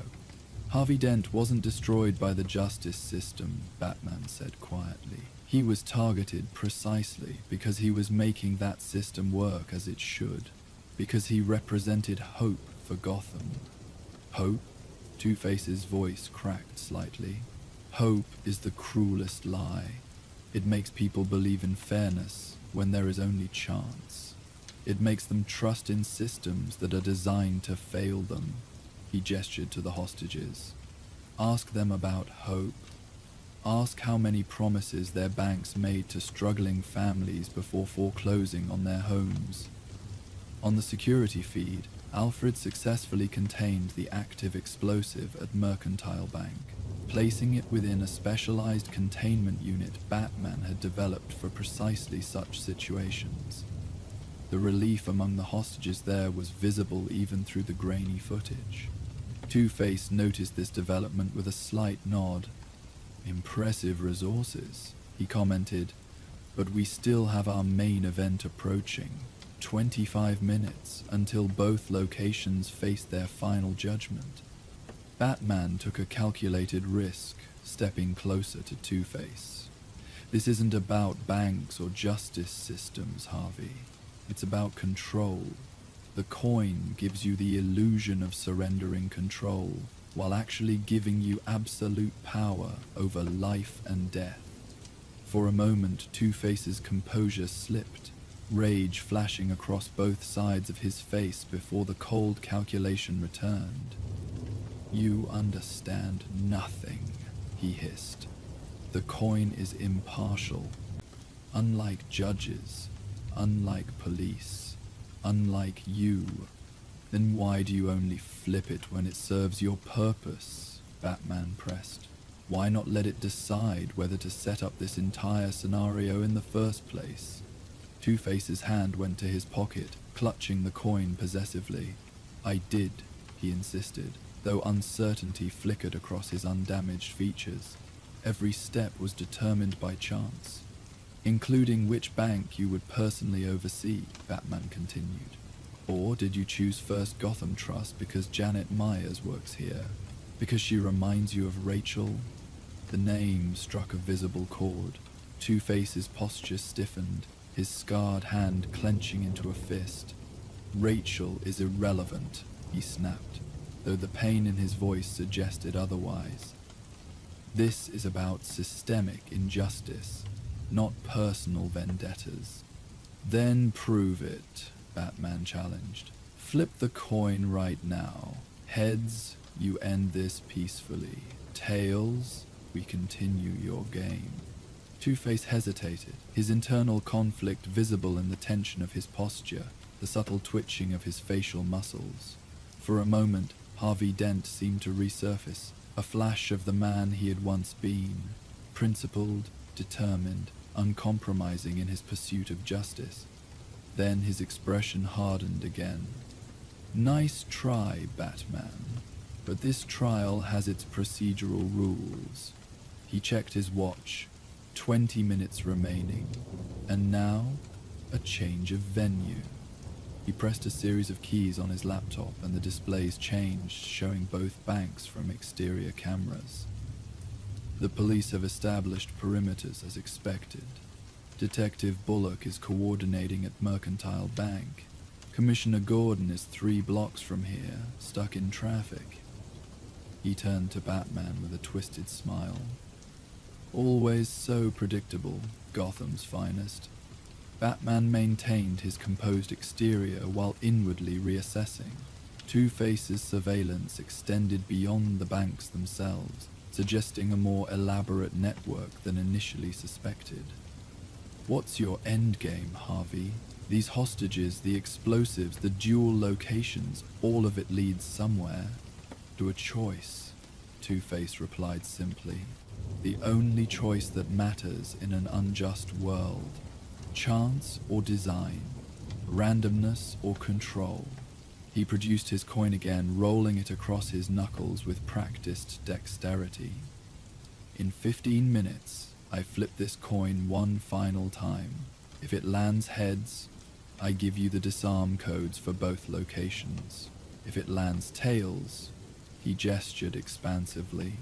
Harvey Dent wasn't destroyed by the justice system, Batman said quietly. He was targeted precisely because he was making that system work as it should, because he represented hope for Gotham. Hope? Two-Face's voice cracked slightly. Hope is the cruelest lie. It makes people believe in fairness when there is only chance. It makes them trust in systems that are designed to fail them. He gestured to the hostages. Ask them about hope. Ask how many promises their banks made to struggling families before foreclosing on their homes. On the security feed, Alfred successfully contained the active explosive at Mercantile Bank, placing it within a specialized containment unit Batman had developed for precisely such situations. The relief among the hostages there was visible even through the grainy footage. Two-Face noticed this development with a slight nod. "Impressive resources," he commented, "but we still have our main event approaching. 25 minutes until both locations face their final judgment." Batman took a calculated risk, stepping closer to Two-Face. "This isn't about banks or justice systems, Harvey. It's about control. The coin gives you the illusion of surrendering control, while actually giving you absolute power over life and death." For a moment, Two-Face's composure slipped, rage flashing across both sides of his face before the cold calculation returned. "You understand nothing," he hissed. "The coin is impartial. Unlike judges, unlike police, unlike you. Then why do you only flip it when it serves your purpose?" Batman pressed. "Why not let it decide whether to set up this entire scenario in the first place?" Two-Face's hand went to his pocket, clutching the coin possessively. "I did," he insisted, though uncertainty flickered across his undamaged features. "Every step was determined by chance, including which bank you would personally oversee," Batman continued. "Or did you choose First Gotham Trust because Janet Myers works here? Because she reminds you of Rachel?" The name struck a visible chord. Two-Face's posture stiffened, his scarred hand clenching into a fist. "Rachel is irrelevant," he snapped, though the pain in his voice suggested otherwise. "This is about systemic injustice, not personal vendettas." "Then prove it," Batman challenged. "Flip the coin right now. Heads, you end this peacefully. Tails, we continue your game." Two-Face hesitated, his internal conflict visible in the tension of his posture, the subtle twitching of his facial muscles. For a moment, Harvey Dent seemed to resurface, a flash of the man he had once been, principled, determined, uncompromising in his pursuit of justice. Then his expression hardened again. "Nice try, Batman, but this trial has its procedural rules." He checked his watch. 20 minutes remaining. And now, a change of venue. He pressed a series of keys on his laptop and the displays changed, showing both banks from exterior cameras. "The police have established perimeters as expected. Detective Bullock is coordinating at Mercantile Bank. Commissioner Gordon is 3 blocks from here, stuck in traffic." He turned to Batman with a twisted smile. Always so predictable, Gotham's finest. Batman maintained his composed exterior while inwardly reassessing. Two-Face's surveillance extended beyond the banks themselves, suggesting a more elaborate network than initially suspected. "What's your endgame, Harvey? These hostages, the explosives, the dual locations, all of it leads somewhere." "To a choice," Two-Face replied simply. "The only choice that matters in an unjust world. Chance or design, randomness or control." He produced his coin again, rolling it across his knuckles with practiced dexterity. "In 15 minutes, I flip this coin one final time. If it lands heads, I give you the disarm codes for both locations. If it lands tails," he gestured expansively,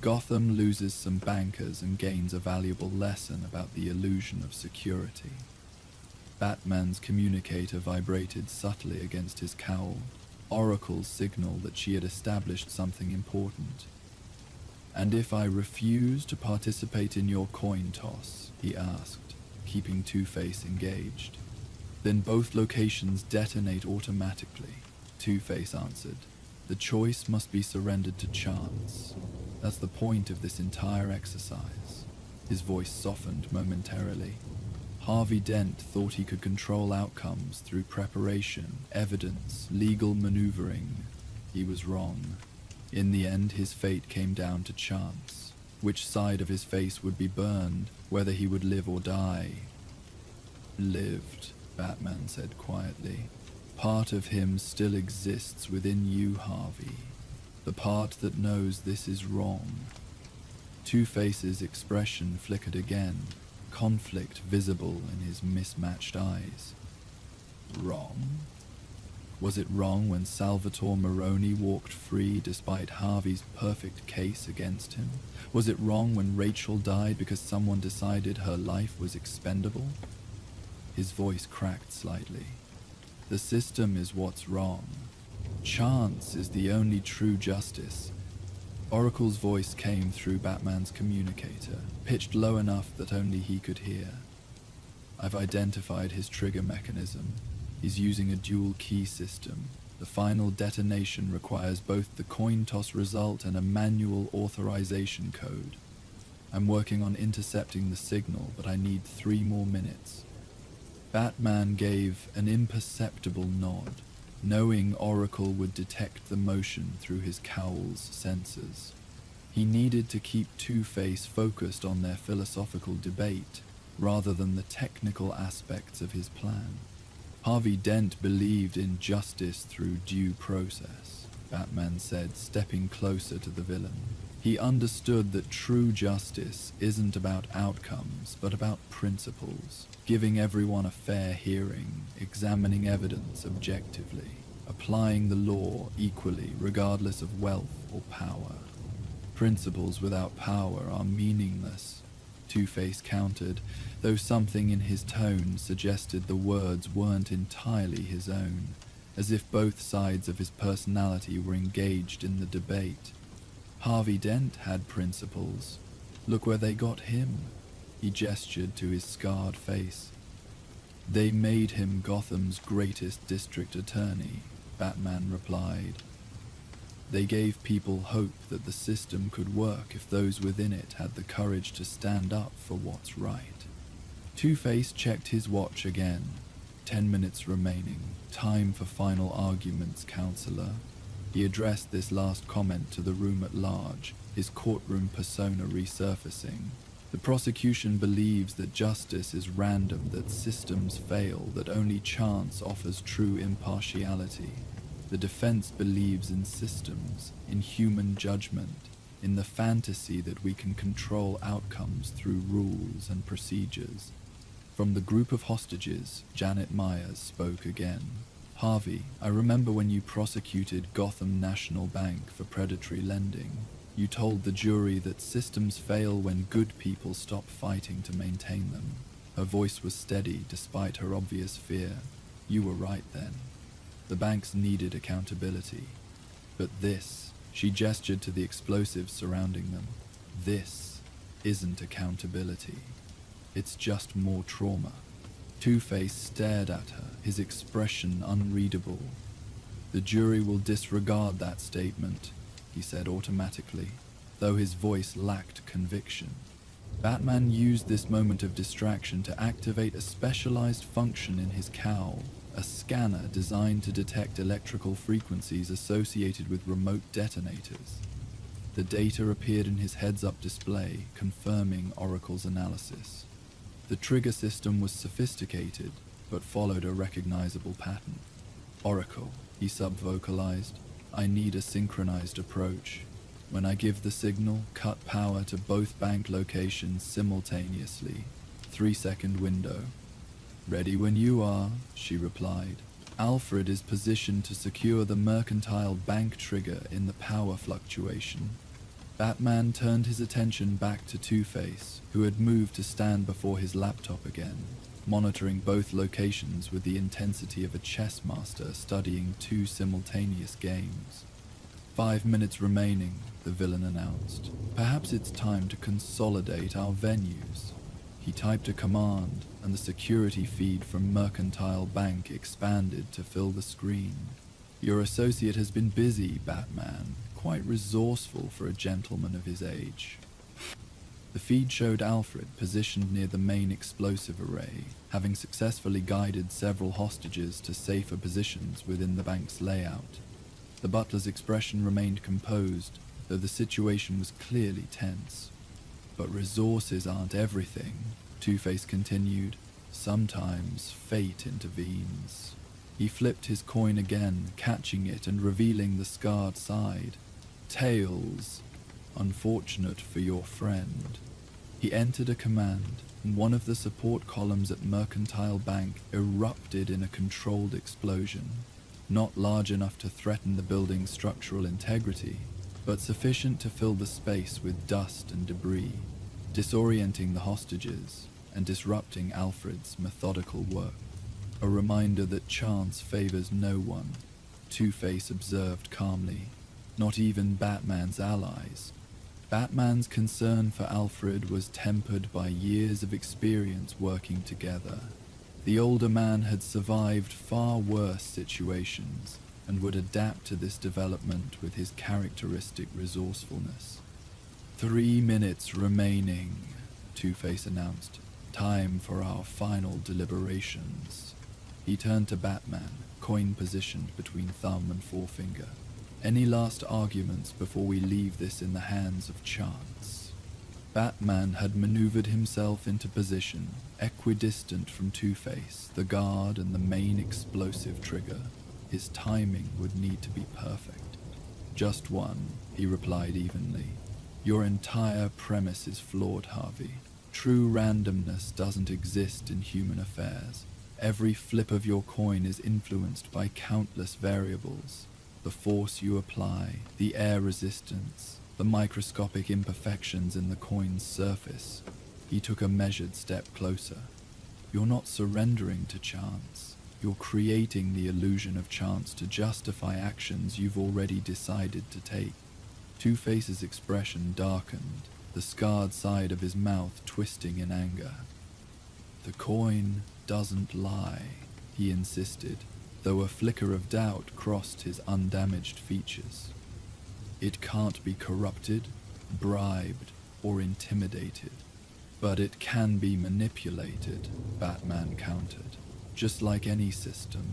"Gotham loses some bankers and gains a valuable lesson about the illusion of security." Batman's communicator vibrated subtly against his cowl, Oracle's signal that she had established something important. "And if I refuse to participate in your coin toss," he asked, keeping Two-Face engaged. "Then both locations detonate automatically," Two-Face answered. "The choice must be surrendered to chance. That's the point of this entire exercise. His voice softened momentarily. Harvey Dent thought he could control outcomes through preparation, evidence, legal maneuvering. He was wrong. In the end, his fate came down to chance. Which side of his face would be burned, whether he would live or die. Lived, Batman said quietly. Part of him still exists within you, Harvey. The part that knows this is wrong. Two-Face's expression flickered again, conflict visible in his mismatched eyes. Wrong? Was it wrong when Salvatore Moroni walked free despite Harvey's perfect case against him? Was it wrong when Rachel died because someone decided her life was expendable? His voice cracked slightly. The system is what's wrong. Chance is the only true justice. Oracle's voice came through Batman's communicator, pitched low enough that only he could hear. I've identified his trigger mechanism. He's using a dual key system. The final detonation requires both the coin toss result and a manual authorization code. I'm working on intercepting the signal, but I need 3 more minutes. Batman gave an imperceptible nod, knowing Oracle would detect the motion through his cowl's sensors. He needed to keep Two-Face focused on their philosophical debate, rather than the technical aspects of his plan. Harvey Dent believed in justice through due process, Batman said, stepping closer to the villain. He understood that true justice isn't about outcomes, but about principles, giving everyone a fair hearing, examining evidence objectively, applying the law equally regardless of wealth or power. Principles without power are meaningless, Two-Face countered, though something in his tone suggested the words weren't entirely his own, as if both sides of his personality were engaged in the debate. Harvey Dent had principles. Look where they got him. He gestured to his scarred face. They made him Gotham's greatest district attorney, Batman replied. They gave people hope that the system could work if those within it had the courage to stand up for what's right. Two-Face checked his watch again. 10 minutes remaining. Time for final arguments, counselor. He addressed this last comment to the room at large, his courtroom persona resurfacing. The prosecution believes that justice is random, that systems fail, that only chance offers true impartiality. The defense believes in systems, in human judgment, in the fantasy that we can control outcomes through rules and procedures. From the group of hostages, Janet Myers spoke again. Harvey, I remember when you prosecuted Gotham National Bank for predatory lending. You told the jury that systems fail when good people stop fighting to maintain them. Her voice was steady despite her obvious fear. You were right then. The banks needed accountability. But this, she gestured to the explosives surrounding them, this isn't accountability. It's just more trauma. Two-Face stared at her, his expression unreadable. The jury will disregard that statement, he said automatically, though his voice lacked conviction. Batman used this moment of distraction to activate a specialized function in his cowl, a scanner designed to detect electrical frequencies associated with remote detonators. The data appeared in his heads-up display, confirming Oracle's analysis. The trigger system was sophisticated, but followed a recognizable pattern. Oracle, he sub-vocalized, I need a synchronized approach. When I give the signal, cut power to both bank locations simultaneously. 3-second window. Ready when you are, she replied. Alfred is positioned to secure the mercantile bank trigger in the power fluctuation. Batman turned his attention back to Two-Face, who had moved to stand before his laptop again, monitoring both locations with the intensity of a chess master studying 2 simultaneous games. 5 minutes remaining, the villain announced. Perhaps it's time to consolidate our venues. He typed a command, and the security feed from Mercantile Bank expanded to fill the screen. Your associate has been busy, Batman, quite resourceful for a gentleman of his age. The feed showed Alfred positioned near the main explosive array, having successfully guided several hostages to safer positions within the bank's layout. The butler's expression remained composed, though the situation was clearly tense. But resources aren't everything, Two-Face continued. Sometimes fate intervenes. He flipped his coin again, catching it and revealing the scarred side. Tails. Unfortunate for your friend. He entered a command, and one of the support columns at Mercantile Bank erupted in a controlled explosion, not large enough to threaten the building's structural integrity, but sufficient to fill the space with dust and debris, disorienting the hostages and disrupting Alfred's methodical work. A reminder that chance favors no one, Two-Face observed calmly. Not even Batman's allies. Batman's concern for Alfred was tempered by years of experience working together. The older man had survived far worse situations and would adapt to this development with his characteristic resourcefulness. 3 minutes remaining, Two-Face announced. Time for our final deliberations. He turned to Batman, coin positioned between thumb and forefinger. Any last arguments before we leave this in the hands of chance? Batman had maneuvered himself into position, equidistant from Two-Face, the guard, and the main explosive trigger. His timing would need to be perfect. Just one, he replied evenly. Your entire premise is flawed, Harvey. True randomness doesn't exist in human affairs. Every flip of your coin is influenced by countless variables. The force you apply, the air resistance, the microscopic imperfections in the coin's surface. He took a measured step closer. You're not surrendering to chance. You're creating the illusion of chance to justify actions you've already decided to take. Two-Face's expression darkened, the scarred side of his mouth twisting in anger. The coin doesn't lie, he insisted, though a flicker of doubt crossed his undamaged features. It can't be corrupted, bribed, or intimidated. But it can be manipulated, Batman countered, just like any system.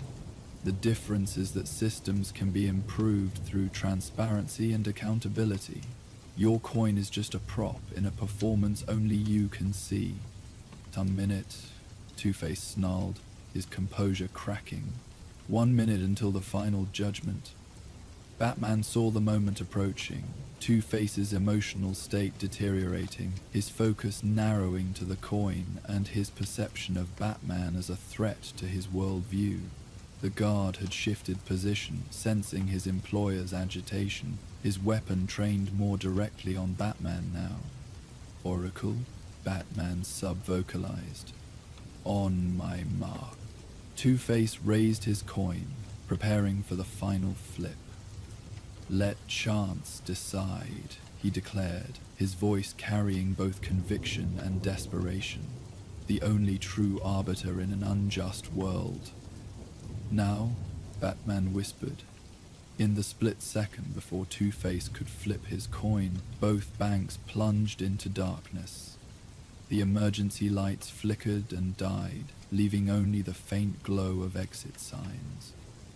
The difference is that systems can be improved through transparency and accountability. Your coin is just a prop in a performance only you can see. Some minute, Two-Face snarled, his composure cracking. 1 minute until the final judgment. Batman saw the moment approaching, Two-Face's emotional state deteriorating, his focus narrowing to the coin and his perception of Batman as a threat to his worldview. The guard had shifted position, sensing his employer's agitation, his weapon trained more directly on Batman now. Oracle, Batman sub-vocalized. On my mark. Two-Face raised his coin, preparing for the final flip. Let chance decide, he declared, his voice carrying both conviction and desperation. The only true arbiter in an unjust world. Now, Batman whispered. In the split second before Two-Face could flip his coin, both banks plunged into darkness. The emergency lights flickered and died, leaving only the faint glow of exit signs.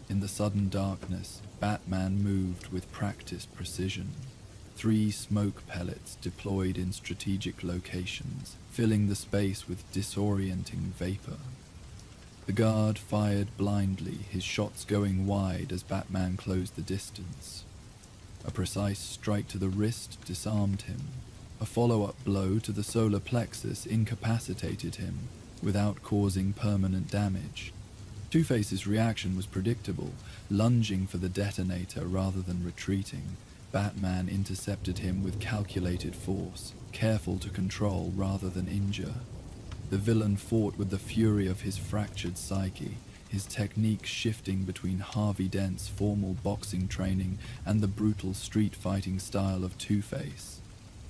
In the sudden darkness, Batman moved with practiced precision. 3 smoke pellets deployed in strategic locations, filling the space with disorienting vapor. The guard fired blindly, his shots going wide as Batman closed the distance. A precise strike to the wrist disarmed him. A follow-up blow to the solar plexus incapacitated him, without causing permanent damage. Two-Face's reaction was predictable, lunging for the detonator rather than retreating. Batman intercepted him with calculated force, careful to control rather than injure. The villain fought with the fury of his fractured psyche, his technique shifting between Harvey Dent's formal boxing training and the brutal street-fighting style of Two-Face.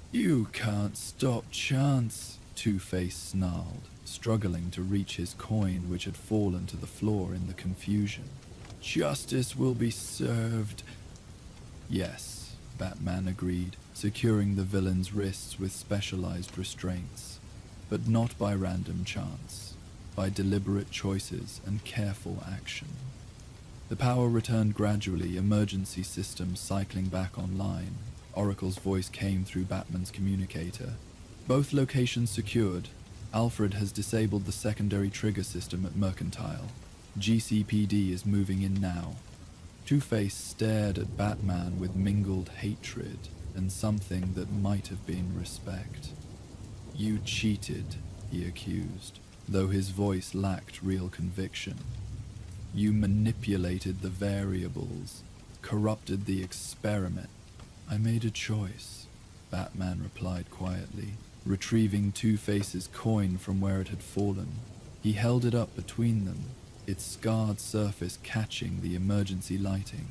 You can't stop chance, Two-Face snarled, struggling to reach his coin which had fallen to the floor in the confusion. Justice will be served. Yes, Batman agreed, securing the villain's wrists with specialized restraints. But not by random chance, by deliberate choices and careful action. The power returned gradually, emergency systems cycling back online. Oracle's voice came through Batman's communicator. Both locations secured. Alfred has disabled the secondary trigger system at Mercantile. GCPD is moving in now. Two-Face stared at Batman with mingled hatred and something that might have been respect. "You cheated," he accused, though his voice lacked real conviction. "You manipulated the variables, corrupted the experiment." "I made a choice," Batman replied quietly, retrieving Two-Face's coin from where it had fallen. He held it up between them, its scarred surface catching the emergency lighting.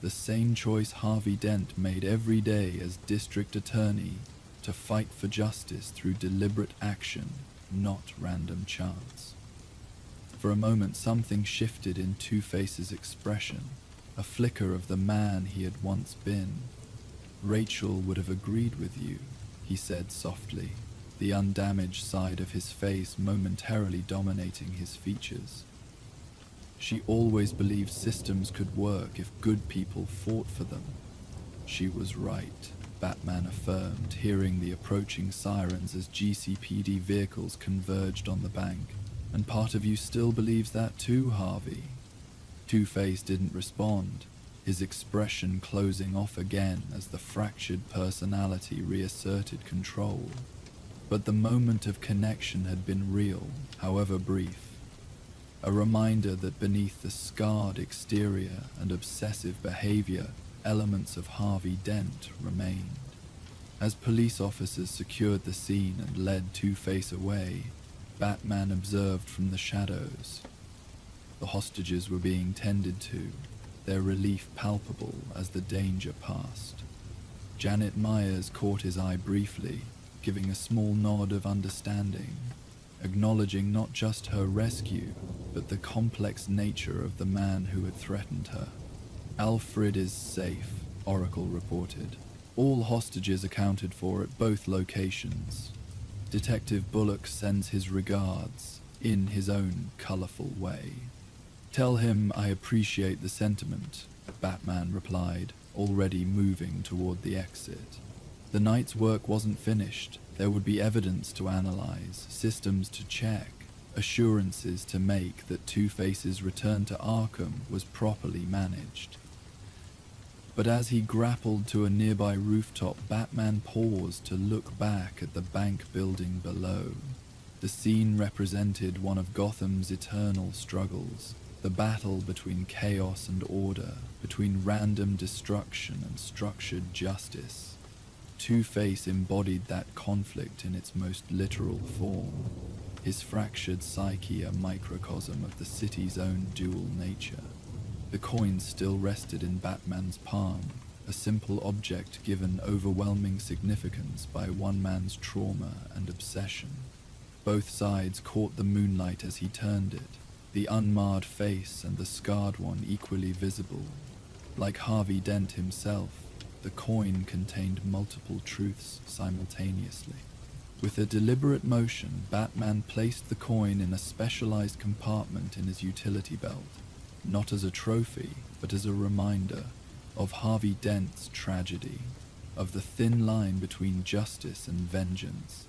The same choice Harvey Dent made every day as district attorney, to fight for justice through deliberate action, not random chance. For a moment something shifted in Two-Face's expression, a flicker of the man he had once been. "Rachel would have agreed with you," he said softly, the undamaged side of his face momentarily dominating his features. "She always believed systems could work if good people fought for them." "She was right," Batman affirmed, hearing the approaching sirens as GCPD vehicles converged on the bank. "And part of you still believes that too, Harvey?" Two-Face didn't respond, his expression closing off again as the fractured personality reasserted control. But the moment of connection had been real, however brief. A reminder that beneath the scarred exterior and obsessive behavior, elements of Harvey Dent remained. As police officers secured the scene and led Two-Face away, Batman observed from the shadows. The hostages were being tended to, their relief palpable as the danger passed. Janet Myers caught his eye briefly, giving a small nod of understanding, acknowledging not just her rescue, but the complex nature of the man who had threatened her. "Alfred is safe," Oracle reported. "All hostages accounted for at both locations. Detective Bullock sends his regards, in his own colorful way." "Tell him I appreciate the sentiment," Batman replied, already moving toward the exit. The night's work wasn't finished. There would be evidence to analyze, systems to check, assurances to make that Two-Face's return to Arkham was properly managed. But as he grappled to a nearby rooftop, Batman paused to look back at the bank building below. The scene represented one of Gotham's eternal struggles, the battle between chaos and order, between random destruction and structured justice. Two-Face embodied that conflict in its most literal form, his fractured psyche a microcosm of the city's own dual nature. The coin still rested in Batman's palm, a simple object given overwhelming significance by one man's trauma and obsession. Both sides caught the moonlight as he turned it, the unmarred face and the scarred one equally visible. Like Harvey Dent himself, the coin contained multiple truths simultaneously. With a deliberate motion, Batman placed the coin in a specialized compartment in his utility belt, not as a trophy, but as a reminder of Harvey Dent's tragedy, of the thin line between justice and vengeance,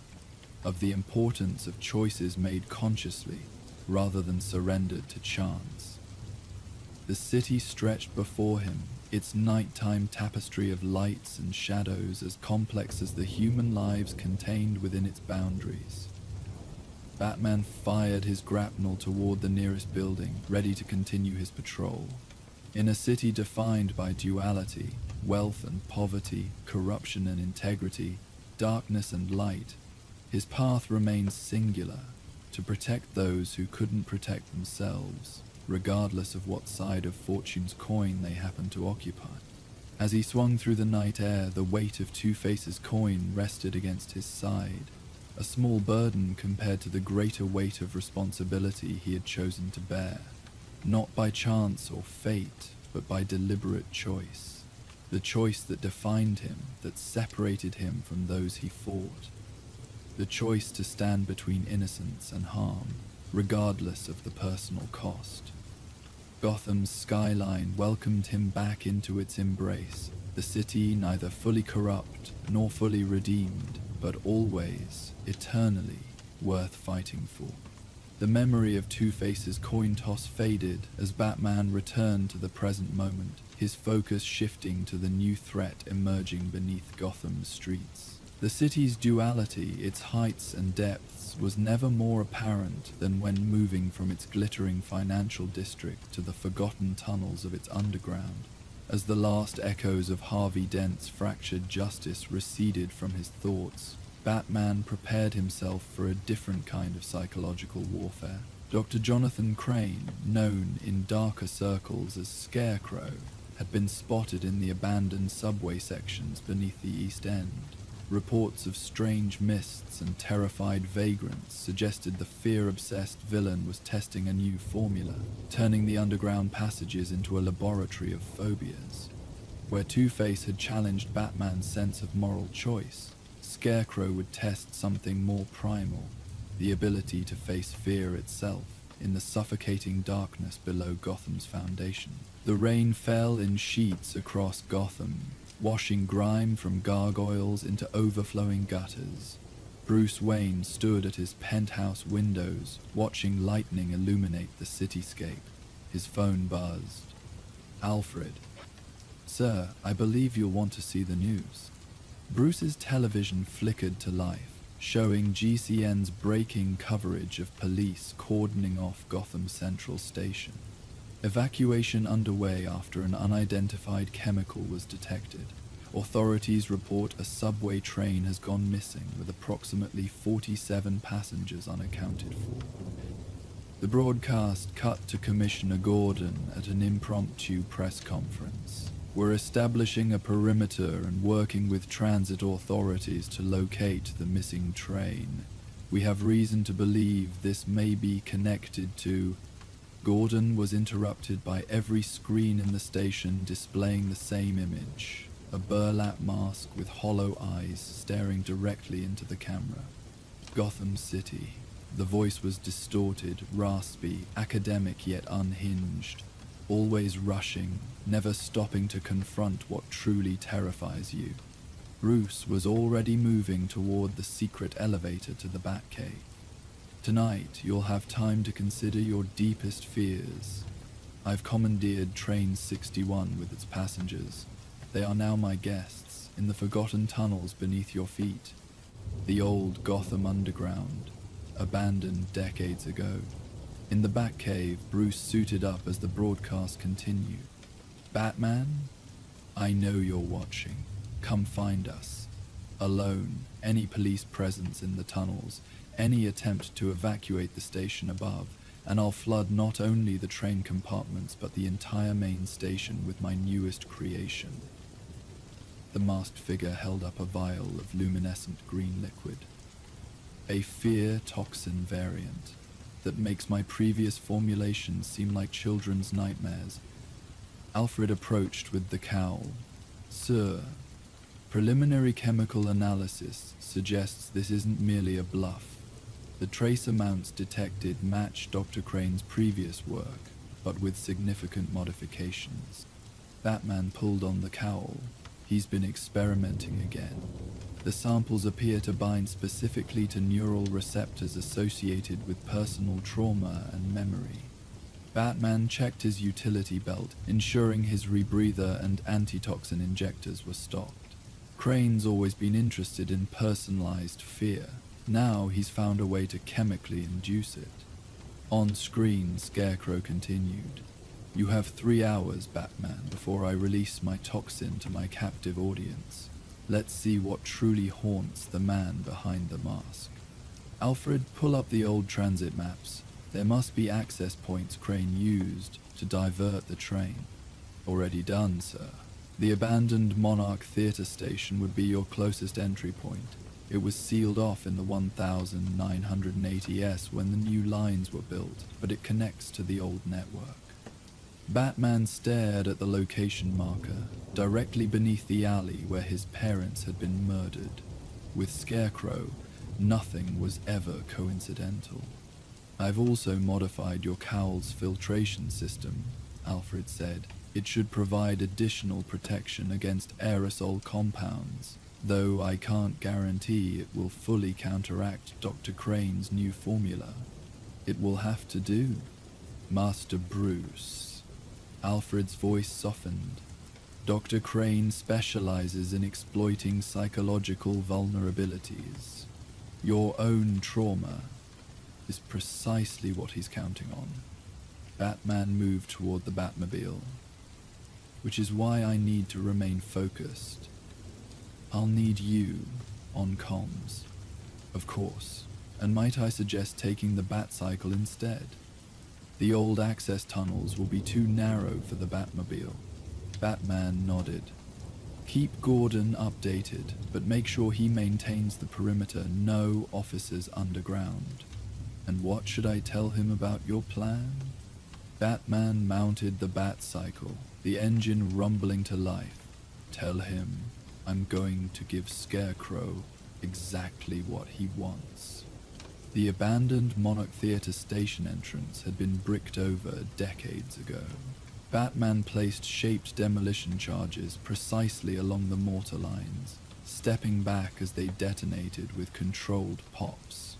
of the importance of choices made consciously rather than surrendered to chance. The city stretched before him, its nighttime tapestry of lights and shadows as complex as the human lives contained within its boundaries. Batman fired his grapnel toward the nearest building, ready to continue his patrol. In a city defined by duality, wealth and poverty, corruption and integrity, darkness and light, his path remained singular, to protect those who couldn't protect themselves, regardless of what side of fortune's coin they happened to occupy. As he swung through the night air, the weight of Two-Face's coin rested against his side, a small burden compared to the greater weight of responsibility he had chosen to bear, not by chance or fate, but by deliberate choice. The choice that defined him, that separated him from those he fought. The choice to stand between innocence and harm, regardless of the personal cost. Gotham's skyline welcomed him back into its embrace, the city neither fully corrupt nor fully redeemed, but always, eternally, worth fighting for. The memory of Two-Face's coin toss faded as Batman returned to the present moment, his focus shifting to the new threat emerging beneath Gotham's streets. The city's duality, its heights and depths, was never more apparent than when moving from its glittering financial district to the forgotten tunnels of its underground. As the last echoes of Harvey Dent's fractured justice receded from his thoughts, Batman prepared himself for a different kind of psychological warfare. Dr. Jonathan Crane, known in darker circles as Scarecrow, had been spotted in the abandoned subway sections beneath the East End. Reports of strange mists and terrified vagrants suggested the fear-obsessed villain was testing a new formula, turning the underground passages into a laboratory of phobias. Where Two-Face had challenged Batman's sense of moral choice, Scarecrow would test something more primal, the ability to face fear itself in the suffocating darkness below Gotham's foundation. The rain fell in sheets across Gotham, washing grime from gargoyles into overflowing gutters. Bruce Wayne stood at his penthouse windows, watching lightning illuminate the cityscape. His phone buzzed. "Alfred." "Sir, I believe you'll want to see the news." Bruce's television flickered to life, showing GCN's breaking coverage of police cordoning off Gotham Central Station. Evacuation underway after an unidentified chemical was detected. Authorities report a subway train has gone missing with approximately 47 passengers unaccounted for. The broadcast cut to Commissioner Gordon at an impromptu press conference. "We're establishing a perimeter and working with transit authorities to locate the missing train. We have reason to believe this may be connected to..." Gordon was interrupted by every screen in the station displaying the same image, a burlap mask with hollow eyes staring directly into the camera. Gotham City. The voice was distorted, raspy, academic yet unhinged, always rushing, never stopping to confront what truly terrifies you. Bruce was already moving toward the secret elevator to the Batcave. "Tonight, you'll have time to consider your deepest fears. I've commandeered Train 61 with its passengers. They are now my guests, in the forgotten tunnels beneath your feet. The old Gotham Underground, abandoned decades ago." In the Batcave, Bruce suited up as the broadcast continued. "Batman? I know you're watching. Come find us. Alone, any police presence in the tunnels, any attempt to evacuate the station above, and I'll flood not only the train compartments but the entire main station with my newest creation." The masked figure held up a vial of luminescent green liquid. "A fear toxin variant that makes my previous formulations seem like children's nightmares." Alfred approached with the cowl. "Sir, preliminary chemical analysis suggests this isn't merely a bluff. The trace amounts detected match Dr. Crane's previous work, but with significant modifications." Batman pulled on the cowl. "He's been experimenting again. The samples appear to bind specifically to neural receptors associated with personal trauma and memory." Batman checked his utility belt, ensuring his rebreather and antitoxin injectors were stocked. Crane's always been interested in personalized fear. Now he's found a way to chemically induce it. On screen, Scarecrow continued. "You have 3 hours, Batman, before I release my toxin to my captive audience. Let's see what truly haunts the man behind the mask." "Alfred, pull up the old transit maps. There must be access points Crane used to divert the train." "Already done, sir. The abandoned Monarch Theatre station would be your closest entry point. It was sealed off in the 1980s when the new lines were built, but it connects to the old network." Batman stared at the location marker, directly beneath the alley where his parents had been murdered. With Scarecrow, nothing was ever coincidental. I've also modified your cowl's filtration system, Alfred said. It should provide additional protection against aerosol compounds, though I can't guarantee it will fully counteract Dr. Crane's new formula. It will have to do. Master Bruce. Alfred's voice softened. Dr. Crane specializes in exploiting psychological vulnerabilities. Your own trauma is precisely what he's counting on. Batman moved toward the Batmobile, which is why I need to remain focused. I'll need you on comms, of course, and might I suggest taking the Batcycle instead? The old access tunnels will be too narrow for the Batmobile. Batman nodded. Keep Gordon updated, but make sure he maintains the perimeter, no officers underground. And what should I tell him about your plan? Batman mounted the Batcycle, the engine rumbling to life. Tell him I'm going to give Scarecrow exactly what he wants. The abandoned Monarch Theatre station entrance had been bricked over decades ago. Batman placed shaped demolition charges precisely along the mortar lines, stepping back as they detonated with controlled pops.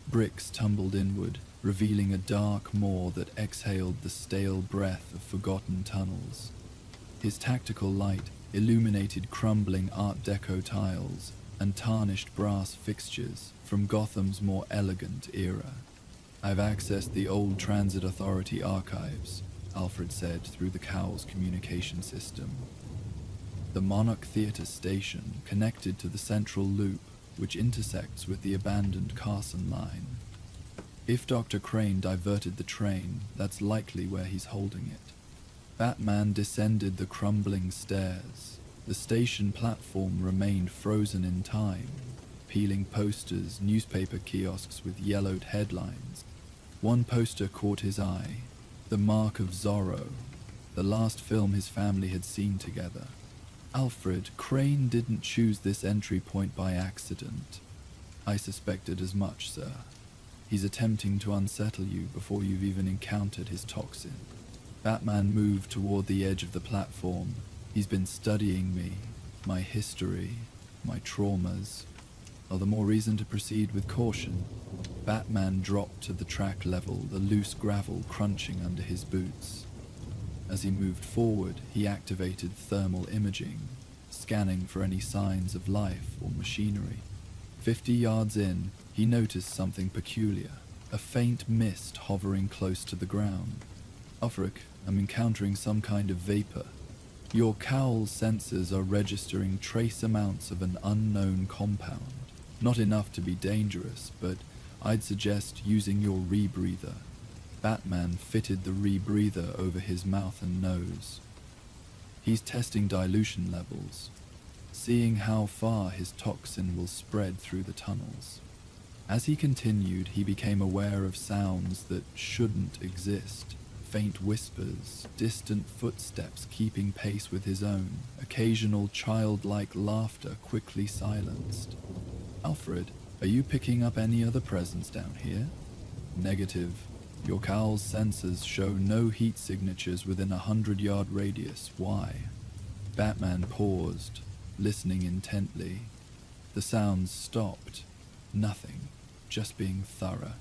Bricks tumbled inward, revealing a dark maw that exhaled the stale breath of forgotten tunnels. His tactical light illuminated crumbling Art Deco tiles and tarnished brass fixtures from Gotham's more elegant era. I've accessed the old Transit Authority archives, Alfred said through the cowl's communication system. The Monarch Theatre station connected to the central loop, which intersects with the abandoned Carson line. If Dr. Crane diverted the train, that's likely where he's holding it. Batman descended the crumbling stairs. The station platform remained frozen in time, peeling posters, newspaper kiosks with yellowed headlines. One poster caught his eye, The Mark of Zorro, the last film his family had seen together. Alfred, Crane didn't choose this entry point by accident. I suspected as much, sir. He's attempting to unsettle you before you've even encountered his toxin. Batman moved toward the edge of the platform. He's been studying me, my history, my traumas. All the more reason to proceed with caution. Batman dropped to the track level, the loose gravel crunching under his boots. As he moved forward, he activated thermal imaging, scanning for any signs of life or machinery. 50 yards in, he noticed something peculiar, a faint mist hovering close to the ground. Alfred, I'm encountering some kind of vapor. Your cowl's sensors are registering trace amounts of an unknown compound. Not enough to be dangerous, but I'd suggest using your rebreather. Batman fitted the rebreather over his mouth and nose. He's testing dilution levels, seeing how far his toxin will spread through the tunnels. As he continued, he became aware of sounds that shouldn't exist. Faint whispers, distant footsteps keeping pace with his own, occasional childlike laughter quickly silenced. Alfred, are you picking up any other presence down here? Negative. Your cowl's sensors show no heat signatures within 100-yard radius. Why? Batman paused, listening intently. The sounds stopped. Nothing. Just being thorough.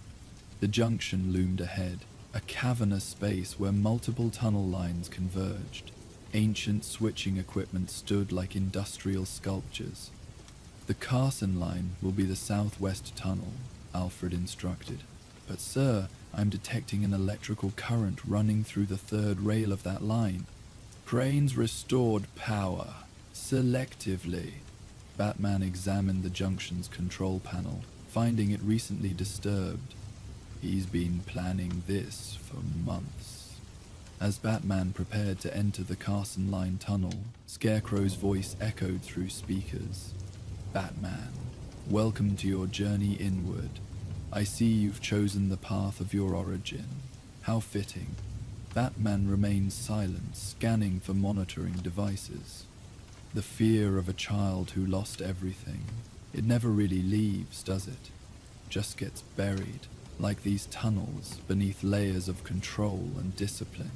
The junction loomed ahead, a cavernous space where multiple tunnel lines converged. Ancient switching equipment stood like industrial sculptures. The Carson line will be the southwest tunnel, Alfred instructed. But sir, I'm detecting an electrical current running through the third rail of that line. Crane's restored power. Selectively. Batman examined the junction's control panel, finding it recently disturbed. He's been planning this for months. As Batman prepared to enter the Carson Line tunnel, Scarecrow's voice echoed through speakers. Batman, welcome to your journey inward. I see you've chosen the path of your origin. How fitting. Batman remained silent, scanning for monitoring devices. The fear of a child who lost everything. It never really leaves, does it? Just gets buried, like these tunnels beneath layers of control and discipline.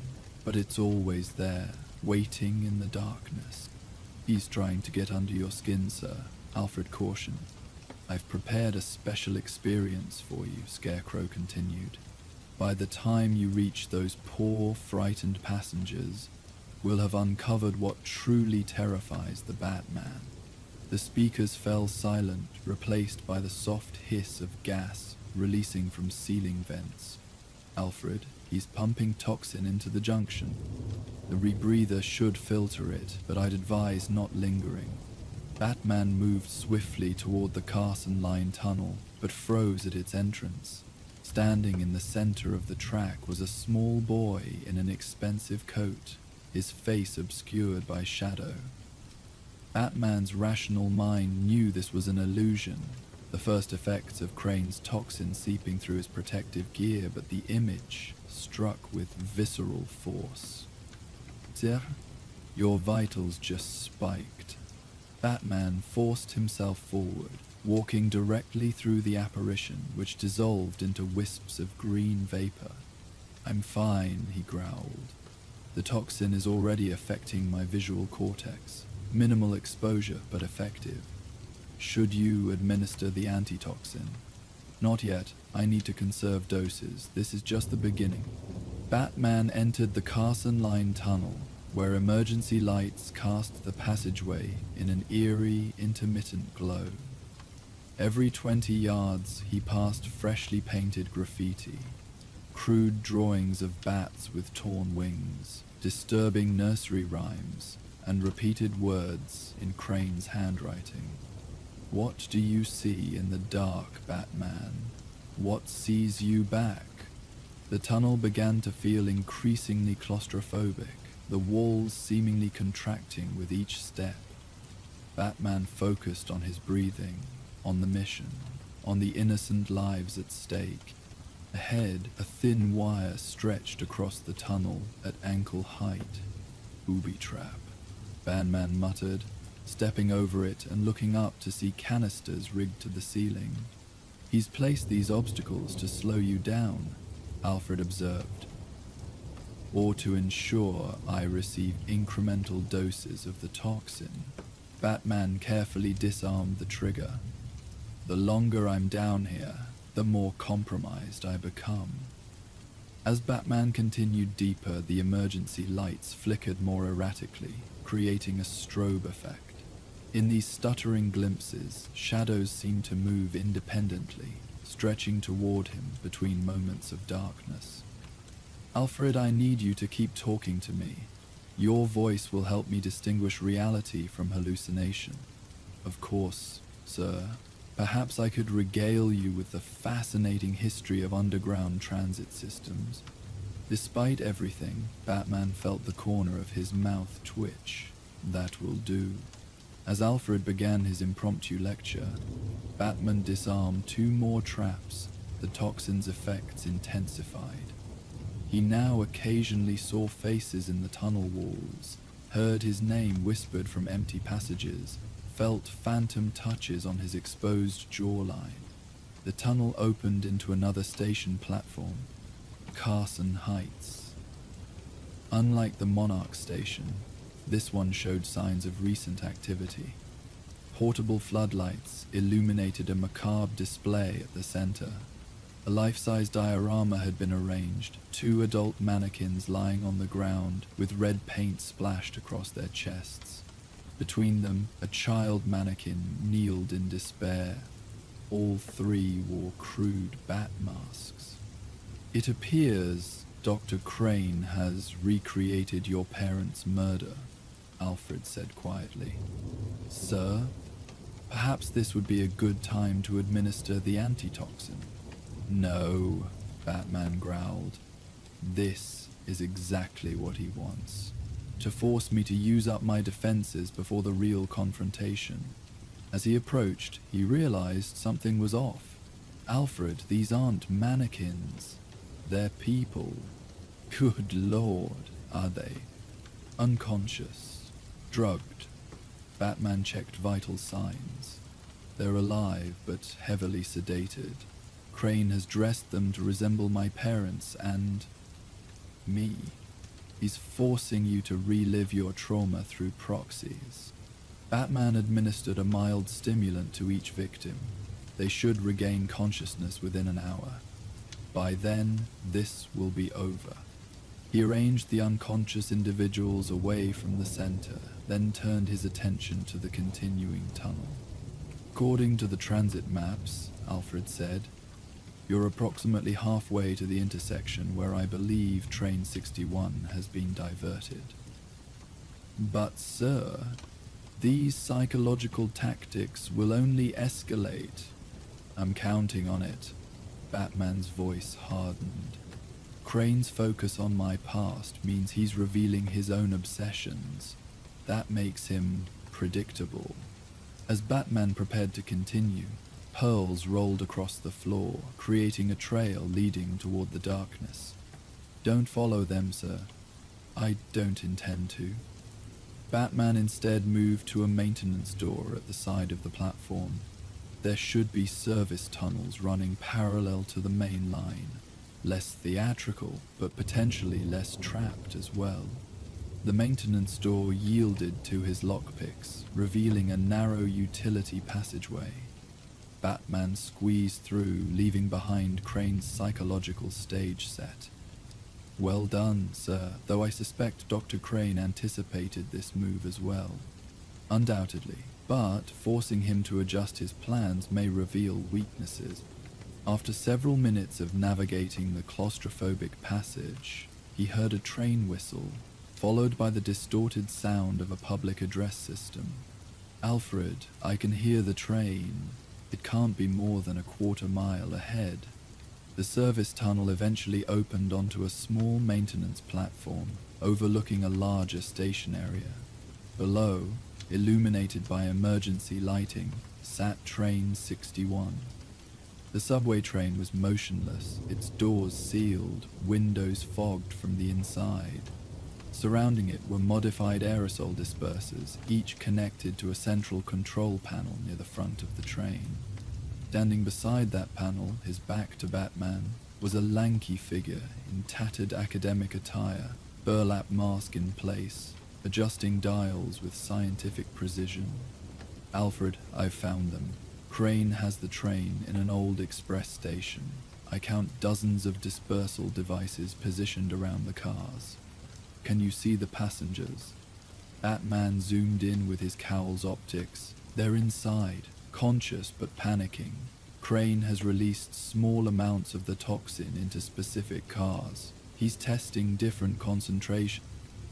But it's always there, waiting in the darkness. He's trying to get under your skin, sir, Alfred cautioned. I've prepared a special experience for you, Scarecrow continued. By the time you reach those poor, frightened passengers, we'll have uncovered what truly terrifies the Batman. The speakers fell silent, replaced by the soft hiss of gas releasing from ceiling vents. Alfred, he's pumping toxin into the junction. The rebreather should filter it, but I'd advise not lingering. Batman moved swiftly toward the Carson Line tunnel, but froze at its entrance. Standing in the center of the track was a small boy in an expensive coat, his face obscured by shadow. Batman's rational mind knew this was an illusion, the first effects of Crane's toxin seeping through his protective gear, but the image struck with visceral force. Sir, your vitals just spiked. Batman forced himself forward, walking directly through the apparition, which dissolved into wisps of green vapor. I'm fine, he growled. The toxin is already affecting my visual cortex. Minimal exposure, but effective. Should you administer the antitoxin? Not yet. I need to conserve doses. This is just the beginning. Batman entered the Carson Line tunnel, where emergency lights cast the passageway in an eerie, intermittent glow. Every 20 yards, he passed freshly painted graffiti, crude drawings of bats with torn wings, disturbing nursery rhymes, and repeated words in Crane's handwriting. What do you see in the dark, Batman? What sees you back? The tunnel began to feel increasingly claustrophobic, the walls seemingly contracting with each step. Batman focused on his breathing, on the mission, on the innocent lives at stake. Ahead, a thin wire stretched across the tunnel at ankle height. Booby trap, Batman muttered, stepping over it and looking up to see canisters rigged to the ceiling. He's placed these obstacles to slow you down, Alfred observed, or to ensure I receive incremental doses of the toxin. Batman carefully disarmed the trigger. The longer I'm down here, the more compromised I become. As Batman continued deeper, the emergency lights flickered more erratically, creating a strobe effect. In these stuttering glimpses, shadows seemed to move independently, stretching toward him between moments of darkness. Alfred, I need you to keep talking to me. Your voice will help me distinguish reality from hallucination. Of course, sir. Perhaps I could regale you with the fascinating history of underground transit systems. Despite everything, Batman felt the corner of his mouth twitch. That will do. As Alfred began his impromptu lecture, Batman disarmed 2 more traps, the toxin's effects intensified. He now occasionally saw faces in the tunnel walls, heard his name whispered from empty passages, felt phantom touches on his exposed jawline. The tunnel opened into another station platform, Carson Heights. Unlike the Monarch station, this one showed signs of recent activity. Portable floodlights illuminated a macabre display at the center. A life-size diorama had been arranged, 2 adult mannequins lying on the ground with red paint splashed across their chests. Between them, a child mannequin kneeled in despair. All 3 wore crude bat masks. It appears Dr. Crane has recreated your parents' murder, Alfred said quietly. Sir, perhaps this would be a good time to administer the antitoxin. No, Batman growled. This is exactly what he wants. To force me to use up my defenses before the real confrontation. As he approached, he realized something was off. Alfred, these aren't mannequins. They're people. Good Lord, are they? Unconscious, drugged. Batman checked vital signs. They're alive, but heavily sedated. Crane has dressed them to resemble my parents and me. He's forcing you to relive your trauma through proxies. Batman administered a mild stimulant to each victim. They should regain consciousness within an hour. By then, this will be over. He arranged the unconscious individuals away from the center, then turned his attention to the continuing tunnel. According to the transit maps, Alfred said, you're approximately halfway to the intersection where I believe Train 61 has been diverted. But sir, these psychological tactics will only escalate. I'm counting on it. Batman's voice hardened. Crane's focus on my past means he's revealing his own obsessions. That makes him predictable. As Batman prepared to continue, pearls rolled across the floor, creating a trail leading toward the darkness. Don't follow them, sir. I don't intend to. Batman instead moved to a maintenance door at the side of the platform. There should be service tunnels running parallel to the main line. Less theatrical, but potentially less trapped as well. The maintenance door yielded to his lockpicks, revealing a narrow utility passageway. Batman squeezed through, leaving behind Crane's psychological stage set. Well done, sir, though I suspect Dr. Crane anticipated this move as well. Undoubtedly, but forcing him to adjust his plans may reveal weaknesses. After several minutes of navigating the claustrophobic passage, he heard a train whistle, followed by the distorted sound of a public address system. Alfred, I can hear the train. It can't be more than a quarter mile ahead. The service tunnel eventually opened onto a small maintenance platform overlooking a larger station area. Below, illuminated by emergency lighting, sat Train 61. The subway train was motionless, its doors sealed, windows fogged from the inside. Surrounding it were modified aerosol dispersers, each connected to a central control panel near the front of the train. Standing beside that panel, his back to Batman, was a lanky figure in tattered academic attire, burlap mask in place, adjusting dials with scientific precision. Alfred, I've found them. Crane has the train in an old express station. I count dozens of dispersal devices positioned around the cars. Can you see the passengers? Batman zoomed in with his cowl's optics. They're inside, conscious but panicking. Crane has released small amounts of the toxin into specific cars. He's testing different concentrations.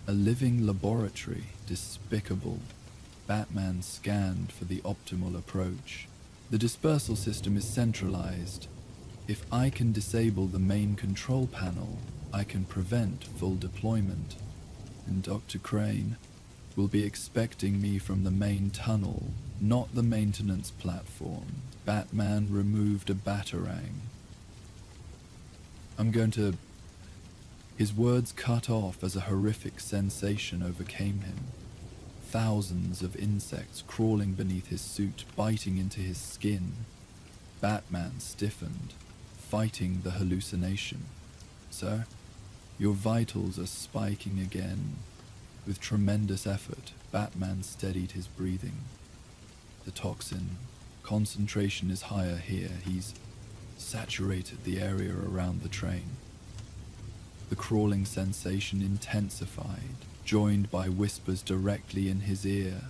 A living laboratory, despicable. Batman scanned for the optimal approach. The dispersal system is centralized. If I can disable the main control panel, I can prevent full deployment. And Dr. Crane will be expecting me from the main tunnel, not the maintenance platform. Batman removed a batarang. His words cut off as a horrific sensation overcame him. Thousands of insects crawling beneath his suit, biting into his skin. Batman stiffened, fighting the hallucination. Sir, your vitals are spiking again. With tremendous effort, Batman steadied his breathing. The toxin concentration is higher here. He's saturated the area around the train. The crawling sensation intensified, joined by whispers directly in his ear.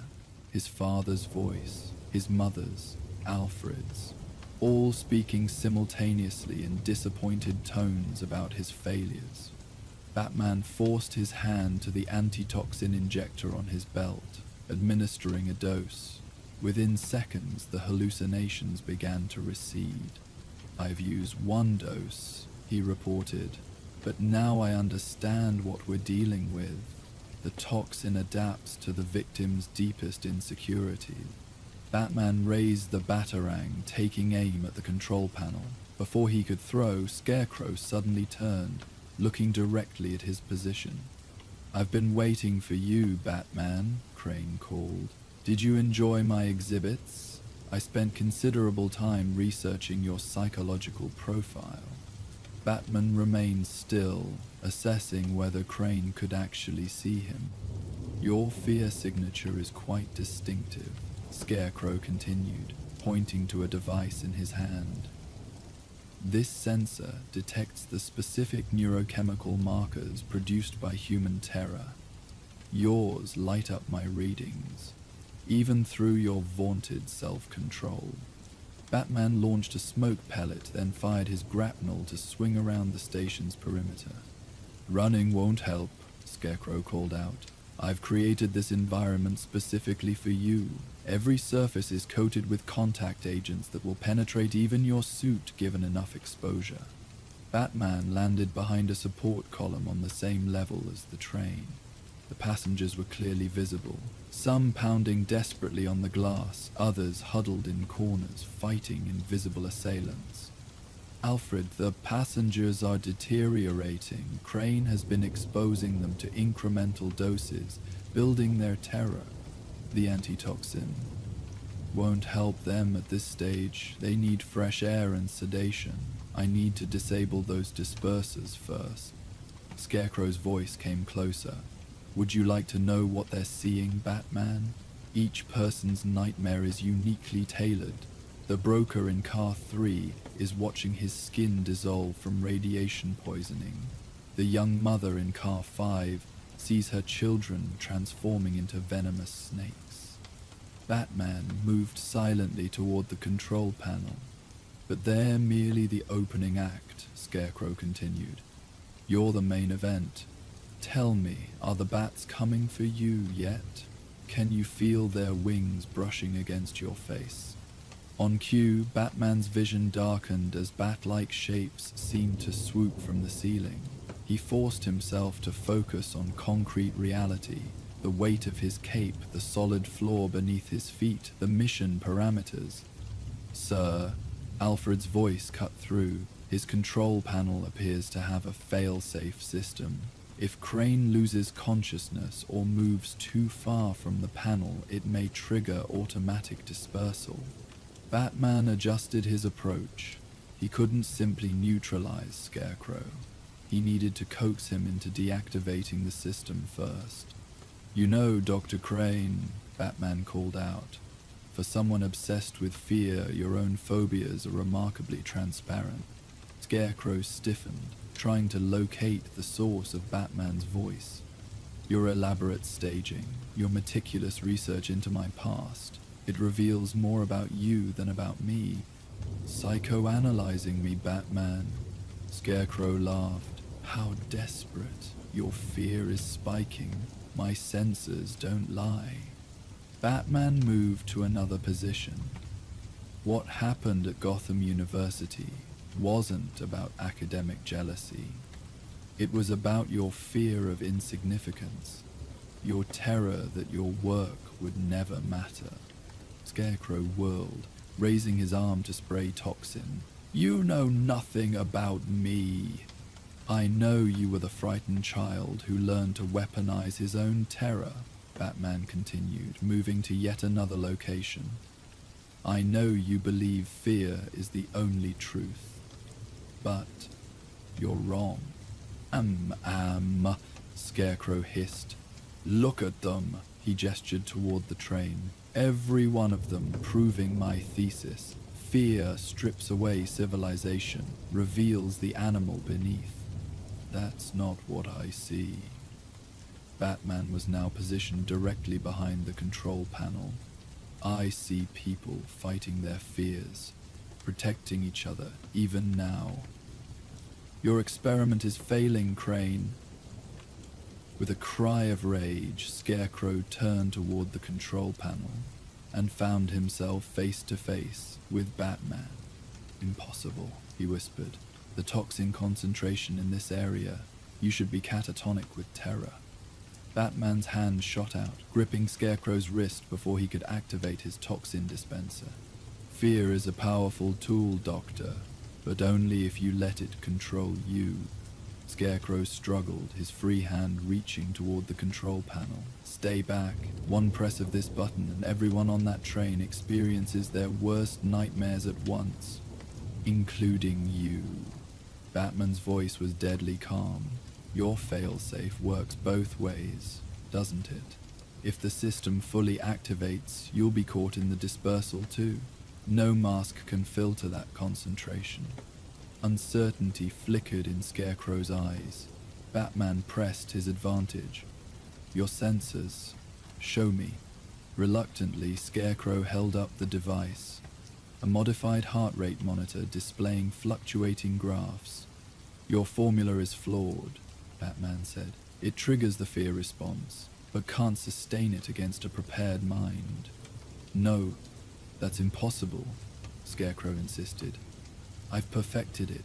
His father's voice, his mother's, Alfred's, all speaking simultaneously in disappointed tones about his failures. Batman forced his hand to the antitoxin injector on his belt, administering a dose. Within seconds, the hallucinations began to recede. I've used one dose, he reported, but now I understand what we're dealing with. The toxin adapts to the victim's deepest insecurities. Batman raised the batarang, taking aim at the control panel. Before he could throw, Scarecrow suddenly turned, looking directly at his position. "I've been waiting for you, Batman," Crane called. "Did you enjoy my exhibits? I spent considerable time researching your psychological profile." Batman remained still, assessing whether Crane could actually see him. "Your fear signature is quite distinctive," Scarecrow continued, pointing to a device in his hand. "This sensor detects the specific neurochemical markers produced by human terror. Yours light up my readings, even through your vaunted self-control." Batman launched a smoke pellet, then fired his grapnel to swing around the station's perimeter. "Running won't help," Scarecrow called out. "I've created this environment specifically for you. Every surface is coated with contact agents that will penetrate even your suit given enough exposure." Batman landed behind a support column on the same level as the train. The passengers were clearly visible, some pounding desperately on the glass, others huddled in corners, fighting invisible assailants. "Alfred, the passengers are deteriorating. Crane has been exposing them to incremental doses, building their terror. The antitoxin won't help them at this stage. They need fresh air and sedation. I need to disable those dispersers first." Scarecrow's voice came closer. "Would you like to know what they're seeing, Batman? Each person's nightmare is uniquely tailored. The broker in Car 3 is watching his skin dissolve from radiation poisoning. The young mother in Car 5 sees her children transforming into venomous snakes." Batman moved silently toward the control panel. "But they're merely the opening act," Scarecrow continued. "You're the main event. Tell me, are the bats coming for you yet? Can you feel their wings brushing against your face?" On cue, Batman's vision darkened as bat-like shapes seemed to swoop from the ceiling. He forced himself to focus on concrete reality, the weight of his cape, the solid floor beneath his feet, the mission parameters. "Sir," Alfred's voice cut through. "His control panel appears to have a fail-safe system. If Crane loses consciousness or moves too far from the panel, it may trigger automatic dispersal." Batman adjusted his approach. He couldn't simply neutralize Scarecrow. He needed to coax him into deactivating the system first. "You know, Dr. Crane," Batman called out. "For someone obsessed with fear, your own phobias are remarkably transparent." Scarecrow stiffened, trying to locate the source of Batman's voice. "Your elaborate staging, your meticulous research into my past, it reveals more about you than about me. Psychoanalyzing me, Batman." Scarecrow laughed. "How desperate. Your fear is spiking. My senses don't lie." Batman moved to another position. "What happened at Gotham University wasn't about academic jealousy. It was about your fear of insignificance, your terror that your work would never matter." Scarecrow whirled, raising his arm to spray toxin. "You know nothing about me." "I know you were the frightened child who learned to weaponize his own terror," Batman continued, moving to yet another location. "I know you believe fear is the only truth. But you're wrong." Scarecrow hissed. "Look at them." He gestured toward the train. "Every one of them proving my thesis. Fear strips away civilization, reveals the animal beneath. That's not what I see." Batman was now positioned directly behind the control panel. "I see people fighting their fears, protecting each other, even now. Your experiment is failing, Crane." With a cry of rage, Scarecrow turned toward the control panel and found himself face to face with Batman. "Impossible," he whispered. "The toxin concentration in this area, you should be catatonic with terror." Batman's hand shot out, gripping Scarecrow's wrist before he could activate his toxin dispenser. "Fear is a powerful tool, Doctor, but only if you let it control you." Scarecrow struggled, his free hand reaching toward the control panel. Stay back. One press of this button and everyone on that train experiences their worst nightmares at once, including you. Batman's voice was deadly calm. Your failsafe works both ways, doesn't it? If the system fully activates, you'll be caught in the dispersal too. No mask can filter that concentration. Uncertainty flickered in Scarecrow's eyes. Batman pressed his advantage. Your sensors. Show me. Reluctantly, Scarecrow held up the device. A modified heart rate monitor displaying fluctuating graphs. Your formula is flawed, Batman said. It triggers the fear response, but can't sustain it against a prepared mind. No, that's impossible, Scarecrow insisted. I've perfected it.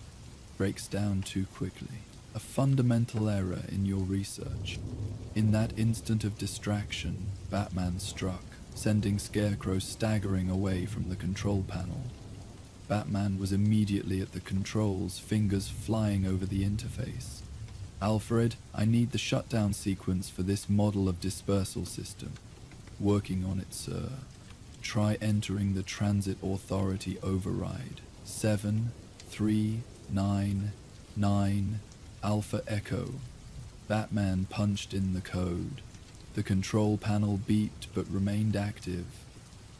Breaks down too quickly. A fundamental error in your research. In that instant of distraction, Batman struck, sending Scarecrow staggering away from the control panel. Batman was immediately at the controls, fingers flying over the interface. Alfred, I need the shutdown sequence for this model of dispersal system. Working on it, sir. Try entering the Transit Authority override. 7399 Alpha Echo. Batman punched in the code. The control panel beeped but remained active.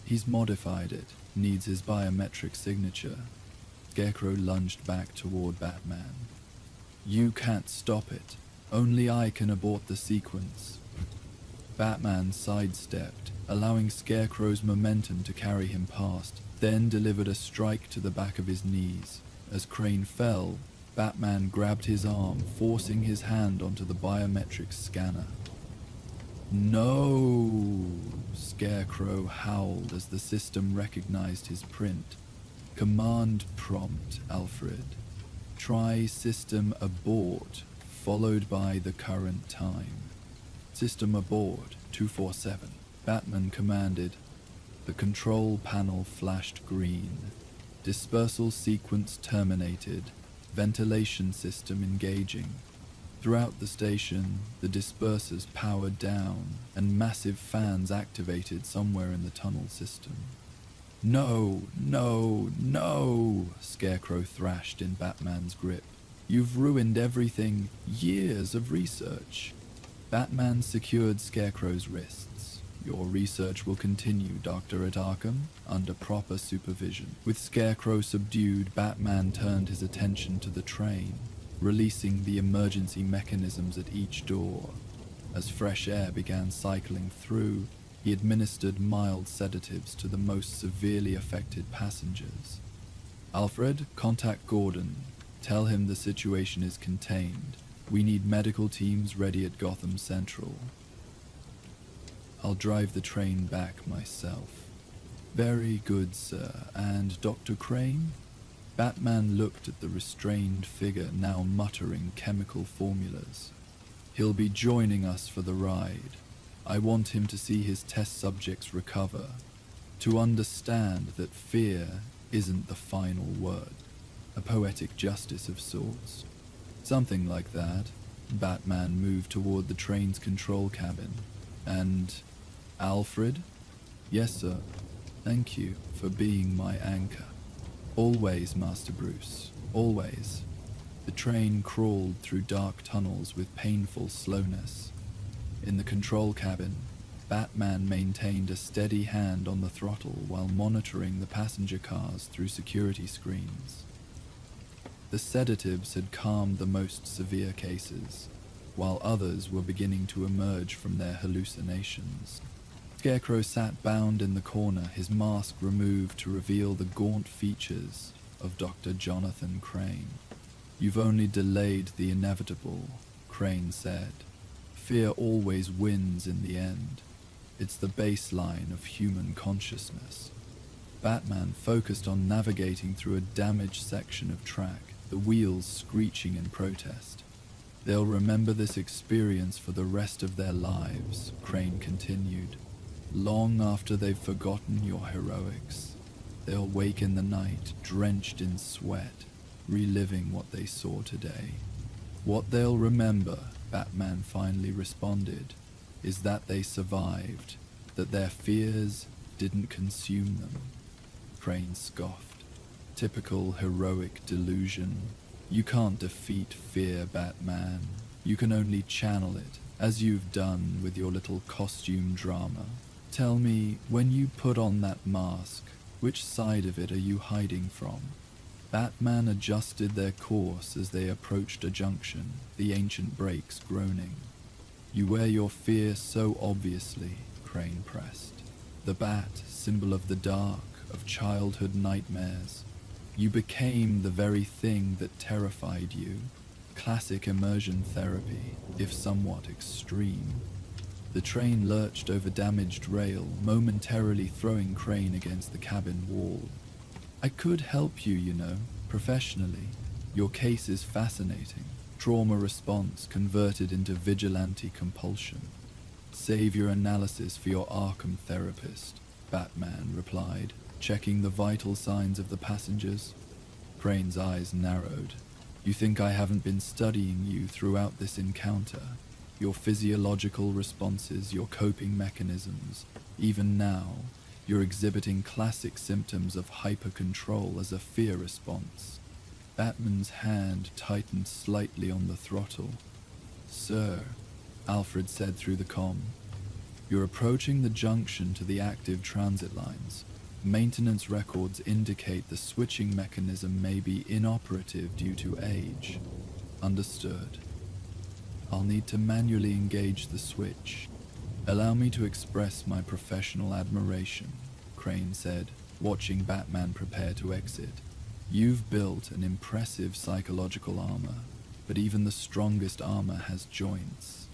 He's modified it. Needs his biometric signature. Scarecrow lunged back toward Batman. You can't stop it. Only I can abort the sequence. Batman sidestepped, allowing Scarecrow's momentum to carry him past, then delivered a strike to the back of his knees. As Crane fell, Batman grabbed his arm, forcing his hand onto the biometric scanner. No! Scarecrow howled as the system recognized his print. Command prompt, Alfred. Try system abort, followed by the current time. System abort, 247. Batman commanded. The control panel flashed green. Dispersal sequence terminated. Ventilation system engaging. Throughout the station, the dispersers powered down, and massive fans activated somewhere in the tunnel system. No, no, no, Scarecrow thrashed in Batman's grip. You've ruined everything. Years of research. Batman secured Scarecrow's wrists. Your research will continue, Doctor at Arkham, under proper supervision. With Scarecrow subdued, Batman turned his attention to the train, releasing the emergency mechanisms at each door. As fresh air began cycling through, he administered mild sedatives to the most severely affected passengers. Alfred, contact Gordon. Tell him the situation is contained. We need medical teams ready at Gotham Central. I'll drive the train back myself. Very good, sir. And Dr. Crane? Batman looked at the restrained figure now muttering chemical formulas. He'll be joining us for the ride. I want him to see his test subjects recover, to understand that fear isn't the final word, a poetic justice of sorts. Something like that. Batman moved toward the train's control cabin. And Alfred? Yes, sir. Thank you for being my anchor. Always, Master Bruce. Always. The train crawled through dark tunnels with painful slowness. In the control cabin, Batman maintained a steady hand on the throttle while monitoring the passenger cars through security screens. The sedatives had calmed the most severe cases, while others were beginning to emerge from their hallucinations. Scarecrow sat bound in the corner, his mask removed to reveal the gaunt features of Dr. Jonathan Crane. You've only delayed the inevitable, Crane said. Fear always wins in the end. It's the baseline of human consciousness. Batman focused on navigating through a damaged section of track, the wheels screeching in protest. They'll remember this experience for the rest of their lives, Crane continued. Long after they've forgotten your heroics, they'll wake in the night, drenched in sweat, reliving what they saw today. What they'll remember, Batman finally responded, is that they survived, that their fears didn't consume them. Crane scoffed. Typical heroic delusion. You can't defeat fear, Batman. You can only channel it, as you've done with your little costume drama. Tell me, when you put on that mask, which side of it are you hiding from? Batman adjusted their course as they approached a junction, the ancient brakes groaning. You wear your fear so obviously, Crane pressed. The bat, symbol of the dark, of childhood nightmares. You became the very thing that terrified you. Classic immersion therapy, if somewhat extreme. The train lurched over damaged rail, momentarily throwing Crane against the cabin wall. I could help you, you know, professionally. Your case is fascinating. Trauma response converted into vigilante compulsion. Save your analysis for your Arkham therapist, Batman replied, checking the vital signs of the passengers. Crane's eyes narrowed. You think I haven't been studying you throughout this encounter? Your physiological responses, your coping mechanisms. Even now, you're exhibiting classic symptoms of hyper-control as a fear response. Batman's hand tightened slightly on the throttle. Sir, Alfred said through the comm, you're approaching the junction to the active transit lines. Maintenance records indicate the switching mechanism may be inoperative due to age. Understood. I'll need to manually engage the switch. Allow me to express my professional admiration, Crane said, watching Batman prepare to exit. You've built an impressive psychological armor, but even the strongest armor has joints,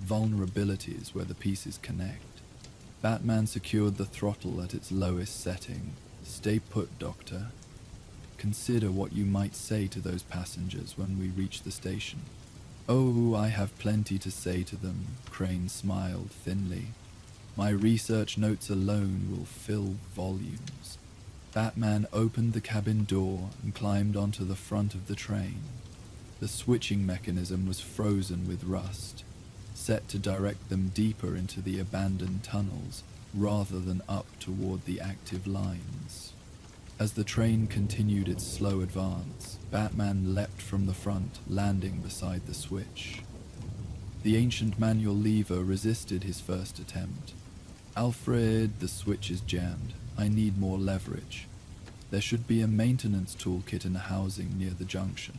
vulnerabilities where the pieces connect. Batman secured the throttle at its lowest setting. Stay put, Doctor. Consider what you might say to those passengers when we reach the station. Oh, I have plenty to say to them, Crane smiled thinly. My research notes alone will fill volumes. Batman opened the cabin door and climbed onto the front of the train. The switching mechanism was frozen with rust, set to direct them deeper into the abandoned tunnels rather than up toward the active lines. As the train continued its slow advance, Batman leapt from the front, landing beside the switch. The ancient manual lever resisted his first attempt. Alfred, the switch is jammed. I need more leverage. There should be a maintenance toolkit in a housing near the junction.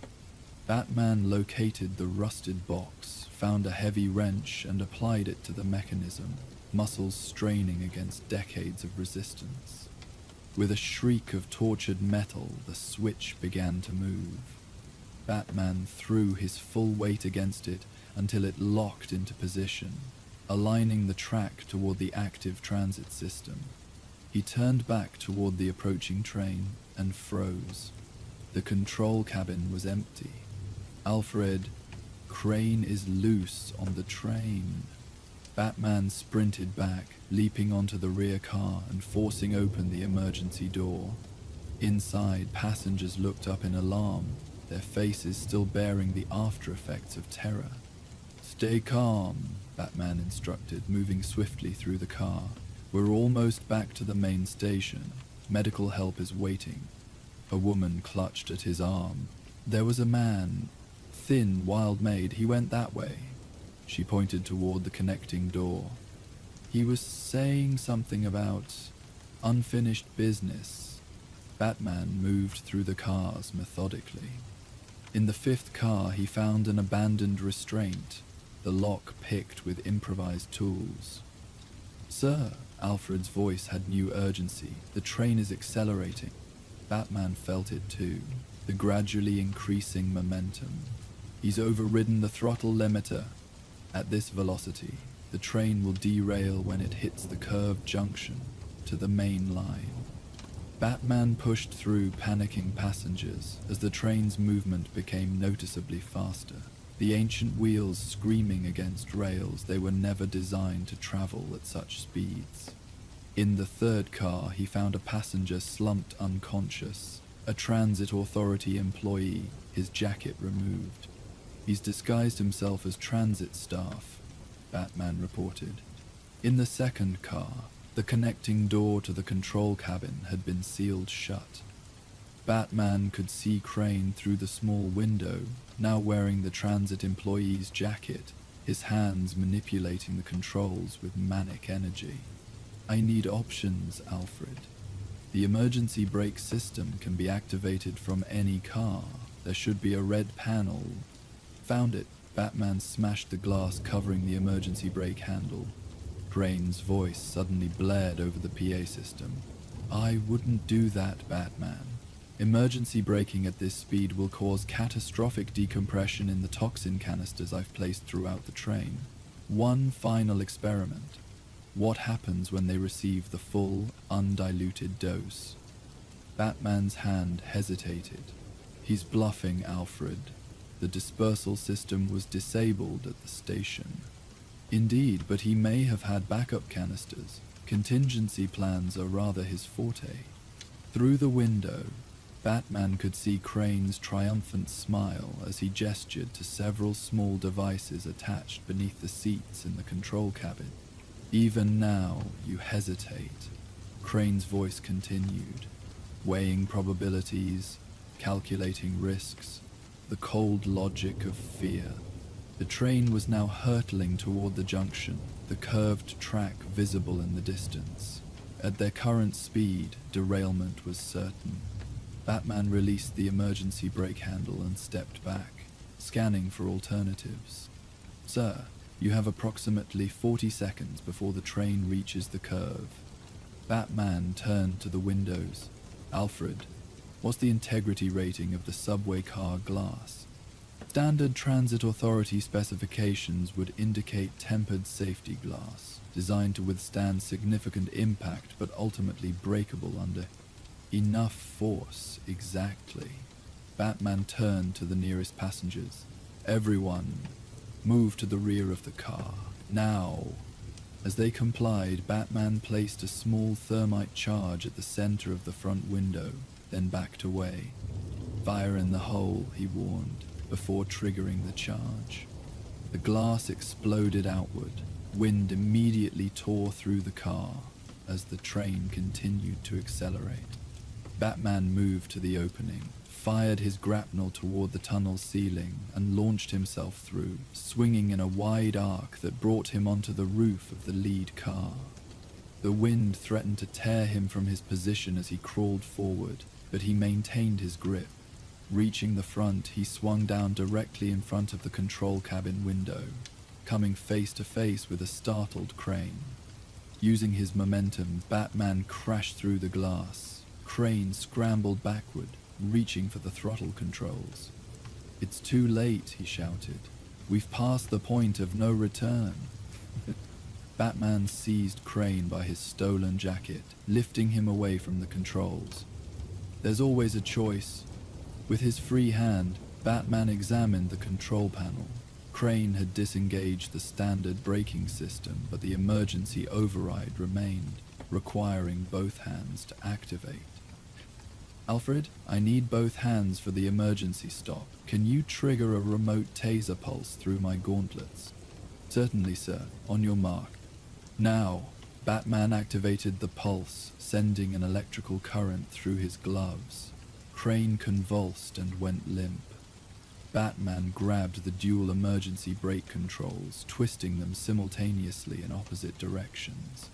Batman located the rusted box, found a heavy wrench, and applied it to the mechanism, muscles straining against decades of resistance. With a shriek of tortured metal, the switch began to move. Batman threw his full weight against it until it locked into position, aligning the track toward the active transit system. He turned back toward the approaching train and froze. The control cabin was empty. Alfred, Crane is loose on the train. Batman sprinted back, leaping onto the rear car and forcing open the emergency door. Inside, passengers looked up in alarm, their faces still bearing the after effects of terror. Stay calm, Batman instructed, moving swiftly through the car. We're almost back to the main station. Medical help is waiting. A woman clutched at his arm. There was a man, thin, wild-made. He went that way. She pointed toward the connecting door. He was saying something about unfinished business. Batman moved through the cars methodically. In the fifth car, he found an abandoned restraint, the lock picked with improvised tools. Sir, Alfred's voice had new urgency. The train is accelerating. Batman felt it too, the gradually increasing momentum. He's overridden the throttle limiter. At this velocity, the train will derail when it hits the curved junction to the main line. Batman pushed through panicking passengers as the train's movement became noticeably faster, the ancient wheels screaming against rails they were never designed to travel at such speeds. In the third car, he found a passenger slumped unconscious, a transit authority employee, his jacket removed. He's disguised himself as transit staff, Batman reported. In the second car, the connecting door to the control cabin had been sealed shut. Batman could see Crane through the small window, now wearing the transit employee's jacket, his hands manipulating the controls with manic energy. I need options, Alfred. The emergency brake system can be activated from any car. There should be a red panel. Found it. Batman smashed the glass covering the emergency brake handle. Crane's voice suddenly blared over the PA system. I wouldn't do that, Batman. Emergency braking at this speed will cause catastrophic decompression in the toxin canisters I've placed throughout the train. One final experiment. What happens when they receive the full, undiluted dose? Batman's hand hesitated. He's bluffing, Alfred. The dispersal system was disabled at the station. Indeed, but he may have had backup canisters. Contingency plans are rather his forte. Through the window, Batman could see Crane's triumphant smile as he gestured to several small devices attached beneath the seats in the control cabin. Even now, you hesitate, Crane's voice continued, weighing probabilities, calculating risks, the cold logic of fear. The train was now hurtling toward the junction, the curved track visible in the distance. At their current speed, derailment was certain. Batman released the emergency brake handle and stepped back, scanning for alternatives. Sir, you have approximately 40 seconds before the train reaches the curve. Batman turned to the windows. Alfred, what's the integrity rating of the subway car glass? Standard Transit Authority specifications would indicate tempered safety glass, designed to withstand significant impact but ultimately breakable under enough force, exactly. Batman turned to the nearest passengers. Everyone, move to the rear of the car, now. As they complied, Batman placed a small thermite charge at the center of the front window, then backed away. Fire in the hole, he warned, before triggering the charge. The glass exploded outward. Wind immediately tore through the car as the train continued to accelerate. Batman moved to the opening, fired his grapnel toward the tunnel's ceiling, and launched himself through, swinging in a wide arc that brought him onto the roof of the lead car. The wind threatened to tear him from his position as he crawled forward, but he maintained his grip. Reaching the front, he swung down directly in front of the control cabin window, coming face to face with a startled Crane. Using his momentum, Batman crashed through the glass. Crane scrambled backward, reaching for the throttle controls. It's too late, he shouted. We've passed the point of no return. Batman seized Crane by his stolen jacket, lifting him away from the controls. There's always a choice. With his free hand, Batman examined the control panel. Crane had disengaged the standard braking system, but the emergency override remained, requiring both hands to activate. Alfred, I need both hands for the emergency stop. Can you trigger a remote taser pulse through my gauntlets? Certainly, sir. On your mark. Now. Batman activated the pulse, sending an electrical current through his gloves. Crane convulsed and went limp. Batman grabbed the dual emergency brake controls, twisting them simultaneously in opposite directions.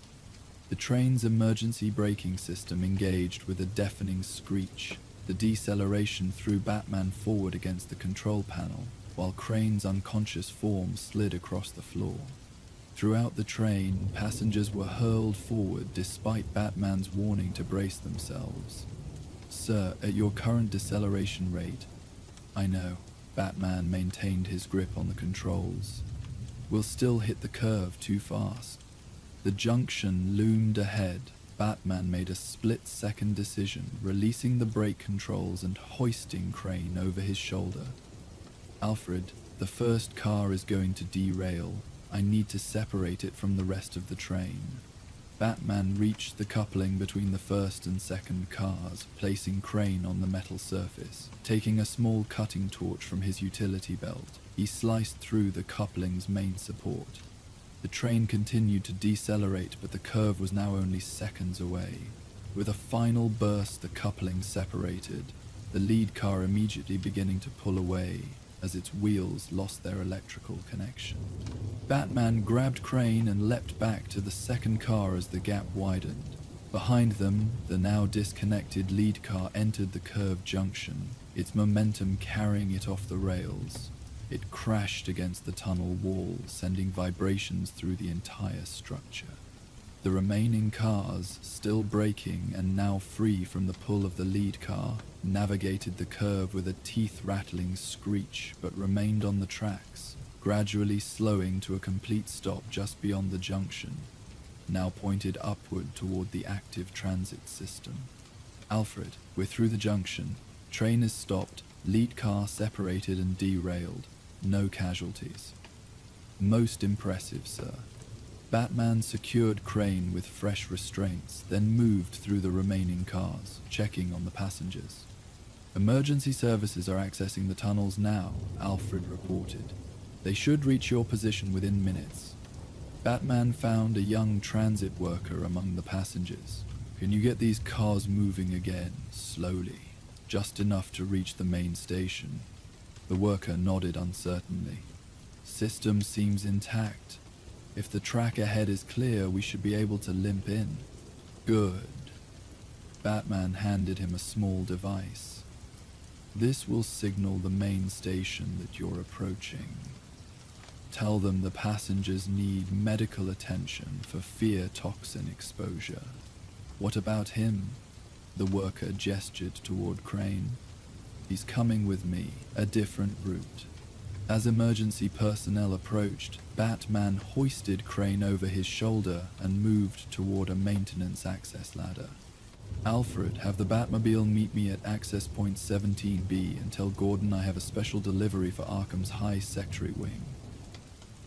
The train's emergency braking system engaged with a deafening screech. The deceleration threw Batman forward against the control panel, while Crane's unconscious form slid across the floor. Throughout the train, passengers were hurled forward despite Batman's warning to brace themselves. Sir, at your current deceleration rate, I know. Batman maintained his grip on the controls. We'll still hit the curve too fast. The junction loomed ahead. Batman made a split-second decision, releasing the brake controls and hoisting Crane over his shoulder. Alfred, the first car is going to derail. I need to separate it from the rest of the train. Batman reached the coupling between the first and second cars, placing Crane on the metal surface. Taking a small cutting torch from his utility belt, He sliced through the coupling's main support. The train continued to decelerate, but the curve was now only seconds away. With a final burst, the coupling separated, the lead car immediately beginning to pull away as its wheels lost their electrical connection. Batman grabbed Crane and leapt back to the second car as the gap widened. Behind them, the now disconnected lead car entered the curved junction, its momentum carrying it off the rails. It crashed against the tunnel wall, sending vibrations through the entire structure. The remaining cars, still braking and now free from the pull of the lead car, navigated the curve with a teeth-rattling screech but remained on the tracks, gradually slowing to a complete stop just beyond the junction, now pointed upward toward the active transit system. "Alfred, we're through the junction. Train is stopped, lead car separated and derailed. No casualties." "Most impressive, sir." Batman secured Crane with fresh restraints, then moved through the remaining cars, checking on the passengers. "Emergency services are accessing the tunnels now," Alfred reported. "They should reach your position within minutes." Batman found a young transit worker among the passengers. "Can you get these cars moving again, slowly, just enough to reach the main station?" The worker nodded uncertainly. "System seems intact. If the track ahead is clear, we should be able to limp in." "Good." Batman handed him a small device. "This will signal the main station that you're approaching. Tell them the passengers need medical attention for fear toxin exposure." "What about him?" The worker gestured toward Crane. "He's coming with me, a different route." As emergency personnel approached, Batman hoisted Crane over his shoulder and moved toward a maintenance access ladder. "Alfred, have the Batmobile meet me at access point 17B and tell Gordon I have a special delivery for Arkham's High Secretary wing."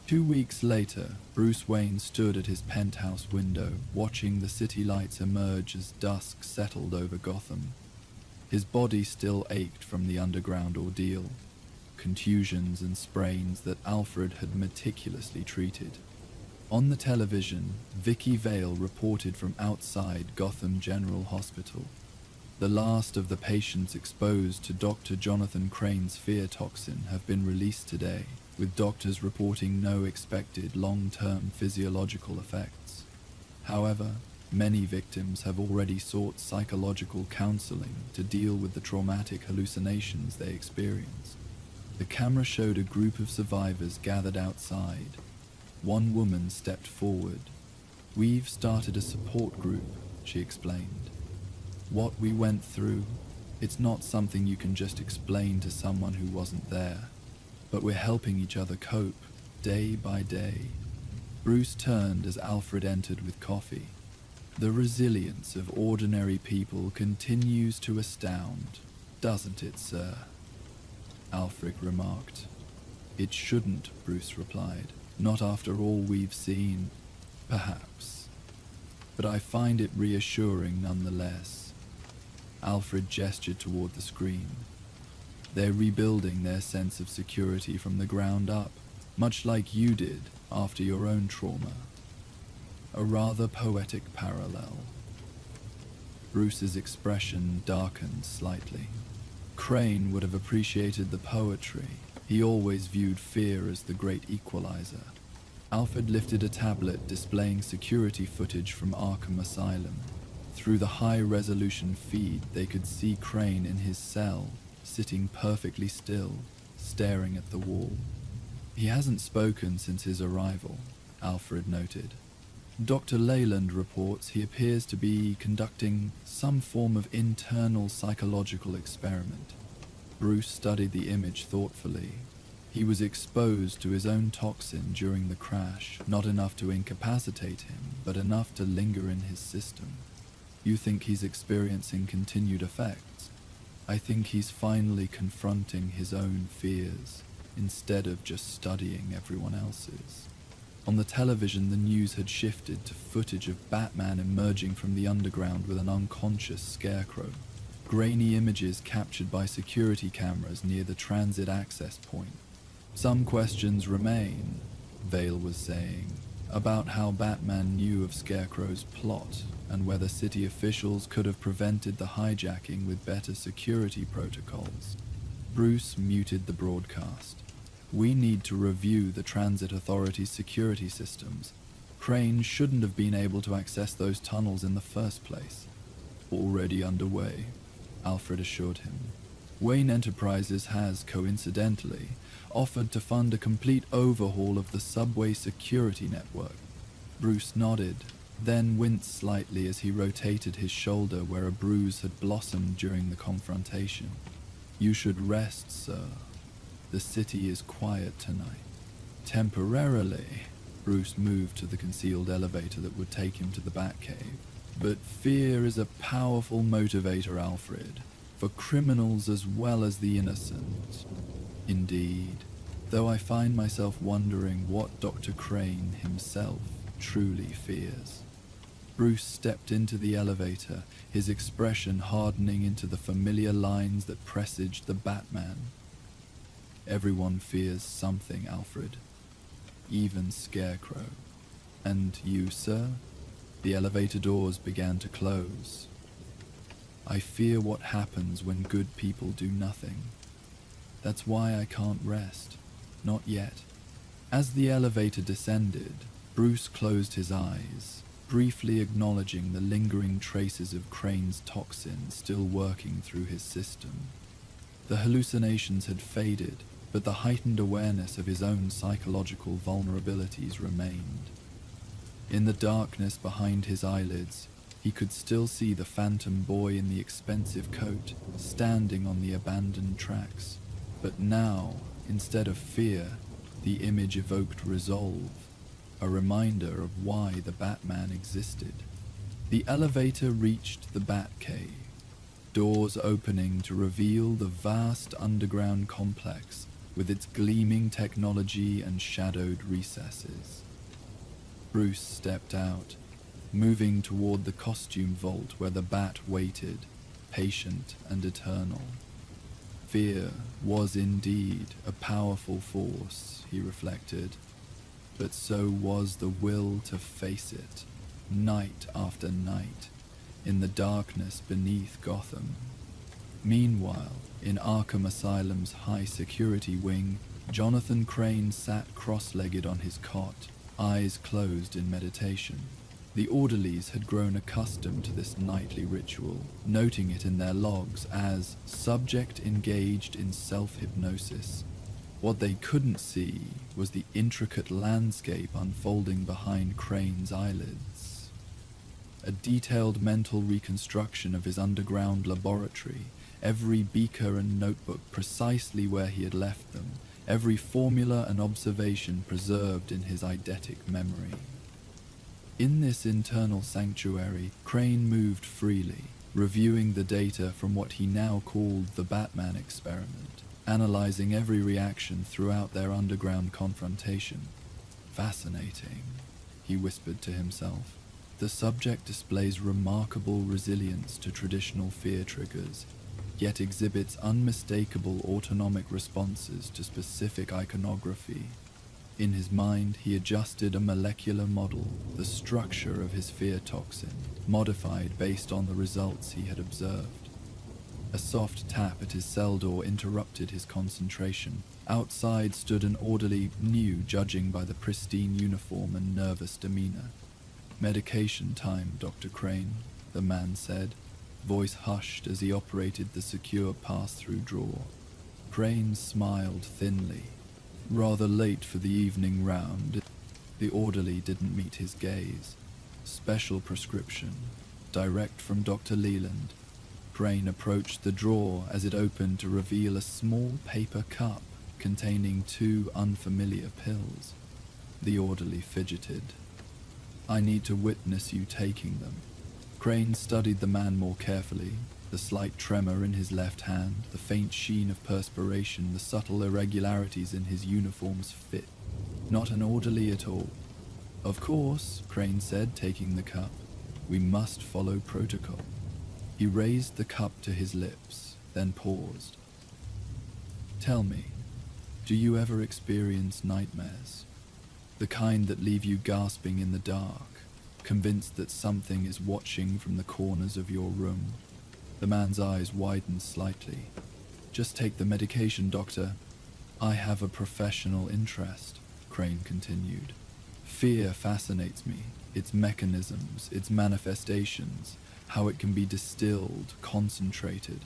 2 weeks later, Bruce Wayne stood at his penthouse window, watching the city lights emerge as dusk settled over Gotham. His body still ached from the underground ordeal, contusions and sprains that Alfred had meticulously treated. On the television, Vicky Vale reported from outside Gotham General Hospital. The last of the patients exposed to Dr. Jonathan Crane's fear toxin have been released today, with doctors reporting no expected long-term physiological effects. However, many victims have already sought psychological counseling to deal with the traumatic hallucinations they experienced. The camera showed a group of survivors gathered outside. One woman stepped forward. "We've started a support group," she explained. "What we went through, it's not something you can just explain to someone who wasn't there. But we're helping each other cope, day by day." Bruce turned as Alfred entered with coffee. "The resilience of ordinary people continues to astound, doesn't it, sir?" Alfred remarked. "It shouldn't," Bruce replied. "Not after all we've seen, perhaps. But I find it reassuring nonetheless." Alfred gestured toward the screen. "They're rebuilding their sense of security from the ground up, much like you did after your own trauma." A rather poetic parallel. Bruce's expression darkened slightly. Crane would have appreciated the poetry. He always viewed fear as the great equalizer. Alfred lifted a tablet displaying security footage from Arkham Asylum. Through the high-resolution feed, they could see Crane in his cell, sitting perfectly still, staring at the wall. "He hasn't spoken since his arrival," Alfred noted. "Dr. Leyland reports he appears to be conducting some form of internal psychological experiment." Bruce studied the image thoughtfully. He was exposed to his own toxin during the crash, not enough to incapacitate him, but enough to linger in his system. "You think he's experiencing continued effects?" "I think he's finally confronting his own fears, instead of just studying everyone else's." On the television, the news had shifted to footage of Batman emerging from the underground with an unconscious scarecrow. Grainy images captured by security cameras near the transit access point. Some questions remain, Vale was saying, about how Batman knew of Scarecrow's plot and whether city officials could have prevented the hijacking with better security protocols. Bruce muted the broadcast. We need to review the Transit Authority's security systems. Crane shouldn't have been able to access those tunnels in the first place. Already underway, Alfred assured him. Wayne Enterprises has, coincidentally, offered to fund a complete overhaul of the subway security network. Bruce nodded, then winced slightly as he rotated his shoulder where a bruise had blossomed during the confrontation. You should rest, sir. The city is quiet tonight. Temporarily, Bruce moved to the concealed elevator that would take him to the Batcave. But fear is a powerful motivator, Alfred, for criminals as well as the innocent. Indeed, though I find myself wondering what Dr. Crane himself truly fears. Bruce stepped into the elevator, his expression hardening into the familiar lines that presaged the Batman. Everyone fears something, Alfred. Even Scarecrow. And you, sir? The elevator doors began to close. I fear what happens when good people do nothing. That's why I can't rest. Not yet. As the elevator descended, Bruce closed his eyes, briefly acknowledging the lingering traces of Crane's toxin still working through his system. The hallucinations had faded, but the heightened awareness of his own psychological vulnerabilities remained. In the darkness behind his eyelids, he could still see the phantom boy in the expensive coat standing on the abandoned tracks. But now, instead of fear, the image evoked resolve, a reminder of why the Batman existed. The elevator reached the Batcave, doors opening to reveal the vast underground complex with its gleaming technology and shadowed recesses. Bruce stepped out, moving toward the costume vault where the Bat waited, patient and eternal. Fear was indeed a powerful force, he reflected, but so was the will to face it, night after night, in the darkness beneath Gotham. Meanwhile, in Arkham Asylum's high-security wing, Jonathan Crane sat cross-legged on his cot, eyes closed in meditation. The orderlies had grown accustomed to this nightly ritual, noting it in their logs as subject engaged in self-hypnosis. What they couldn't see was the intricate landscape unfolding behind Crane's eyelids. A detailed mental reconstruction of his underground laboratory, every beaker and notebook precisely where he had left them, every formula and observation preserved in his eidetic memory. In this internal sanctuary, Crane moved freely, reviewing the data from what he now called the Batman experiment, analyzing every reaction throughout their underground confrontation. Fascinating, he whispered to himself. The subject displays remarkable resilience to traditional fear triggers, yet exhibits unmistakable autonomic responses to specific iconography. In his mind, he adjusted a molecular model, the structure of his fear toxin, modified based on the results he had observed. A soft tap at his cell door interrupted his concentration. Outside stood an orderly, new judging by the pristine uniform and nervous demeanor. "Medication time, Dr. Crane," the man said, voice hushed as he operated the secure pass-through drawer. Crane smiled thinly. "Rather late for the evening round." The orderly didn't meet his gaze. "Special prescription, direct from Dr. Leland." Crane approached the drawer as it opened to reveal a small paper cup containing 2 unfamiliar pills. The orderly fidgeted. "I need to witness you taking them." Crane studied the man more carefully, the slight tremor in his left hand, the faint sheen of perspiration, the subtle irregularities in his uniform's fit. Not an orderly at all. "Of course," Crane said, taking the cup. "We must follow protocol." He raised the cup to his lips, then paused. "Tell me, Do you ever experience nightmares? The kind that leave you gasping in the dark, convinced that something is watching from the corners of your room? The man's eyes widened slightly. Just take the medication, doctor. I have a professional interest, Crane continued. Fear fascinates me, its mechanisms, its manifestations, how it can be distilled, concentrated.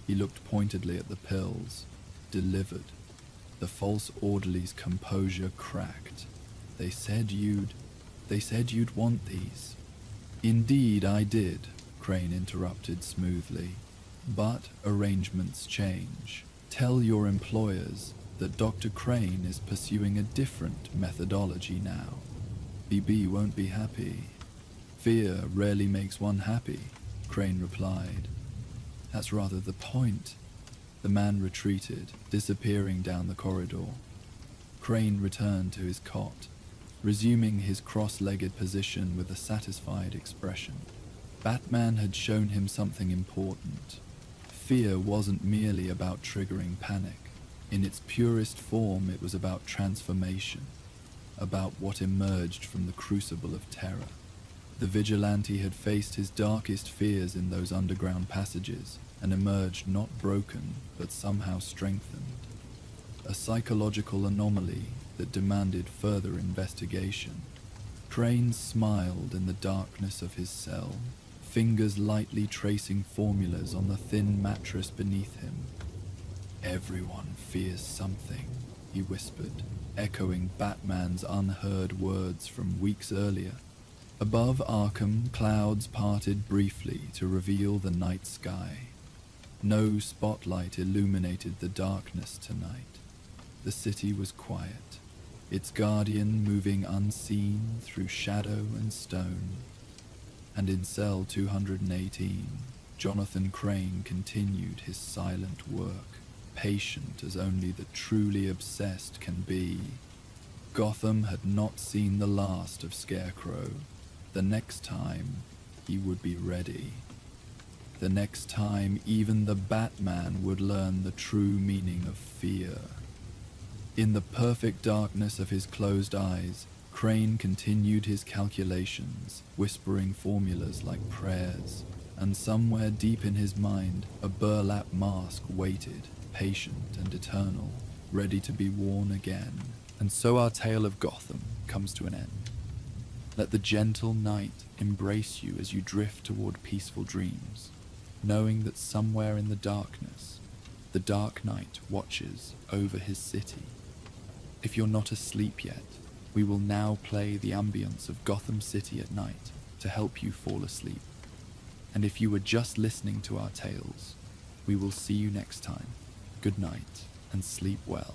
He looked pointedly at the pills. Delivered. The false orderly's composure cracked. They said you'd want these. Indeed I did, Crane interrupted smoothly. But arrangements change. Tell your employers that Dr. Crane is pursuing a different methodology now. BB won't be happy. Fear rarely makes one happy, Crane replied. That's rather the point. The man retreated, disappearing down the corridor. Crane returned to his cot, resuming his cross-legged position with a satisfied expression. Batman had shown him something important. Fear wasn't merely about triggering panic. In its purest form, it was about transformation, about what emerged from the crucible of terror. The vigilante had faced his darkest fears in those underground passages and emerged not broken, but somehow strengthened. A psychological anomaly that demanded further investigation. Crane smiled in the darkness of his cell, fingers lightly tracing formulas on the thin mattress beneath him. Everyone fears something, he whispered, echoing Batman's unheard words from weeks earlier. Above Arkham, clouds parted briefly to reveal the night sky. No spotlight illuminated the darkness tonight. The city was quiet, its guardian moving unseen through shadow and stone. And in cell 218, Jonathan Crane continued his silent work, patient as only the truly obsessed can be. Gotham had not seen the last of Scarecrow. The next time, he would be ready. The next time, even the Batman would learn the true meaning of fear. In the perfect darkness of his closed eyes, Crane continued his calculations, whispering formulas like prayers, and somewhere deep in his mind, a burlap mask waited, patient and eternal, ready to be worn again. And so our tale of Gotham comes to an end. Let the gentle night embrace you as you drift toward peaceful dreams, knowing that somewhere in the darkness, the Dark Knight watches over his city. If you're not asleep yet, we will now play the ambience of Gotham City at night to help you fall asleep. And if you were just listening to our tales, we will see you next time. Good night and sleep well.